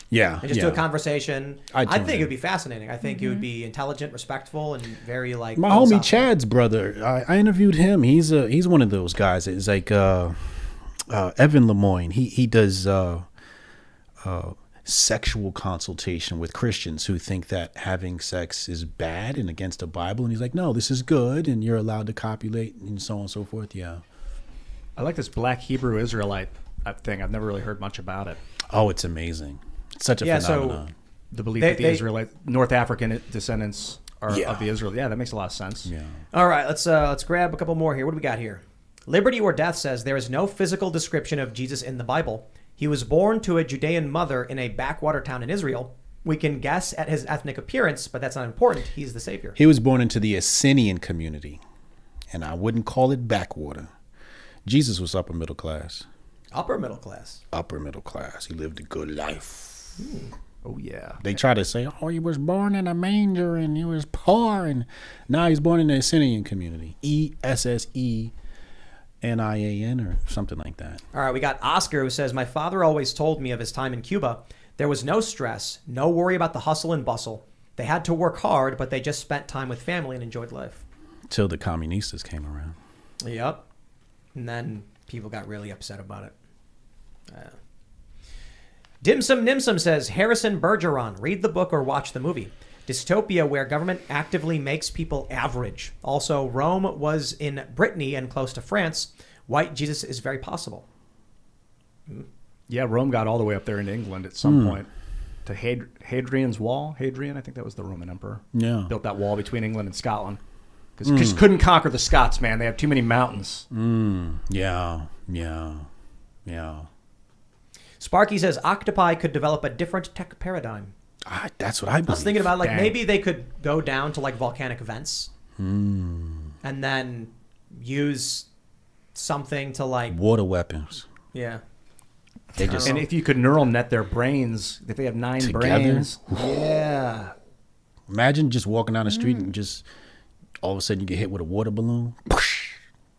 Yeah. and just do a conversation. I'd I tune think in. it would be fascinating. I think it would be intelligent, respectful, and very like My homie philosophical. Chad's brother, I interviewed him. He's one of those guys. It's like Evan Lemoyne. He does sexual consultation with Christians who think that having sex is bad and against the Bible. And he's like, no, this is good, and you're allowed to copulate and so on and so forth. Yeah. I like this black Hebrew Israelite thing. I've never really heard much about it. Oh, it's amazing. It's such a Yeah, so- phenomenon. The belief They- that the they- Israelite, North African descendants are Yeah. of the Israel. Yeah, that makes a lot of sense. Yeah. All right, let's grab a couple more here. What do we got here? Liberty or Death says there is no physical description of Jesus in the Bible. He was born to a Judean mother in a backwater town in Israel. We can guess at his ethnic appearance, but that's not important. He's the savior. He was born into the Essenian community, and I wouldn't call it backwater. Jesus was upper middle class. Upper middle class. Upper middle class. He lived a good life. Oh, yeah. They try to say, oh, he was born in a manger and he was poor. And now he's born in the Essenian community. Essenian or something like that. All right, we got Oscar who says, my father always told me of his time in Cuba. There was no stress, no worry about the hustle and bustle. They had to work hard, but they just spent time with family and enjoyed life. Till the communistas came around. Yep. And then people got really upset about it. Dimsum Nimsum says, Harrison Bergeron, read the book or watch the movie. Dystopia where government actively makes people average. Also, Rome was in Brittany and close to France. White Jesus is very possible. Yeah, Rome got all the way up there into England at some point to Hadrian's Wall. Hadrian, I think that was the Roman emperor. Yeah. Built that wall between England and Scotland. Because couldn't conquer the Scots, man. They have too many mountains. Yeah. Sparky says, octopi could develop a different tech paradigm. That's what I believe. I was thinking about like Dang. maybe they could go down to like volcanic vents and then use something to like Water weapons. yeah. They just And if you could neural net their brains, if they have 9 Together? brains. Yeah. imagine just walking down the street and just all of a sudden you get hit with a water balloon.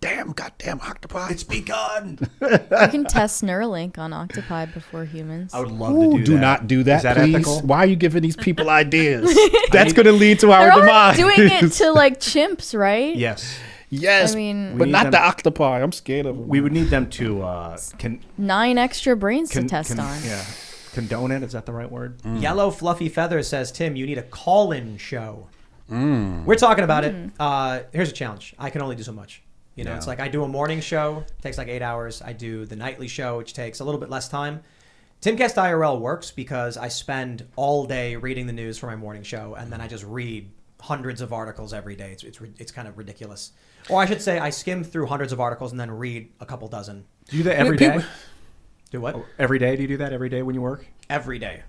Damn, goddamn octopi. It's begun. You can test Neuralink on octopi before humans. I would love to do that. Do not do that, Is that please. ethical? Why are you giving these people ideas? That's going to lead to our They're demise. already doing it to like chimps, right? Yes. Yes, I mean- but We not need the them- octopi. I'm scared of them. We would need them to 9 extra brains to test on. Yeah. Condone it. Is that the right word? Yellow Fluffy Feather says, Tim, you need a call-in show. We're talking about it. Here's a challenge. I can only do so much. You know, Yeah. it's like I do a morning show, takes like 8 hours. I do the nightly show, which takes a little bit less time. Timcast IRL works because I spend all day reading the news for my morning show, and then I just read hundreds of articles every day. It's kind of ridiculous. Or I should say I skim through hundreds of articles and then read a couple dozen. Do you do that every day? Do what? Every day? Do you do that every day when you work? Every day.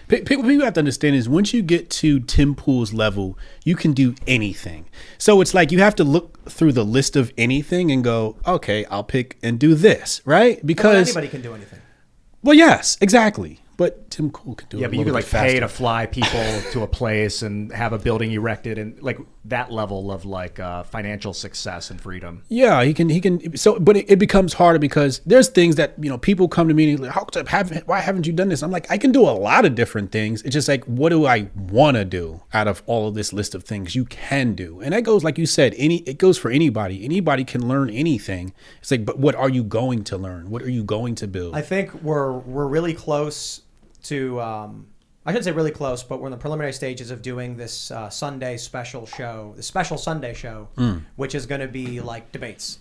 People have to understand is once you get to Tim Pool's level, you can do anything. So it's like you have to look through the list of anything and go, okay, I'll pick and do this, right? Because anybody can do anything. well, yes, exactly. But Tim Pool can do it. Yeah, a but you little could bit like pay faster. to fly people to a place and have a building erected and like that level of like financial success and freedom. Yeah, he can. So, but it becomes harder because there's things that people come to me and like, why haven't you done this? I'm like, I can do a lot of different things. It's just like, what do I want to do out of all of this list of things you can do? And that goes, like you said, it goes for anybody. Anybody can learn anything. It's like, but what are you going to learn? What are you going to build? I think we're really close to. I shouldn't say really close, but we're in the preliminary stages of doing this Sunday special show, the special Sunday show, which is going to be like debates.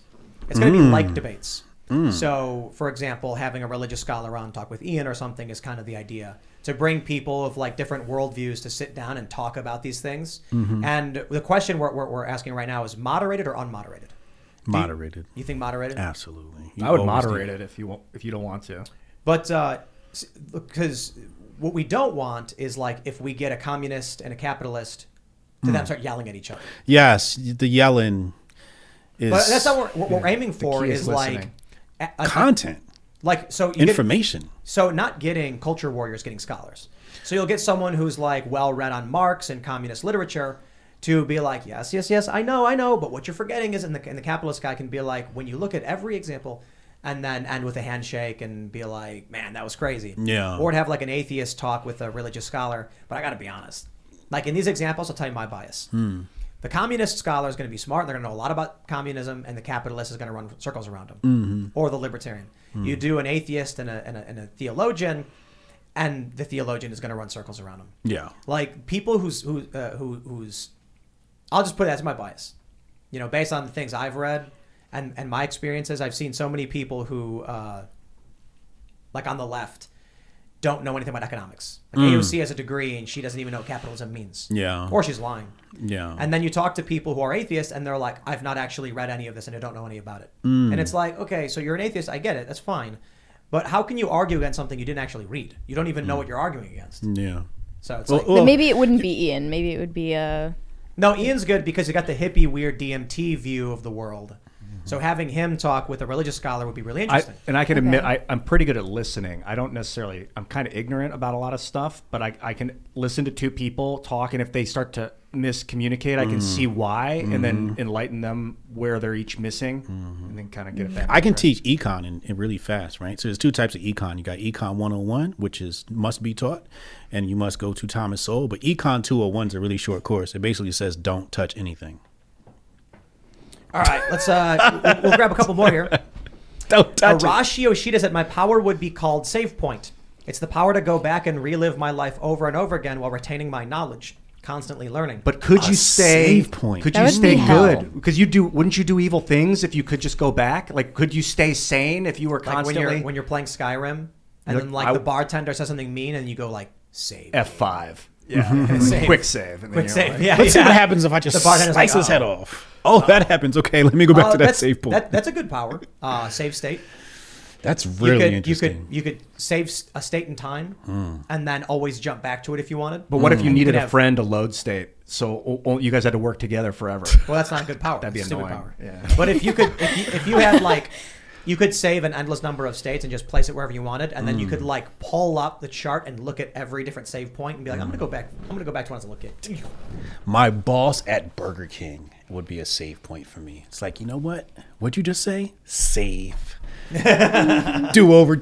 It's going to be like debates. So, for example, having a religious scholar on talk with Ian or something is kind of the idea, to bring people of like different worldviews to sit down and talk about these things. And the question we're asking right now is moderated or unmoderated? Moderated. You think moderated? Absolutely. I would moderate it if you don't want to. But because what we don't want is like if we get a communist and a capitalist to them start yelling at each other. Yes, the yelling is. But that's not what we're aiming for. key Is is like listening. Content, like so you information. So not getting culture warriors, getting scholars. So you'll get someone who's like well read on Marx and communist literature to be like, yes, I know, but what you're forgetting is, and the capitalist guy can be like, when you look at every example. And then end with a handshake and be like, man, that was crazy. Yeah. Or to have like an atheist talk with a religious scholar. But I got to be honest. Like in these examples, I'll tell you my bias. The communist scholar is going to be smart. They're going to know a lot about communism. And the capitalist is going to run circles around him. Or the libertarian. You do an atheist and a theologian. And the theologian is going to run circles around him. Yeah. Like people who's I'll just put it as my bias. Based on the things I've read. And my experiences, I've seen so many people who, like on the left, don't know anything about economics. Like AOC has a degree and she doesn't even know what capitalism means. Yeah. Or she's lying. Yeah. And then you talk to people who are atheists and they're like, I've not actually read any of this and I don't know any about it. And it's like, okay, so you're an atheist. I get it. That's fine. But how can you argue against something you didn't actually read? You don't even know what you're arguing against. Yeah. So it's But maybe it wouldn't be Ian. Maybe it would be No, Ian's good because he got the hippie, weird DMT view of the world. So having him talk with a religious scholar would be really interesting. I can admit I'm pretty good at listening. I don't necessarily, I'm kind of ignorant about a lot of stuff, but I can listen to two people talk, and if they start to miscommunicate, I can see why, and then enlighten them where they're each missing, and then kind of get it back. I can teach econ in really fast, right? So there's two types of econ. You got econ 101, which is must be taught, and you must go to Thomas Sowell. But econ 201 is a really short course. It basically says don't touch anything. All right, let's we'll grab a couple more here. Don't touch it. Arashi Yoshida said, my power would be called save point. It's the power to go back and relive my life over and over again while retaining my knowledge, constantly learning. But could you stay? save point. Could That you would stay be hell. good? Because wouldn't you do evil things if you could just go back? Like, could you stay sane if you were like constantly when you're playing Skyrim and You're then like, like the bartender says something mean and you go like save. F5? Yeah, Save. quick save. And then Quick you're save. like- Yeah, Let's see yeah. what happens if I just The bartender's slice like, his head off. Oh, that happens. Okay, let me go back to that that's- save point. That's a good power. Save state. That's really interesting. You could save a state in time and then always jump back to it if you wanted. But what if you And needed could a have- friend to load state? So you guys had to work together forever. Well, that's not a good power. That'd be That's a stupid annoying. power. Yeah. But if you had like, you could save an endless number of states and just place it wherever you wanted, and then you could like pull up the chart and look at every different save point and be like, I'm gonna go back to one and look at. My boss at Burger King would be a save point for me. It's like, you know what? What'd you just say? Save. do over.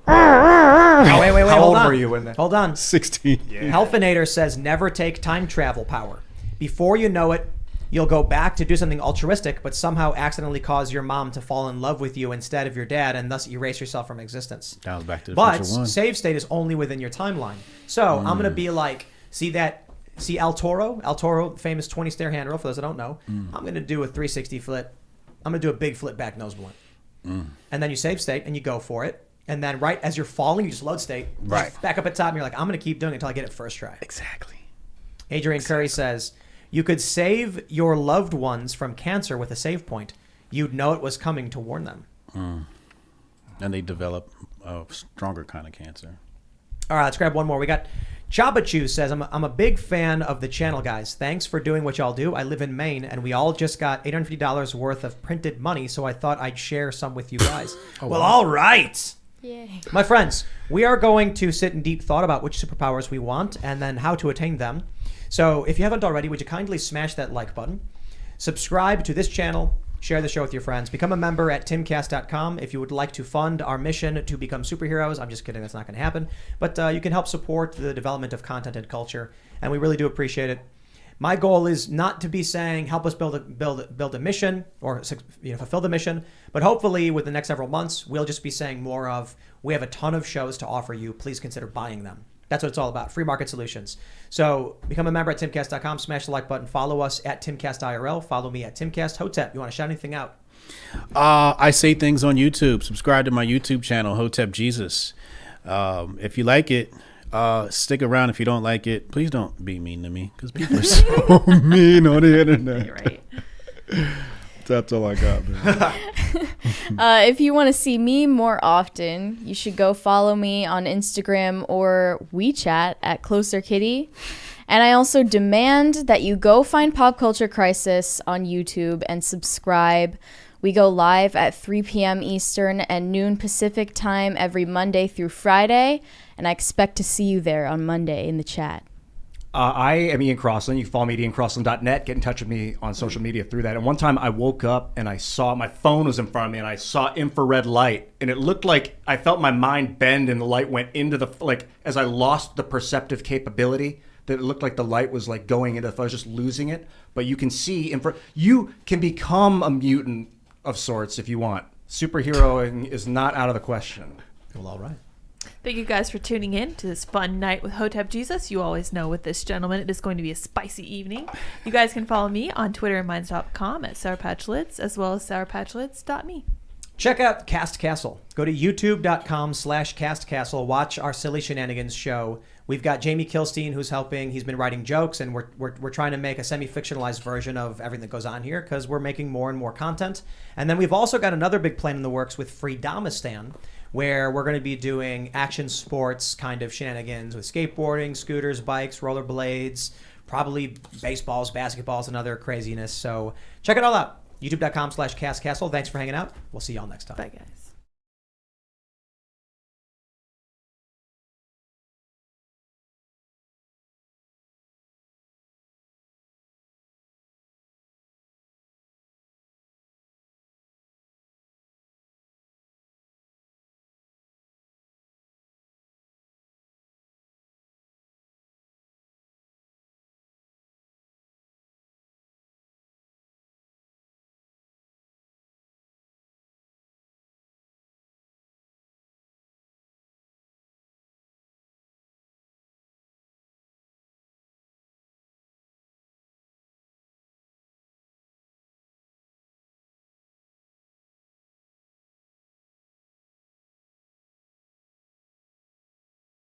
Oh, wait, How hold old on. were you when that? Hold on. 16. Helfinator says never take time travel power. Before you know it, you'll go back to do something altruistic, but somehow accidentally cause your mom to fall in love with you instead of your dad, and thus erase yourself from existence. That was Back to the But Future 1. save state is only within your timeline. So I'm gonna be like, see El Toro, famous 20 stair handrail for those that don't know. I'm gonna do a 360 flip. I'm gonna do a big flip back nose blunt. And then you save state and you go for it. And then right as you're falling, you just load state. Right. Back up at top and you're like, I'm gonna keep doing it until I get it first try. Exactly. Adrian Curry says, you could save your loved ones from cancer with a save point. You'd know it was coming to warn them. And they develop a stronger kind of cancer. All right, let's grab one more. We got Chabachu says, I'm a big fan of the channel, guys. Thanks for doing what y'all do. I live in Maine, and we all just got $850 worth of printed money, so I thought I'd share some with you guys. Well, all right. Yay. My friends, we are going to sit in deep thought about which superpowers we want and then how to attain them. So if you haven't already, would you kindly smash that like button? Subscribe to this channel. Share the show with your friends. Become a member at timcast.com if you would like to fund our mission to become superheroes. I'm just kidding. That's not going to happen. But you can help support the development of content and culture, and we really do appreciate it. My goal is not to be saying help us build a mission or fulfill the mission, but hopefully with the next several months, we'll just be saying more of, we have a ton of shows to offer you. Please consider buying them. That's what it's all about, free market solutions. So become a member at timcast.com, smash the like button, follow us at Timcast IRL, follow me at Timcast Hotep. You want to shout anything out? I say things on YouTube. Subscribe to my YouTube channel, Hotep Jesus. If you like it, stick around. If you don't like it, please don't be mean to me, because people are so mean on the internet. You're right. That's all I got, man. If you want to see me more often, you should go follow me on Instagram or WeChat at Closer Kitty. And I also demand that you go find Pop Culture Crisis on YouTube and subscribe. We go live at 3 p.m. Eastern and noon Pacific time every Monday through Friday. And I expect to see you there on Monday in the chat. I am Ian Crossland. You can follow me at iancrossland.net. Get in touch with me on social media through that. And one time I woke up and I saw my phone was in front of me and I saw infrared light. And it looked like I felt my mind bend and the light went into the, like, as I lost the perceptive capability, that it looked like the light was like going into, if I was just losing it. But you can see, you can become a mutant of sorts if you want. Superheroing is not out of the question. Well, all right. Thank you guys for tuning in to this fun night with Hotep Jesus. You always know with this gentleman, it is going to be a spicy evening. You guys can follow me on Twitter and Minds.com at SourPatchLids, as well as SourPatchLids.me. Check out Cast Castle. Go to youtube.com/castcastle. Watch our Silly Shenanigans show. We've got Jamie Kilstein who's helping. He's been writing jokes, and we're trying to make a semi-fictionalized version of everything that goes on here because we're making more and more content. And then we've also got another big plan in the works with Freedomistan, where we're going to be doing action sports kind of shenanigans with skateboarding, scooters, bikes, rollerblades, probably baseballs, basketballs, and other craziness. So check it all out. youtube.com/castcastle. Thanks for hanging out. We'll see y'all next time. Bye, guys.